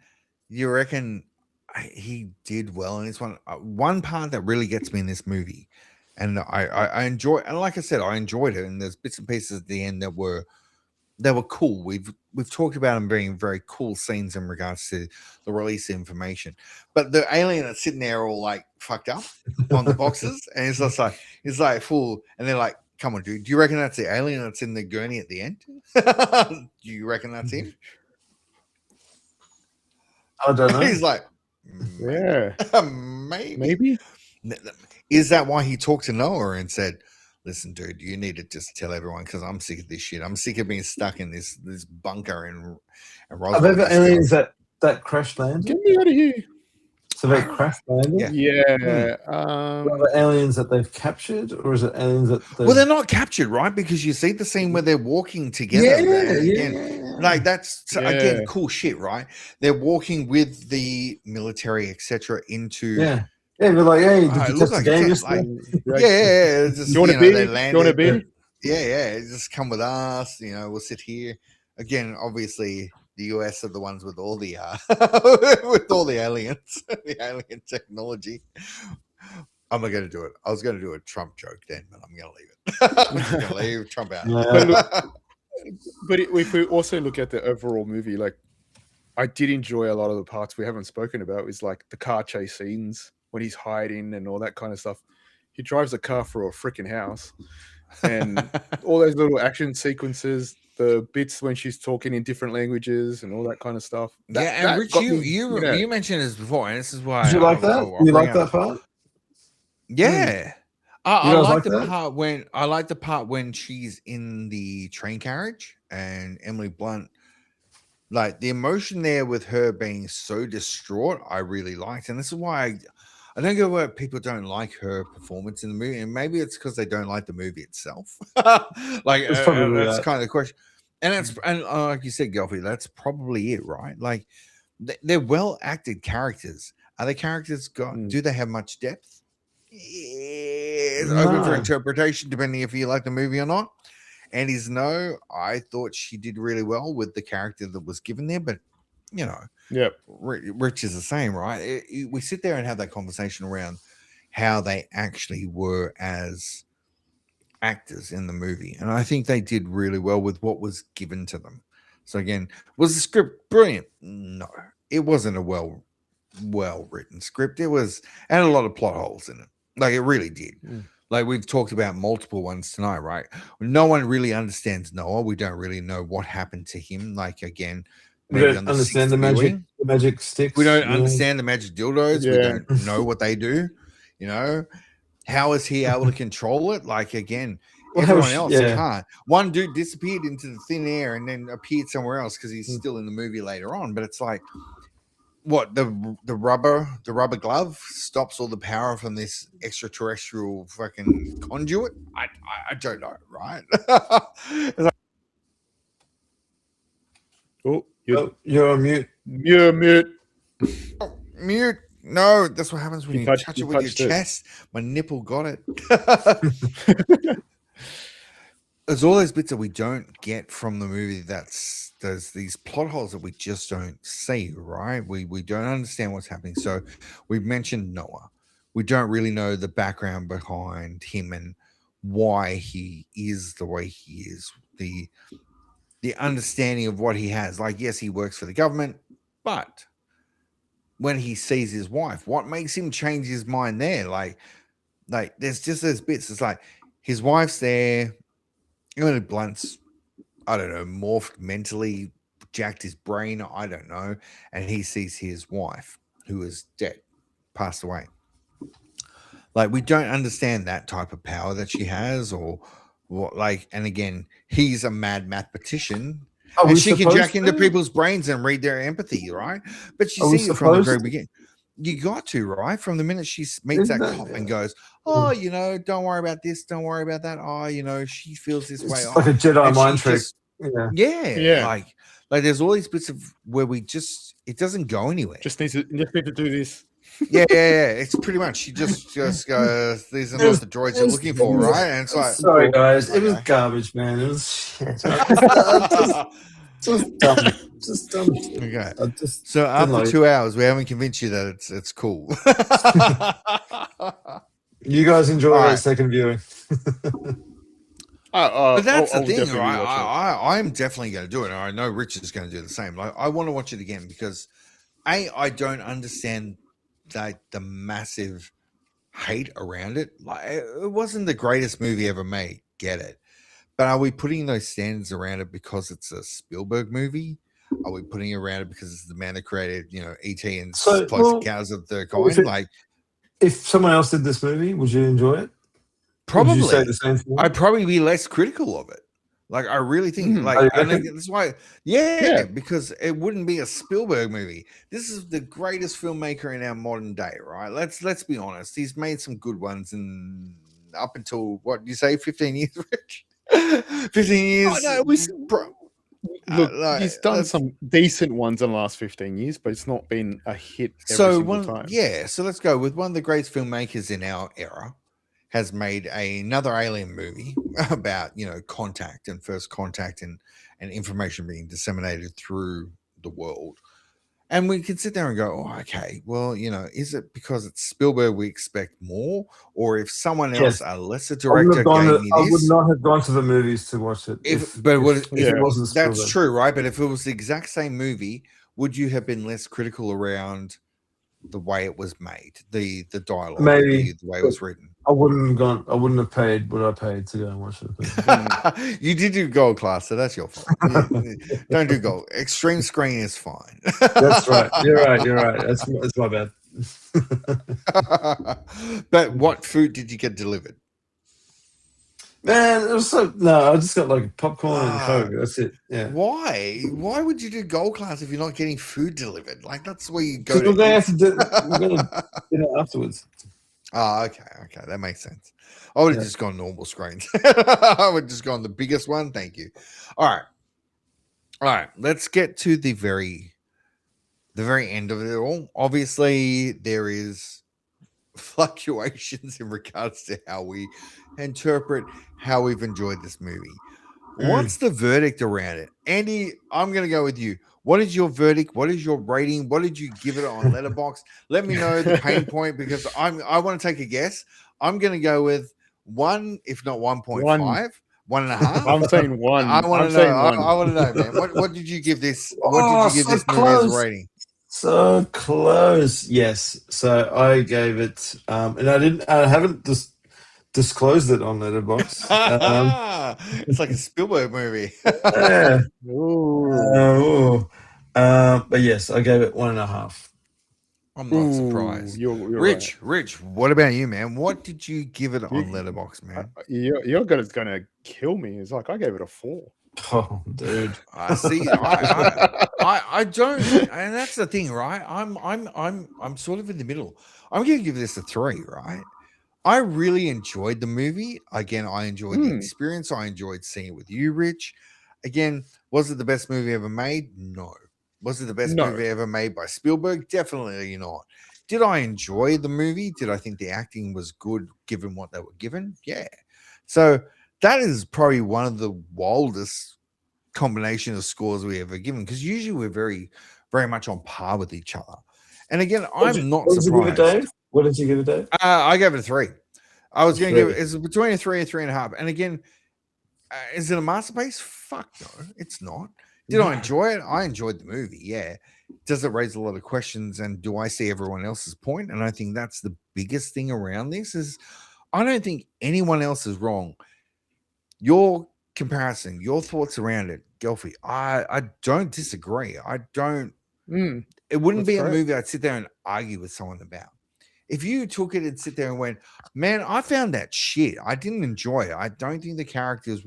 [SPEAKER 1] he did well in this one? One part that really gets me in this movie, and I enjoy, and like I said, I enjoyed it, and there's bits and pieces at the end that were cool. We've talked about them being very cool scenes in regards to the release of information, but the alien that's sitting there all like fucked up on the boxes, and it's just like full, and they're like, come on, dude, do you reckon that's the alien that's in the gurney at the end? Do you reckon that's him?
[SPEAKER 3] I don't know.
[SPEAKER 1] He's like,
[SPEAKER 2] Yeah.
[SPEAKER 1] maybe. Is that why he talked to Noah and said, listen, dude, you need to just tell everyone, because I'm sick of this shit. I'm sick of being stuck in this bunker in Roswell.
[SPEAKER 3] Are they the aliens that crash landed?
[SPEAKER 2] Get me out of here.
[SPEAKER 3] So they crash landed?
[SPEAKER 2] Yeah.
[SPEAKER 3] Are the aliens that they've captured, or is it aliens that
[SPEAKER 1] well, they're not captured, right? Because you see the scene where they're walking together. Like that's again cool shit, right? They're walking with the military, etc. into
[SPEAKER 3] they're like, hey, did
[SPEAKER 1] it
[SPEAKER 3] you
[SPEAKER 1] looks
[SPEAKER 3] touch
[SPEAKER 1] like
[SPEAKER 3] the game?
[SPEAKER 1] it's like, it's just,
[SPEAKER 2] you want to be?
[SPEAKER 1] They landed,
[SPEAKER 2] you want to be?
[SPEAKER 1] Just come with us. We'll sit here. Again, obviously, the US are the ones with all the with all the aliens, the alien technology. I'm not going to do it. I was going to do a Trump joke then, but I'm going to leave it. I'm just going to leave Trump out.
[SPEAKER 2] But if we also look at the overall movie, like I did enjoy a lot of the parts we haven't spoken about. Is like the car chase scenes when he's hiding and all that kind of stuff. He drives a car through a freaking house, and all those little action sequences. The bits when she's talking in different languages and all that kind of stuff.
[SPEAKER 1] And Rich, you mentioned this before, and this is why.
[SPEAKER 3] Did you like that? You like that part?
[SPEAKER 1] Yeah, I like the part when she's in the train carriage and Emily Blunt, like the emotion there with her being so distraught. I really liked, and this is why I don't get why people don't like her performance in the movie, and maybe it's because they don't like the movie itself. Like that's kind of the question, and like you said, Gelfie, that's probably it, right? Like they're well acted characters. Are the characters do they have much depth? it's open for
[SPEAKER 3] No.
[SPEAKER 1] interpretation, depending if you like the movie or not. Andy's no. I thought she did really well with the character that was given there, but you know,
[SPEAKER 2] Yep.
[SPEAKER 1] Rich is the same, right? We sit there and have that conversation around how they actually were as actors in the movie, and I think they did really well with what was given to them. So again, was the script brilliant? No, it wasn't a well written script. It was and a lot of plot holes in it. Like it really did. Like we've talked about multiple ones tonight, right? No one really understands Noah. We don't really know what happened to him. Like again,
[SPEAKER 3] We
[SPEAKER 1] maybe
[SPEAKER 3] don't
[SPEAKER 1] on the
[SPEAKER 3] understand
[SPEAKER 1] sixth viewing.
[SPEAKER 3] the magic sticks.
[SPEAKER 1] We don't
[SPEAKER 3] you know?
[SPEAKER 1] understand the magic dildos. We
[SPEAKER 2] Yeah.
[SPEAKER 1] don't know what they do. You know, how is he able to control it? Like again,
[SPEAKER 3] Well, how
[SPEAKER 1] everyone
[SPEAKER 3] sh-
[SPEAKER 1] else
[SPEAKER 3] yeah.
[SPEAKER 1] can't. One dude disappeared into the thin air and then appeared somewhere else because he's still in the movie later on. But it's like, what the rubber glove stops all the power from this extraterrestrial fucking conduit? I don't know, right? It's like,
[SPEAKER 2] Oh,
[SPEAKER 3] You're on mute.
[SPEAKER 2] you're mute.
[SPEAKER 1] mute. No, that's what happens when you touch it with your
[SPEAKER 2] touched it.
[SPEAKER 1] chest. My nipple got it. There's all those bits that we don't get from the movie. There's these plot holes that we just don't see, right? We don't understand what's happening. So we've mentioned Noah. We don't really know the background behind him and why he is the way he is. The understanding of what he has. Like, yes, he works for the government, but when he sees his wife, what makes him change his mind there? Like there's just those bits. It's like his wife's there. Blunt's, I don't know, morphed mentally, jacked his brain, I don't know. And he sees his wife, who is dead, passed away. Like, we don't understand that type of power that she has, or what, like, and again, he's a mad mathematician. And she can jack into people's brains and read their empathy, right? But you see it from the very beginning. You got to, right? From the minute she meets that cop and goes, oh, you know, don't worry about this, don't worry about that. Oh, you know, she feels this way.
[SPEAKER 3] It's like a Jedi mind trick.
[SPEAKER 1] Yeah. Like there's all these bits of where it doesn't go anywhere.
[SPEAKER 2] Just need to do this.
[SPEAKER 1] Yeah. It's pretty much she just goes, these are not the droids you're looking for, right? And it's like,
[SPEAKER 3] sorry guys, it was garbage, man. It was shit. Just dumb. Just dumb.
[SPEAKER 1] Okay. So after 2 hours, we haven't convinced you that it's cool.
[SPEAKER 3] You guys enjoy that second viewing.
[SPEAKER 1] But that's the thing, right? I'm definitely going to do it. And I know Rich is going to do the same. Like, I want to watch it again because I don't understand the massive hate around it. Like, it wasn't the greatest movie ever made. Get it. But are we putting those standards around it because it's a Spielberg movie? Are we putting it around it because it's the man that created, you know, E.T. and Close Encounters of the Kind? Like,
[SPEAKER 3] if someone else did this movie, would you enjoy it?
[SPEAKER 1] Probably.
[SPEAKER 3] Would you say the same thing?
[SPEAKER 1] I'd probably be less critical of it. Like, I really think, I think that's why, because it wouldn't be a Spielberg movie. This is the greatest filmmaker in our modern day, right? Let's be honest. He's made some good ones, and up until what you say, 15 years, Rich. 15 years.
[SPEAKER 2] Oh, no, look, he's done some decent ones in the last 15 years, but it's not been a hit every single time.
[SPEAKER 1] Yeah, so let's go with one of the greatest filmmakers in our era has made another alien movie about, you know, contact and first contact and information being disseminated through the world. And we can sit there and go, oh, okay, well, you know, is it because it's Spielberg we expect more? Or if someone else, a lesser director, I
[SPEAKER 3] would not have gone to the movies to watch it. If it wasn't Spielberg.
[SPEAKER 1] That's true, right? But if it was the exact same movie, would you have been less critical around the way it was made, the dialogue,
[SPEAKER 3] maybe
[SPEAKER 1] the way it was written?
[SPEAKER 3] I wouldn't have paid what I paid to go and watch it.
[SPEAKER 1] You did do gold class, so that's your fault. Don't do gold. Extreme screen is fine.
[SPEAKER 3] That's right. You're right. That's my bad.
[SPEAKER 1] But what food did you get delivered?
[SPEAKER 3] Man, it was I just got like popcorn and Coke. That's it. Yeah.
[SPEAKER 1] Why? Why would you do gold class if you're not getting food delivered? Like, that's where you go.
[SPEAKER 3] They have to do it afterwards.
[SPEAKER 1] Oh, okay, that makes sense. I would have just gone normal screens. I would have just gone the biggest one. Thank you. All right. Let's get to the very end of it all. Obviously, there is fluctuations in regards to how we interpret how we've enjoyed this movie.
[SPEAKER 3] Mm.
[SPEAKER 1] What's the verdict around it? Andy, I'm going to go with you. What is your verdict? What is your rating? What did you give it on Letterboxd? Let me know the pain point because I want to take a guess. I'm going to go with 1, if not 1.5, 1.5.
[SPEAKER 2] I'm saying 1.
[SPEAKER 1] I want to know. I want to know, man. What did you give this? What did you give this movie as a rating?
[SPEAKER 3] So close. Yes. So I gave it, and I haven't disclosed it on Letterboxd.
[SPEAKER 1] It's like a Spielberg movie.
[SPEAKER 3] Yeah.
[SPEAKER 2] Ooh.
[SPEAKER 3] But yes, I gave it 1.5.
[SPEAKER 1] I'm not surprised.
[SPEAKER 2] You're
[SPEAKER 1] Rich, what about you, man? What did you give it on Letterboxd, man?
[SPEAKER 2] You're gonna kill me. It's like I gave it a 4.
[SPEAKER 3] Oh, dude.
[SPEAKER 1] I see. I don't, and that's the thing, right? I'm sort of in the middle. I'm going to give this a 3, right? I really enjoyed the movie. Again, I enjoyed the experience. I enjoyed seeing it with you, Rich. Again, was it the best movie ever made? No. Was it the best movie ever made by Spielberg? Definitely not. Did I enjoy the movie? Did I think the acting was good given what they were given? Yeah. So that is probably one of the wildest combination of scores we ever given because usually we're very, very much on par with each other. And again, I'm not surprised.
[SPEAKER 3] What did you give it, Dave?
[SPEAKER 1] I gave it a 3. I was going to give it, it's between a 3 and 3.5. And again, is it a masterpiece? Fuck no, it's not. Did I enjoy it? I enjoyed the movie. Yeah. Does it raise a lot of questions? And do I see everyone else's point? And I think that's the biggest thing around this is I don't think anyone else is wrong. Your comparison, your thoughts around it, Gelfie, I don't disagree. I don't. It wouldn't be a movie I'd sit there and argue with someone about. If you took it and sit there and went, man, I found that shit. I didn't enjoy it. I don't think the characters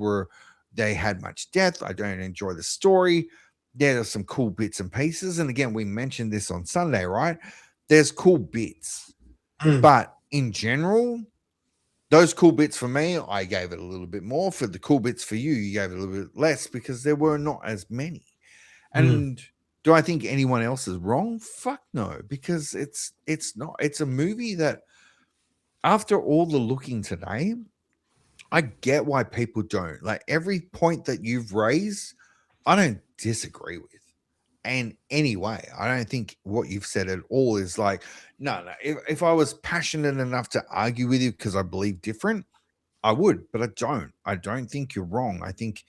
[SPEAKER 1] they had much depth. I don't enjoy the story. There's some cool bits and pieces. And again, we mentioned this on Sunday, right? There's cool bits. But in general, those cool bits for me, I gave it a little bit more. For the cool bits for you, you gave it a little bit less because there were not as many. And do I think anyone else is wrong? Fuck no, because it's not. It's a movie that after all the looking today, I get why people don't. Like every point that you've raised, I don't disagree with. And anyway, I don't think what you've said at all is like, no. If I was passionate enough to argue with you because I believe different, I would, but I don't. I don't think you're wrong. I think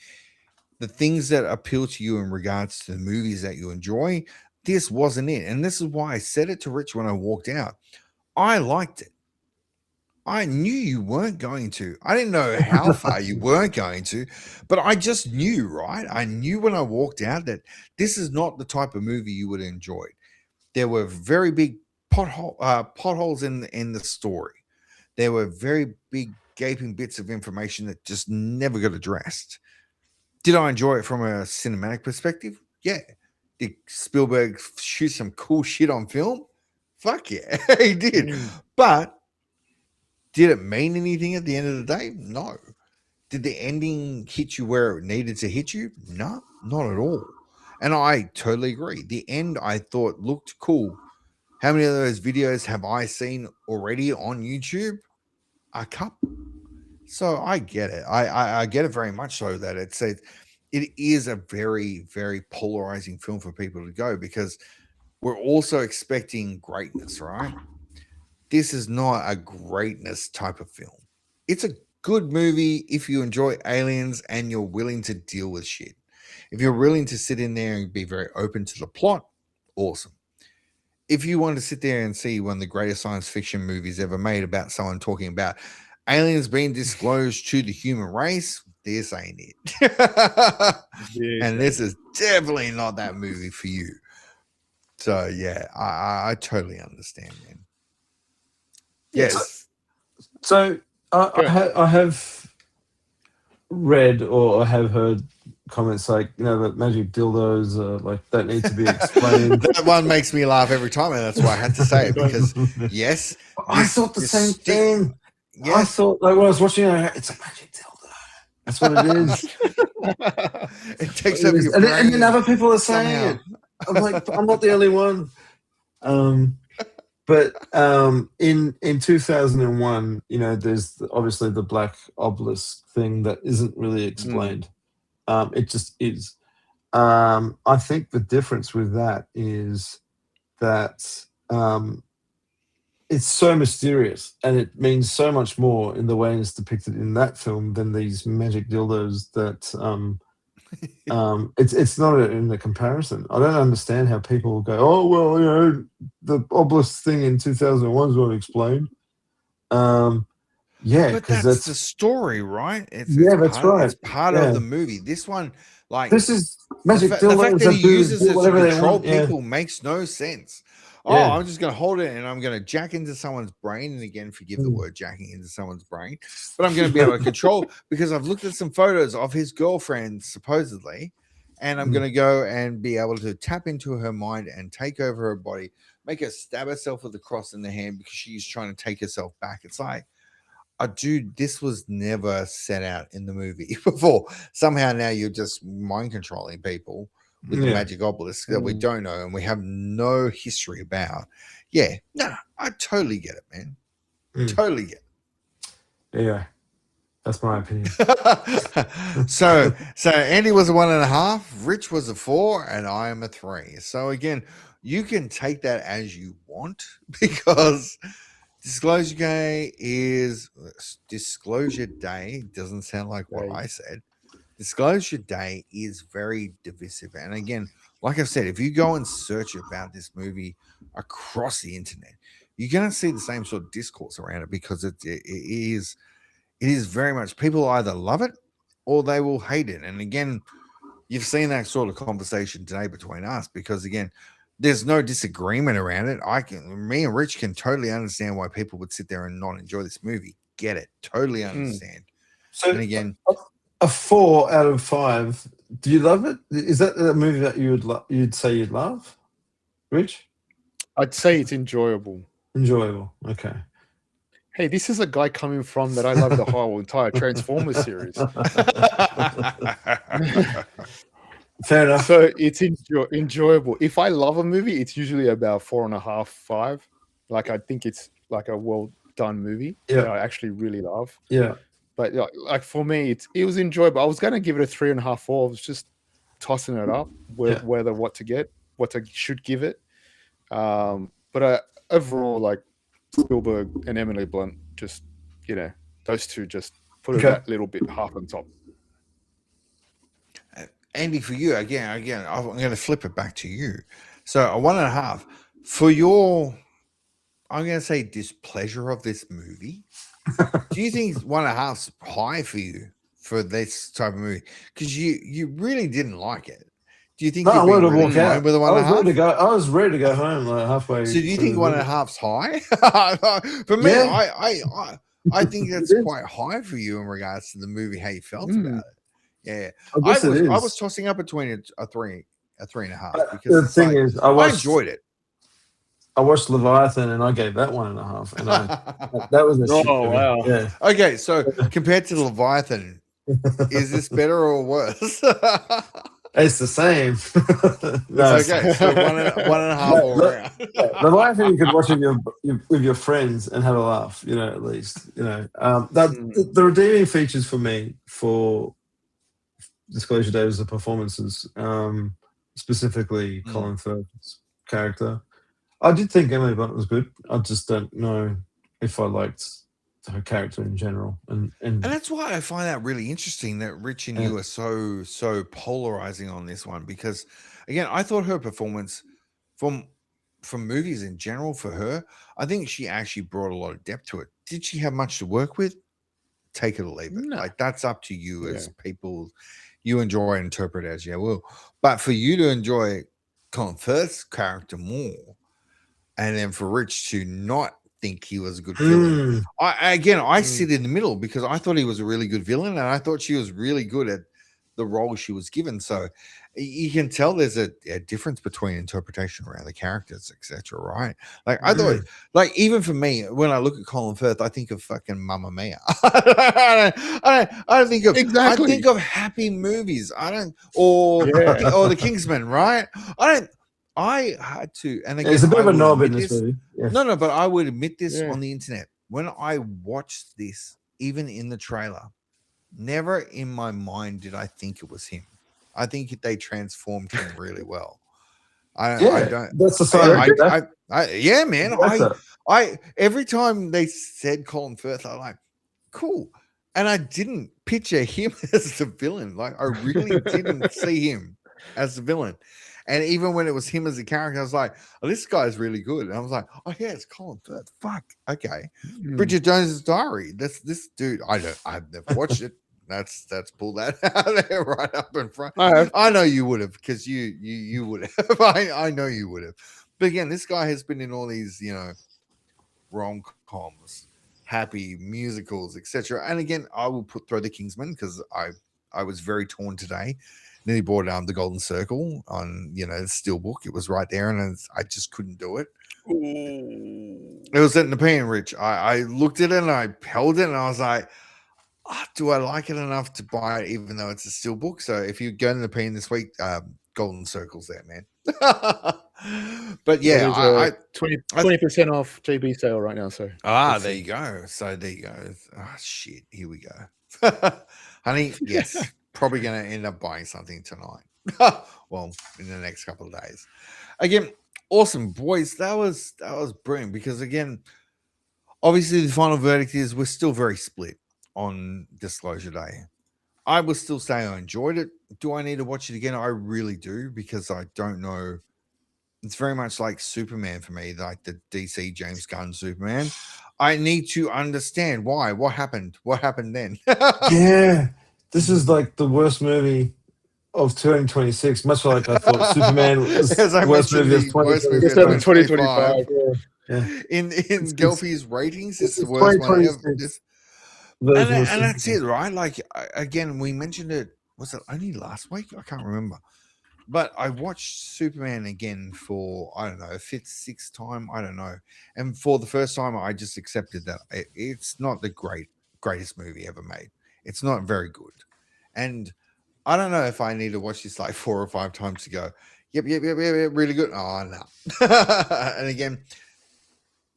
[SPEAKER 1] the things that appeal to you in regards to the movies that you enjoy, this wasn't it. And this is why I said it to Rich when I walked out. I liked it. I knew you weren't going to. I didn't know how far you weren't going to, but I just knew, right? I knew when I walked out that this is not the type of movie you would have enjoyed. There were very big potholes in the story. There were very big gaping bits of information that just never got addressed. Did I enjoy it from a cinematic perspective? Yeah. Did Spielberg shoot some cool shit on film? Fuck yeah, he did. But did it mean anything at the end of the day? No. Did the ending hit you where it needed to hit you? No, not at all. And I totally agree. The end I thought looked cool. How many of those videos have I seen already on YouTube? A couple. So I get it. I get it very much so that it is a very, very polarizing film for people to go because we're also expecting greatness, right? This is not a greatness type of film. It's a good movie if you enjoy aliens and you're willing to deal with shit. If you're willing to sit in there and be very open to the plot, awesome. If you want to sit there and see one of the greatest science fiction movies ever made about someone talking about aliens being disclosed to the human race, this ain't it. And this is definitely not that movie for you. So yeah, I totally understand, man. Yes.
[SPEAKER 3] So I have read or I have heard comments like, that magic dildos like that need to be explained.
[SPEAKER 1] That one makes me laugh every time, and that's why I had to say it because yes,
[SPEAKER 3] I thought the same thing. Yeah. I thought like when I was watching it, it's a magic dildo. That's what it is.
[SPEAKER 1] It takes over your brain.
[SPEAKER 3] And then other people are saying it. I'm like, I'm not the only one. But in 2001, there's obviously the black obelisk thing that isn't really explained. It just is. I think the difference with that is that it's so mysterious and it means so much more in the way it's depicted in that film than these magic dildos that it's not in the comparison. I don't understand how people go, oh well, the obelisk thing in 2001 is not explained. Yeah,
[SPEAKER 1] But
[SPEAKER 3] because
[SPEAKER 1] that's the story, right?
[SPEAKER 3] that's right.
[SPEAKER 1] It's part of the movie. This one, like
[SPEAKER 3] this is magic
[SPEAKER 1] the
[SPEAKER 3] dildos
[SPEAKER 1] fact that he uses it to
[SPEAKER 3] whatever they
[SPEAKER 1] control
[SPEAKER 3] want. Yeah.
[SPEAKER 1] people makes no sense. Oh,
[SPEAKER 3] Yeah.
[SPEAKER 1] I'm just going to hold it and I'm going to jack into someone's brain. And again, forgive the word jacking into someone's brain, but I'm going to be able to control because I've looked at some photos of his girlfriend, supposedly, and I'm going to go and be able to tap into her mind and take over her body, make her stab herself with a cross in the hand because she's trying to take herself back. It's like, dude, this was never set out in the movie before. Somehow now you're just mind controlling people with the magic obelisk that we don't know and we have no history about. Yeah, no, I totally get it, man. Totally get it.
[SPEAKER 3] Yeah, that's my opinion.
[SPEAKER 1] So Andy was a 1.5, Rich was a 4, and I am a 3. So again, you can take that as you want because Disclosure Day doesn't sound like what I said. Disclosure Day is very divisive. And again, like I said, if you go and search about this movie across the internet, you're going to see the same sort of discourse around it because it is very much people either love it or they will hate it. And again, you've seen that sort of conversation today between us because again, there's no disagreement around it. Me and Rich can totally understand why people would sit there and not enjoy this movie. Get it. Totally understand.
[SPEAKER 3] So
[SPEAKER 1] and again,
[SPEAKER 3] a 4 out of 5. Do you love it? Is that a movie that you'd say you'd love, Rich?
[SPEAKER 2] I'd say it's enjoyable.
[SPEAKER 3] Enjoyable. Okay.
[SPEAKER 2] Hey, this is a guy coming from that I love the whole entire Transformers series.
[SPEAKER 3] Fair enough.
[SPEAKER 2] So it's enjoyable. If I love a movie, it's usually about 4.5, 5. Like I think it's like a well done movie that I actually really love.
[SPEAKER 3] Yeah.
[SPEAKER 2] But like for me, it was enjoyable. I was going to give it a 3.5, 4. I was just tossing it up whether what I should give it. But overall, like Spielberg and Emily Blunt, just those two just put it that little bit half on top.
[SPEAKER 1] Andy, for you again, I'm going to flip it back to you. So a 1.5 for your, I'm going to say, displeasure of this movie. Do you think 1.5's high for you for this type of movie? Because you really didn't like it. Do you think
[SPEAKER 3] I wanted to walk
[SPEAKER 1] really
[SPEAKER 3] out
[SPEAKER 1] with a 1.5?
[SPEAKER 3] I was ready to go home like halfway.
[SPEAKER 1] So do you think 1.5's high? For me, I think that's quite high for you in regards to the movie, how you felt about it. Yeah, I was tossing up between a 3 3.5 because
[SPEAKER 3] the thing is, I enjoyed
[SPEAKER 1] it.
[SPEAKER 3] I watched Leviathan and I gave that 1.5, and that was a shit movie.
[SPEAKER 2] Wow.
[SPEAKER 3] Yeah.
[SPEAKER 1] Okay, so compared to Leviathan, is this better or worse?
[SPEAKER 3] It's the same.
[SPEAKER 1] No, okay, so 1.5 all around.
[SPEAKER 3] Leviathan you could watch with your friends and have a laugh, at least. The redeeming features for me for Disclosure Day was the performances, specifically Colin Firth's character. I did think Emily Blunt was good. I just don't know if I liked her character in general. And
[SPEAKER 1] that's why I find that really interesting that Rich and you are so polarizing on this one, because again, I thought her performance from movies in general for her, I think she actually brought a lot of depth to it. Did she have much to work with? Take it or leave it.
[SPEAKER 2] No.
[SPEAKER 1] Like that's up to you as people. You enjoy and interpret as you will. But for you to enjoy Colin Firth's character more, and then for Rich to not think he was a good villain, I sit in the middle because I thought he was a really good villain, and I thought she was really good at the role she was given. So you can tell there's a difference between interpretation around the characters, etc. Right? Like I thought, like even for me, when I look at Colin Firth, I think of fucking Mamma Mia. I don't think of
[SPEAKER 2] exactly.
[SPEAKER 1] I think of happy movies. I don't or the Kingsman, right? I I had to, and again,
[SPEAKER 3] It's a bit
[SPEAKER 1] I
[SPEAKER 3] of a
[SPEAKER 1] will
[SPEAKER 3] knob in
[SPEAKER 1] admit
[SPEAKER 3] this
[SPEAKER 1] this.
[SPEAKER 3] movie. Yeah.
[SPEAKER 1] No, but I would admit this
[SPEAKER 2] Yeah.
[SPEAKER 1] on the internet. When I watched this, even in the trailer, never in my mind did I think it was him. I think they transformed him really well. I don't.
[SPEAKER 3] That's the sign of a good actor.
[SPEAKER 1] Yeah, man.
[SPEAKER 3] That's
[SPEAKER 1] I every time they said Colin Firth, I like, cool, and I didn't picture him as the villain. Like, I really didn't see him as the villain. And even when it was him as a character, I was like, oh, this guy's really good. And I was like, oh yeah, it's Colin Firth. Fuck. Okay. Bridget Jones's Diary. This dude. I've never watched it. That's pull that out there right up in front. I know you would have, because you would have. I know you would have. But again, this guy has been in all these, rom-coms, happy musicals, etc. And again, I will throw the Kingsman, because I was very torn today. Nearly bought The Golden Circle on the Steelbook. It was right there, and I just couldn't do it.
[SPEAKER 2] Ooh.
[SPEAKER 1] It was at Nepean, Rich. I looked at it and I held it, and I was like, do I like it enough to buy it, even though it's a Steelbook? So if you go to Nepean this week, Golden Circle's there, man. But yeah,
[SPEAKER 2] I 20% off GB sale right now. So
[SPEAKER 1] there you go. So there you go. Oh shit, here we go, honey. Yes, probably going to end up buying something tonight. Well, in the next couple of days. Again, awesome, boys. That was brilliant, because again, obviously the final verdict is we're still very split on Disclosure Day. I will still say I enjoyed it. Do I need to watch it again? I really do, because I don't know. It's very much like Superman for me, like the DC James Gunn Superman. I need to understand why. What happened? What happened then?
[SPEAKER 3] Yeah. This is like the worst movie of 2026, much like I thought Superman was the worst movie of
[SPEAKER 2] 2025.
[SPEAKER 3] Yeah.
[SPEAKER 1] In Gelfie's ratings, it's the worst one ever. And that's it, right? Like, again, we mentioned it. Was it only last week? I can't remember. But I watched Superman again for, I don't know, fifth, sixth time. I don't know. And for the first time, I just accepted that it's not the greatest movie ever made. It's not very good. And I don't know if I need to watch this like 4 or 5 times to go, yep, really good. Oh, no. And again,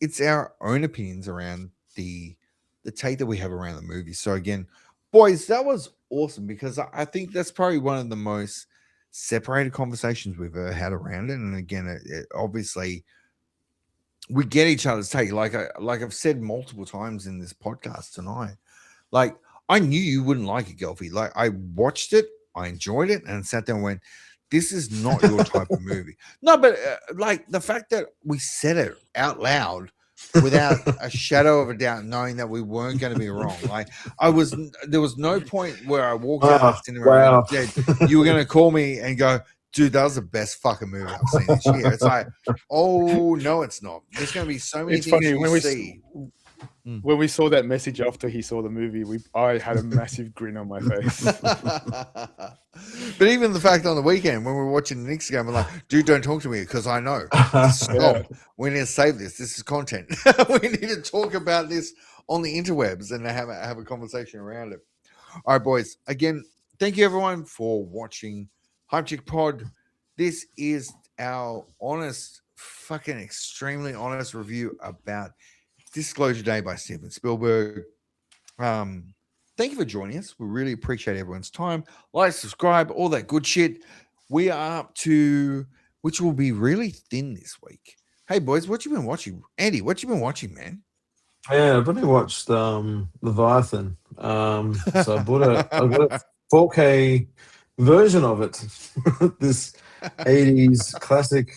[SPEAKER 1] it's our own opinions around the take that we have around the movie. So again, boys, that was awesome, because I think that's probably one of the most separated conversations we've ever had around it. And again, it obviously we get each other's take. Like I've said multiple times in this podcast tonight, like, I knew you wouldn't like it, Gelfie. Like, I watched it, I enjoyed it, and sat there and went, this is not your type of movie. No, but like the fact that we said it out loud without a shadow of a doubt, knowing that we weren't going to be wrong. Like, there was no point where I walked out of the cinema and said, you were going to call me and go, dude, that was the best fucking movie I've seen this year. It's like, oh no, it's not. There's going to be so many things
[SPEAKER 2] funny,
[SPEAKER 1] we see.
[SPEAKER 2] When we saw that message after he saw the movie, I had a massive grin on my face.
[SPEAKER 1] But even the fact on the weekend when we were watching the Knicks game, I'm like, dude, don't talk to me, because I know. Stop.
[SPEAKER 2] Yeah.
[SPEAKER 1] We need to save this. This is content. We need to talk about this on the interwebs and have a conversation around it. All right, boys. Again, thank you everyone for watching Hype Chick Pod. This is our honest, fucking extremely honest review about Disclosure Day by Steven Spielberg. Thank you for joining us. We really appreciate everyone's time. Like, subscribe, all that good shit. We are up to, which will be really thin this week. Hey, boys, what you been watching? Andy, what you been watching, man?
[SPEAKER 3] Yeah, I've only watched Leviathan. So I bought a 4K version of it. This 80s classic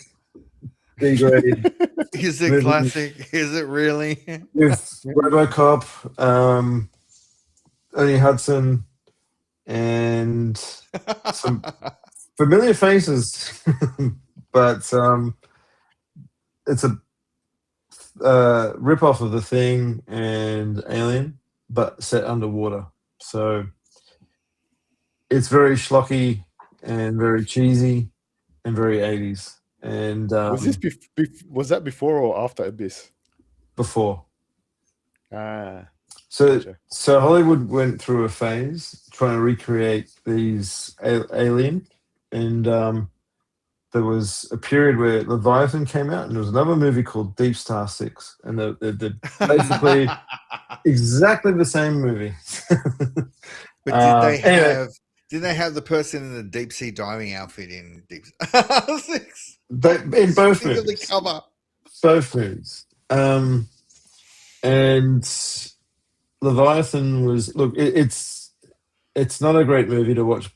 [SPEAKER 3] B-grade.
[SPEAKER 1] Is it classic? Is it really?
[SPEAKER 3] With RoboCop, Ernie Hudson, and some familiar faces, but it's a rip-off of The Thing and Alien, but set underwater. So it's very schlocky and very cheesy and very 80s. And
[SPEAKER 2] Was this was that before or after Abyss?
[SPEAKER 3] Before.
[SPEAKER 2] So
[SPEAKER 3] So Hollywood went through a phase trying to recreate these Alien, and there was a period where Leviathan came out, and there was another movie called Deep Star 6, and they're basically exactly the same movie.
[SPEAKER 1] But did they
[SPEAKER 3] anyway,
[SPEAKER 1] have the person in the deep sea diving outfit in Deep Star 6?
[SPEAKER 3] in both
[SPEAKER 1] Think of the
[SPEAKER 3] movies.
[SPEAKER 1] cover.
[SPEAKER 3] Both movies. And Leviathan was it's not a great movie to watch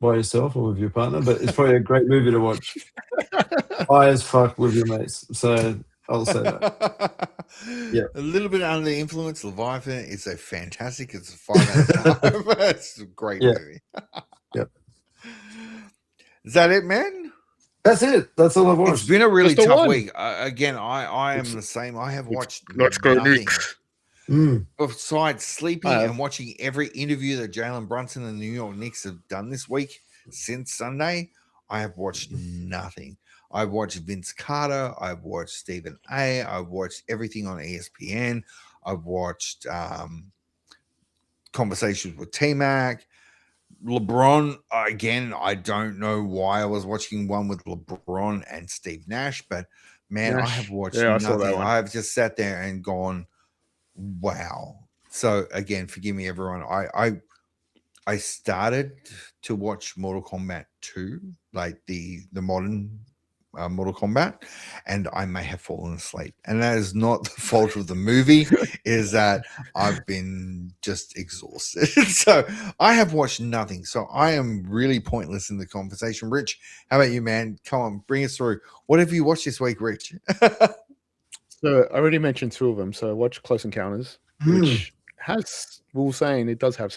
[SPEAKER 3] by yourself or with your partner, but it's probably a great movie to watch high as fuck with your mates. So I'll say that. Yeah.
[SPEAKER 1] A little bit under the influence. Leviathan is a fantastic. It's a 5 out of 5. It's a great movie.
[SPEAKER 3] Yep.
[SPEAKER 1] Is that it, man?
[SPEAKER 3] That's it. That's all I've watched.
[SPEAKER 1] It's been a really
[SPEAKER 2] Just the
[SPEAKER 1] tough
[SPEAKER 2] one.
[SPEAKER 1] week. Again, I am the same. I have watched
[SPEAKER 2] Let's go,
[SPEAKER 1] nothing
[SPEAKER 2] Knicks.
[SPEAKER 1] besides sleeping and watching every interview that Jalen Brunson and the New York Knicks have done this week since Sunday. I have watched nothing. I've watched Vince Carter. I've watched Stephen A. I've watched everything on ESPN. I've watched Conversations with T-Mac. LeBron, again, I don't know why I was watching one with LeBron and Steve Nash, but man, I have watched nothing. I've just sat there and gone, wow. So again, forgive me, everyone. I started to watch Mortal Kombat 2, like the modern Mortal Kombat, and I may have fallen asleep. And that is not the fault of the movie, is that I've been just exhausted. So I have watched nothing. So I am really pointless in the conversation. Rich, how about you, man? Come on, bring us through. What have you watched this week, Rich?
[SPEAKER 2] So I already mentioned 2 of them. So I watched Close Encounters, which has, we were saying, it does have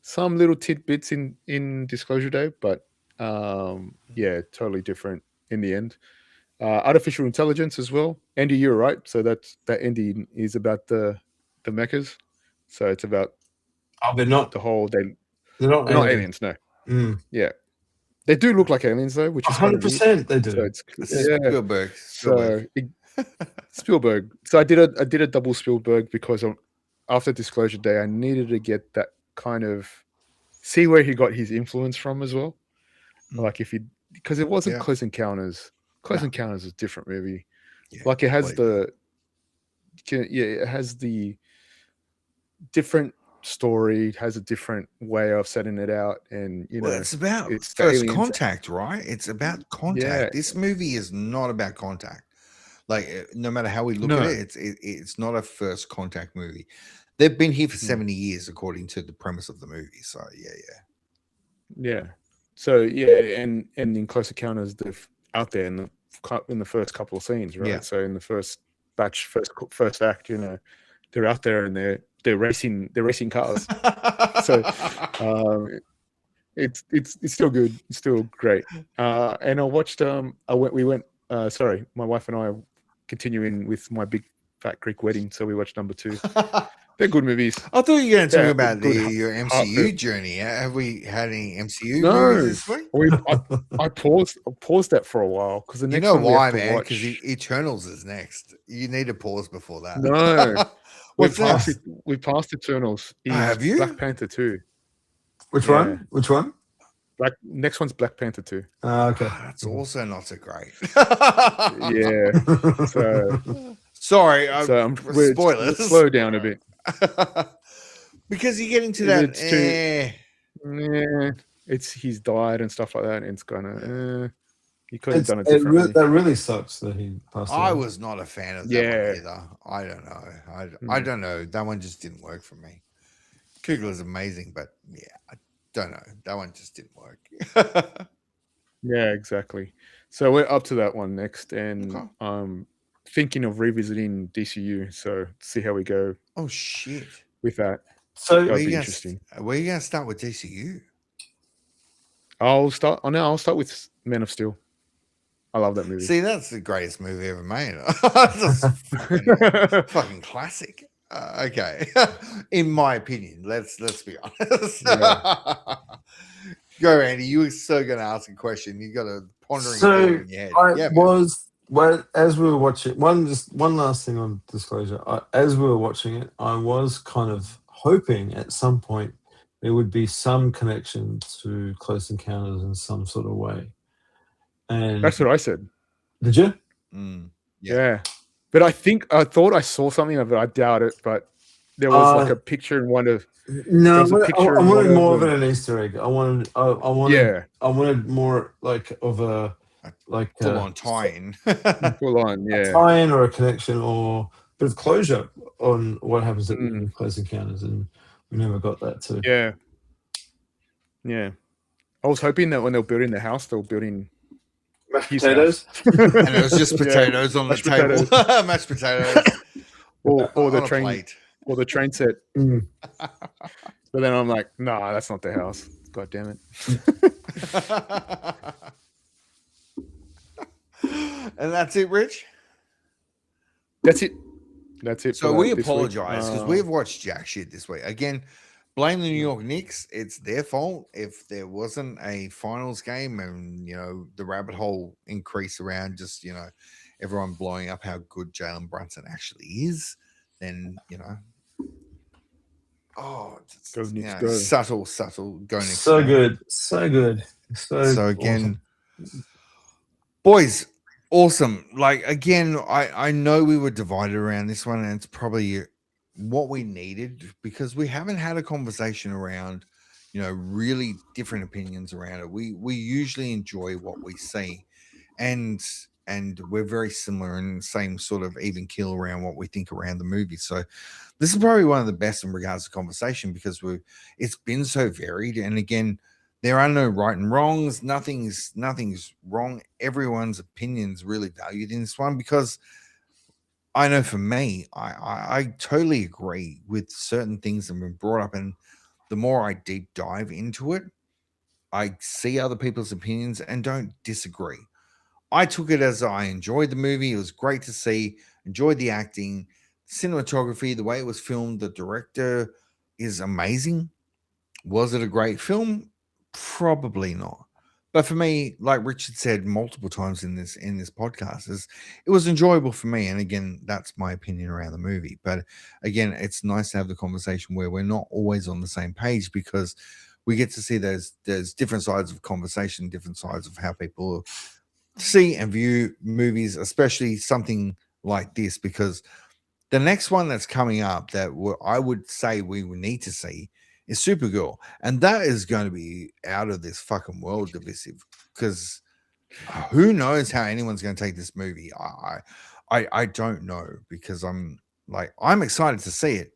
[SPEAKER 2] some little tidbits in Disclosure Day, but yeah, totally different in the end. Artificial intelligence as well. Andy, you're right. So that ending is about the mechas. So it's about
[SPEAKER 3] they're not
[SPEAKER 2] the whole. They're
[SPEAKER 3] not
[SPEAKER 2] aliens. No. Yeah, they do look like aliens though, which is
[SPEAKER 3] 100%. They do.
[SPEAKER 2] So it's
[SPEAKER 1] Spielberg.
[SPEAKER 2] So Spielberg. So I did a double Spielberg because after Disclosure Day, I needed to get that kind of see where he got his influence from as well. Like because it wasn't Close Encounters. Close Encounters is a different movie. Yeah, like it has it has the different story, it has a different way of setting it out, and
[SPEAKER 1] it's about first contact, right? It's about contact. Yeah. This movie is not about contact. Like no matter how we look at it, it's not a first contact movie. They've been here for 70 years, according to the premise of the movie. So
[SPEAKER 2] yeah. So and in Close Encounters, they're out there in the first couple of scenes, right? Yeah. So in the first batch, first act, they're out there and they're racing cars. So it's still good. It's still great. And I watched. my wife and I are continuing with My Big Fat Greek Wedding. So we watched number 2. They're good movies.
[SPEAKER 1] I thought you were going to talk about your MCU journey. Have we had any MCU movies this week?
[SPEAKER 2] I paused that for a while because the next
[SPEAKER 1] one why, man? Because Eternals is next. You need to pause before that.
[SPEAKER 2] No, we passed Eternals.
[SPEAKER 1] Have you?
[SPEAKER 2] Black Panther 2.
[SPEAKER 3] Which one? Which one?
[SPEAKER 2] Next one's Black Panther 2.
[SPEAKER 3] Okay.
[SPEAKER 1] That's also not so great.
[SPEAKER 2] Yeah. So
[SPEAKER 1] sorry.
[SPEAKER 2] Spoilers. Slow down a bit.
[SPEAKER 1] Because you're getting to that.
[SPEAKER 2] He's died and stuff like that, and it's gonna. He could have done it differently.
[SPEAKER 3] That really sucks that he passed away.
[SPEAKER 1] I was not a fan of that one either. I don't know. I don't know. That one just didn't work for me. Kugler is amazing, but I don't know. That one just didn't work.
[SPEAKER 2] Yeah, exactly. So we're up to that one next, and thinking of revisiting DCU. So see how we go.
[SPEAKER 1] Oh shit!
[SPEAKER 2] With that,
[SPEAKER 3] so
[SPEAKER 2] that'll be interesting.
[SPEAKER 1] Where are you going to start with DCU?
[SPEAKER 2] I'll start with Man of Steel. I love that movie.
[SPEAKER 1] See, that's the greatest movie ever made. fucking classic. Okay, in my opinion, let's be honest. Go, Andy. You were so going to ask a question. You got a pondering in your head.
[SPEAKER 3] Well, as we were watching, one last thing on Disclosure. As we were watching it, I was kind of hoping at some point there would be some connection to Close Encounters in some sort of way. And
[SPEAKER 2] That's what I said.
[SPEAKER 3] did you?
[SPEAKER 2] Yeah. But I thought I saw something of it. I doubt it, but there was like a picture in one of.
[SPEAKER 3] No,
[SPEAKER 2] There was a picture
[SPEAKER 3] I
[SPEAKER 2] in
[SPEAKER 3] wanted
[SPEAKER 2] one
[SPEAKER 3] more of
[SPEAKER 2] them.
[SPEAKER 3] an Easter egg. I wanted more like of a
[SPEAKER 1] full on tie-in.
[SPEAKER 2] Full on,
[SPEAKER 3] a
[SPEAKER 2] yeah.
[SPEAKER 3] tie-in or a connection or a bit of closure on what happens at
[SPEAKER 2] Mm.
[SPEAKER 3] Close Encounters, and we never got that too.
[SPEAKER 2] Yeah. Yeah. I was hoping that when they were building the house, they were building
[SPEAKER 3] Mashed
[SPEAKER 2] his
[SPEAKER 3] potatoes.
[SPEAKER 2] house.
[SPEAKER 1] And it was just potatoes on the
[SPEAKER 2] mashed
[SPEAKER 1] table.
[SPEAKER 2] potatoes.
[SPEAKER 1] Mashed potatoes.
[SPEAKER 2] or the
[SPEAKER 1] on a
[SPEAKER 2] train
[SPEAKER 1] plate.
[SPEAKER 2] or the train set.
[SPEAKER 3] Mm.
[SPEAKER 2] But then I'm like, nah, that's not the house. God damn it.
[SPEAKER 1] And that's it, Rich.
[SPEAKER 2] That's it. That's it.
[SPEAKER 1] So
[SPEAKER 2] for
[SPEAKER 1] we
[SPEAKER 2] that this week.
[SPEAKER 1] apologize because we've watched jack shit this week. Again, blame the New York Knicks. It's their fault if there wasn't a finals game and, the rabbit hole increase around just, everyone blowing up how good Jalen Brunson actually is. Then,
[SPEAKER 2] Go Knicks, go.
[SPEAKER 1] subtle. Go Knicks.
[SPEAKER 3] So
[SPEAKER 1] go.
[SPEAKER 3] good. So good.
[SPEAKER 1] So again, boys, awesome. Like, again, I know we were divided around this one, and it's probably what we needed because we haven't had a conversation around, really different opinions around it. We usually enjoy what we see, and we're very similar in the same sort of even keel around what we think around the movie. So this is probably one of the best in regards to conversation because it's been so varied. And again, there are no right and wrongs. Nothing's wrong. Everyone's opinion's really valued in this one because I know for me, I totally agree with certain things that have been brought up. And the more I deep dive into it, I see other people's opinions and don't disagree. I took it as I enjoyed the movie. It was great to see, enjoyed the acting, cinematography, the way it was filmed. The director is amazing. Was it a great film? Probably not. But for me, like Richard said multiple times in this podcast, it was enjoyable for me. And again, that's my opinion around the movie. But again, it's nice to have the conversation where we're not always on the same page because we get to see there's different sides of conversation, different sides of how people see and view movies, especially something like this, because the next one that's coming up that I would say we would need to see is Supergirl, and that is going to be out of this fucking world divisive because who knows how anyone's going to take this movie. I don't know because I'm excited to see it.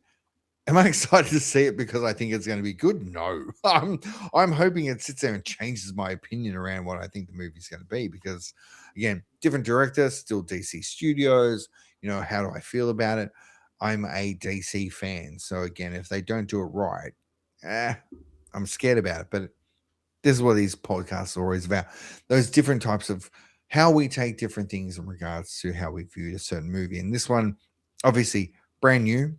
[SPEAKER 1] Am I excited to see it because I think it's going to be good? No. I'm hoping it sits there and changes my opinion around what I think the movie's going to be because, again, different director, still DC Studios. How do I feel about it? I'm a DC fan. So, again, if they don't do it right, I'm scared about it. But this is what these podcasts are always about. Those different types of how we take different things in regards to how we viewed a certain movie. And this one, obviously, brand new.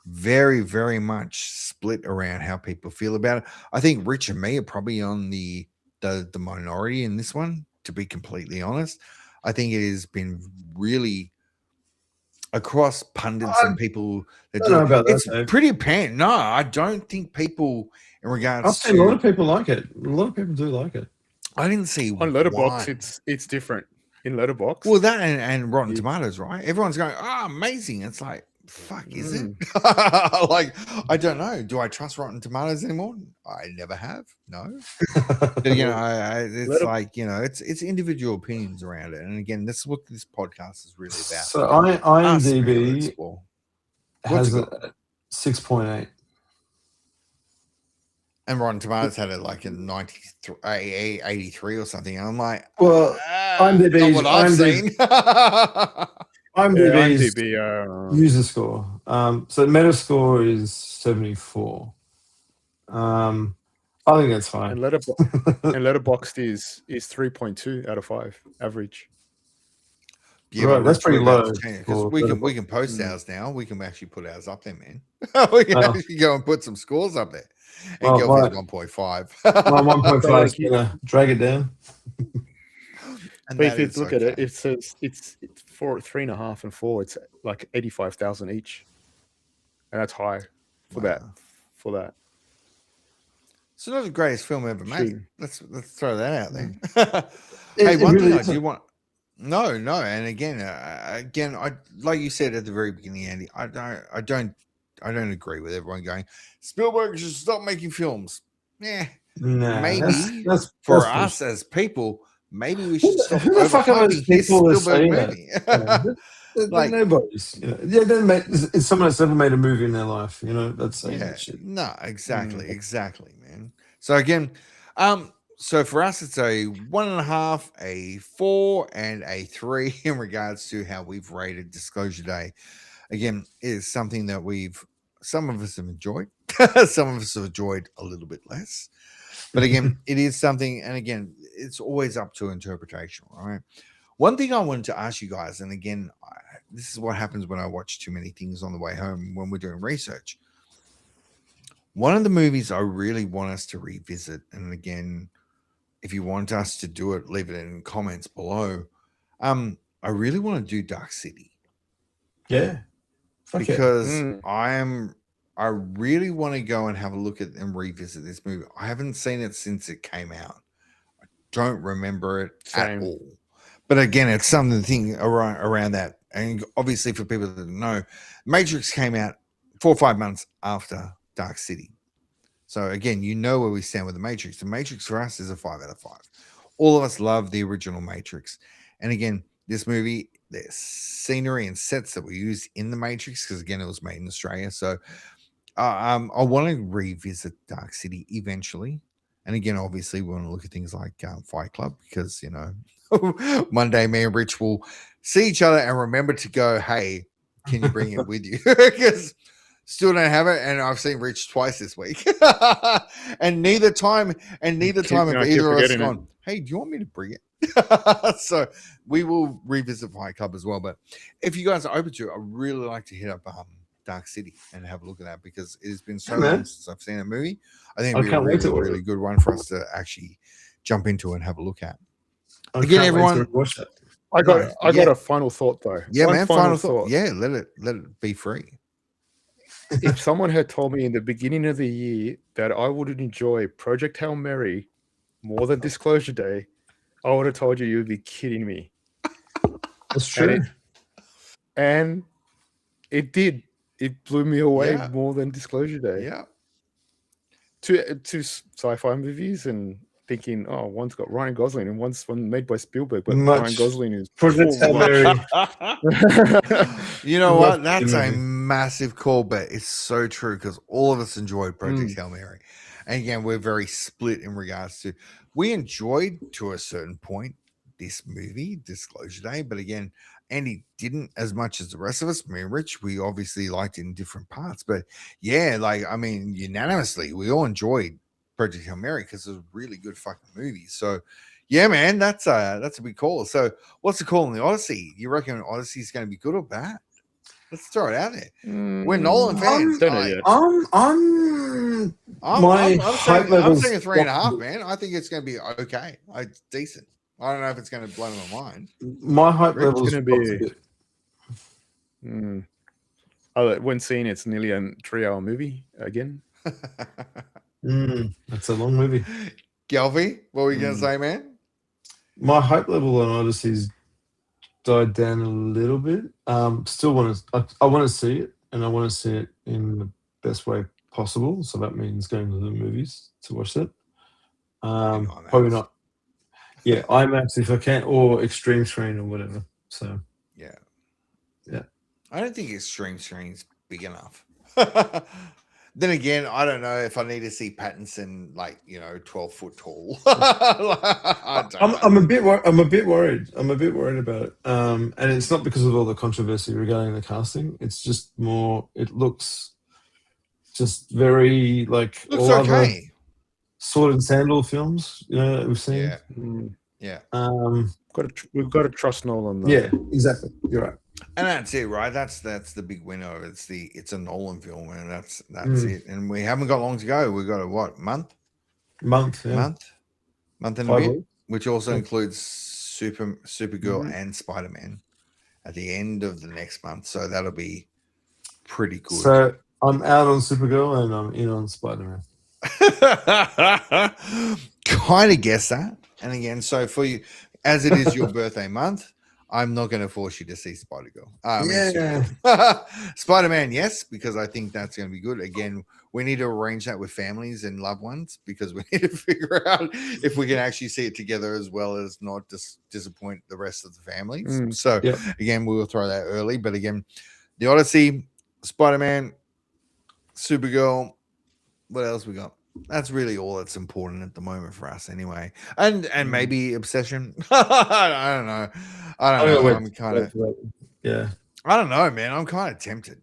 [SPEAKER 1] Very, very much split around how people feel about it. I think Rich and me are probably on the minority in this one, to be completely honest. I think it has been really across pundits and people that
[SPEAKER 3] I don't know about that,
[SPEAKER 1] it's
[SPEAKER 3] Dave.
[SPEAKER 1] pretty apparent. No, I don't think people in regards
[SPEAKER 3] I've seen a lot of people like it. A lot of people do like it.
[SPEAKER 1] I didn't see
[SPEAKER 2] on Letterboxd. It's different in Letterboxd.
[SPEAKER 1] Well, that and Rotten Tomatoes, right? Everyone's going, amazing. It's like, fuck, is it? Like, I don't know. Do I trust Rotten Tomatoes anymore? I never have. No. But, it's like, it's individual opinions around it. And again, this is what this podcast is really about.
[SPEAKER 3] So IMDb has a 6.8.
[SPEAKER 1] And Rotten Tomatoes had it like a 93, 83 or something. And I'm like,
[SPEAKER 3] well, IMDb's
[SPEAKER 1] not what I've seen.
[SPEAKER 3] IMDb's user score. So Metascore is 74. I think that's fine.
[SPEAKER 2] And Letterboxd is 3.2 out of 5 average.
[SPEAKER 1] Yeah,
[SPEAKER 3] right, that's pretty low.
[SPEAKER 1] Because we can post ours now. We can actually put ours up there, man. We can actually go and put some scores up there. And go for 1.5.
[SPEAKER 3] My 1.5 is gonna drag it down.
[SPEAKER 2] But if you look at it, it says it's for 3.5 and 4. It's like 85,000 each, and that's high for that.
[SPEAKER 1] It's not the greatest film ever made.
[SPEAKER 2] True.
[SPEAKER 1] Let's throw that out there. Hey,
[SPEAKER 3] It
[SPEAKER 1] one
[SPEAKER 3] really
[SPEAKER 1] thing I
[SPEAKER 3] isn't.
[SPEAKER 1] do want. No, and again, I like you said at the very beginning, Andy. I don't agree with everyone going Spielberg should stop making films. Yeah,
[SPEAKER 3] Nah,
[SPEAKER 1] maybe
[SPEAKER 3] that's
[SPEAKER 1] for
[SPEAKER 3] bullshit.
[SPEAKER 1] us as people, maybe we should stop
[SPEAKER 3] Who the fuck are those
[SPEAKER 1] overhyping his
[SPEAKER 3] people that
[SPEAKER 1] Spielberg
[SPEAKER 3] say that?
[SPEAKER 1] movie.
[SPEAKER 3] They're
[SPEAKER 1] Like,
[SPEAKER 3] nobody's. You know? Yeah, it's someone that's never made a movie in their life. You know, that's saying
[SPEAKER 1] yeah,
[SPEAKER 3] that shit.
[SPEAKER 1] no, exactly, man. So again, so for us, it's a 1.5, a 4, and a 3 in regards to how we've rated Disclosure Day. Again, it is something that some of us have enjoyed, some of us have enjoyed a little bit less. But again, it is something, and again, it's always up to interpretation, right? One thing I wanted to ask you guys, and again, this is what happens when I watch too many things on the way home when we're doing research. One of the movies I really want us to revisit, and again, if you want us to do it, leave it in comments below. I really want to do Dark City.
[SPEAKER 3] Yeah. Fuck
[SPEAKER 1] Because
[SPEAKER 2] Mm.
[SPEAKER 1] I really want to go and have a look at and revisit this movie. I haven't seen it since it came out. I don't remember it at
[SPEAKER 2] Same.
[SPEAKER 1] all. But again, it's something around that. And obviously, for people that don't know, Matrix came out 4 or 5 months after Dark City. So again, you know where we stand with the Matrix. The Matrix for us is a 5 out of 5. All of us love the original Matrix. And again, this movie, the scenery and sets that were used in the Matrix, because again, it was made in Australia. So I want to revisit Dark City eventually. And again, obviously, we want to look at things like Fight Club, because, you know, one day me and Rich will see each other and remember to go, hey, can you bring it with you? Because still don't have it, and I've seen Rich twice this week. and neither time have either of us gone, hey, do you want me to bring it? So we will revisit Fight Club as well. But if you guys are open to it, I'd really like to hit up Dark City and have a look at that, because it has been so long since I've seen a movie. I think it'd be a really good one for us to actually jump into and have a look at. Again, everyone,
[SPEAKER 2] I got a final thought though.
[SPEAKER 1] Yeah, man. Final thought. Yeah, let it be free.
[SPEAKER 2] If someone had told me in the beginning of the year that I would enjoy Project Hail Mary more than Disclosure Day, I would have told you you'd be kidding me.
[SPEAKER 3] That's true.
[SPEAKER 2] And it did. It blew me away more than Disclosure Day.
[SPEAKER 1] Yeah.
[SPEAKER 2] To sci-fi movies and thinking, oh, one's got Ryan Gosling and one's one made by Spielberg, but Ryan Gosling is
[SPEAKER 3] Project Hail Mary.
[SPEAKER 1] You know what? That's a massive call, but it's so true, because all of us enjoyed Project Hail Mary. And again, we're very split in regards to, we enjoyed to a certain point this movie, Disclosure Day, but again, Andy didn't as much as the rest of us. Me and Rich, we obviously liked it in different parts, but yeah, like, I mean, unanimously, we all enjoyed Project Hail Mary because it was a really good fucking movie. So yeah, man, that's a big call. So what's the call on the Odyssey? You reckon Odyssey is going to be good or bad? Let's throw it out there. We're Nolan fans.
[SPEAKER 2] Don't know yet.
[SPEAKER 3] I'm
[SPEAKER 1] saying 3.5, man. I think it's going to be okay. Decent. I don't know if it's going to blow my mind.
[SPEAKER 3] My hype level is
[SPEAKER 2] going to be. When seeing it's nearly a 3-hour movie again.
[SPEAKER 3] That's a long movie.
[SPEAKER 1] Gelfie, what were you going to say, man?
[SPEAKER 3] My hype level on Odyssey's died down a little bit. Still want to. I want to see it, and I want to see it in the best way possible. So that means going to the movies to watch it. Probably not. Yeah, IMAX if I can, or extreme screen or whatever. So
[SPEAKER 1] yeah.
[SPEAKER 3] I
[SPEAKER 1] don't think extreme screen's big enough. Then again, I don't know if I need to see Pattinson 12 foot tall.
[SPEAKER 3] I'm a bit worried. I'm a bit worried about it. And it's not because of all the controversy regarding the casting. It's just more. It looks just very like
[SPEAKER 1] looks all okay.
[SPEAKER 3] Other sword and sandal films, that we've seen.
[SPEAKER 1] Yeah.
[SPEAKER 2] We've got to trust Nolan. Though.
[SPEAKER 3] Yeah, exactly. You're right.
[SPEAKER 1] And that's it, right? That's the big winner. It's a Nolan film, and that's it. And we haven't got long to go. We've got a month and a bit, which also includes Supergirl and Spider-Man at the end of the next month. So that'll be pretty good.
[SPEAKER 3] So I'm out on Supergirl and I'm in on Spider-Man.
[SPEAKER 1] Kind of guess that. And again, so for you, as it is your birthday month, I'm not going to force you to see Spider-Girl. Spider-Man, yes, because I think that's going to be good. Again, we need to arrange that with families and loved ones because we need to figure out if we can actually see it together as well as not disappoint the rest of the families. So again, we will throw that early. But again, the Odyssey, Spider-Man, Supergirl, what else we got? That's really all that's important at the moment for us, anyway. And maybe Obsession. I don't know. I'm kind of.
[SPEAKER 3] Yeah.
[SPEAKER 1] I don't know, man. I'm kind of tempted.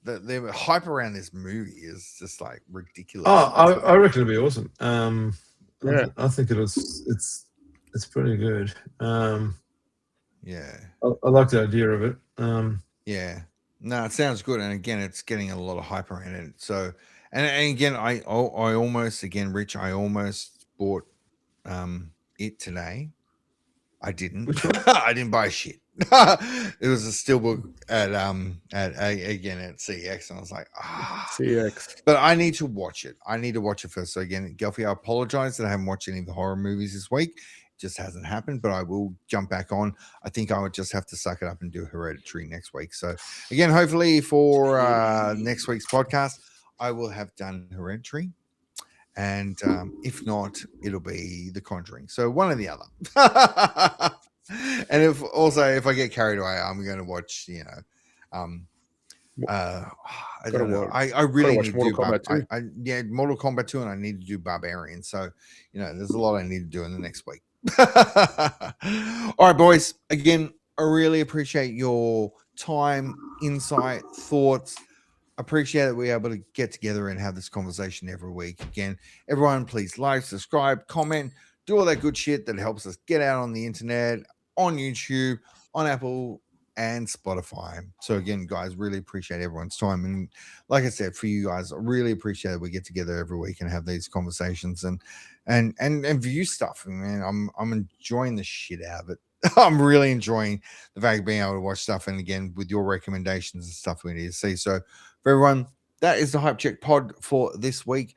[SPEAKER 1] The hype around this movie is just like ridiculous.
[SPEAKER 3] Oh, I reckon it'll be awesome. I think it's pretty good.
[SPEAKER 1] Yeah.
[SPEAKER 3] I like the idea of it.
[SPEAKER 1] Yeah. No, it sounds good. And again, it's getting a lot of hype around it. So, and again, I almost, again, Rich, I almost bought it today. I didn't. I didn't buy shit. It was a steelbook at CX, and I was like,
[SPEAKER 2] CX.
[SPEAKER 1] But I need to watch it. I need to watch it first. So again, Gelfie, I apologize that I haven't watched any of the horror movies this week. It just hasn't happened, but I will jump back on. I think I would just have to suck it up and do Hereditary next week. So again, hopefully for next week's podcast, I will have done Hereditary. And if not, it'll be The Conjuring. So one or the other. And if I get carried away, I'm going to watch, I don't know. I really need to do
[SPEAKER 2] Mortal Kombat 2.
[SPEAKER 1] Mortal Kombat 2, and I need to do Barbarian. So, there's a lot I need to do in the next week. All right, boys. Again, I really appreciate your time, insight, thoughts. Appreciate that we're able to get together and have this conversation every week. Again, everyone, please like, subscribe, comment, do all that good shit that helps us get out on the internet, on YouTube, on Apple and Spotify. So again, guys, really appreciate everyone's time. And like I said, for you guys, I really appreciate that we get together every week and have these conversations and view stuff. Man, I'm enjoying the shit out of it. I'm really enjoying the fact of being able to watch stuff. And again, with your recommendations and stuff we need to see. So for everyone, that is the Hype Check Pod for this week.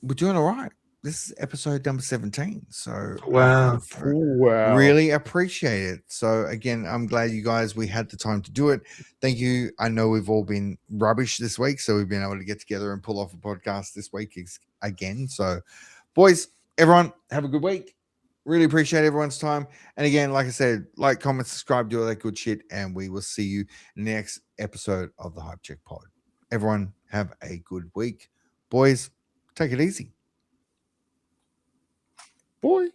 [SPEAKER 1] We're doing all right. This is episode number 17. So
[SPEAKER 3] wow.
[SPEAKER 1] Really appreciate it. So again, I'm glad you guys, we had the time to do it. Thank you. I know we've all been rubbish this week, so we've been able to get together and pull off a podcast this week again. So boys, everyone, have a good week. Really appreciate everyone's time. And again, like I said, like, comment, subscribe, do all that good shit. And we will see you next episode of the Hype Check Pod. Everyone have a good week. Boys, take it easy.
[SPEAKER 2] Boy.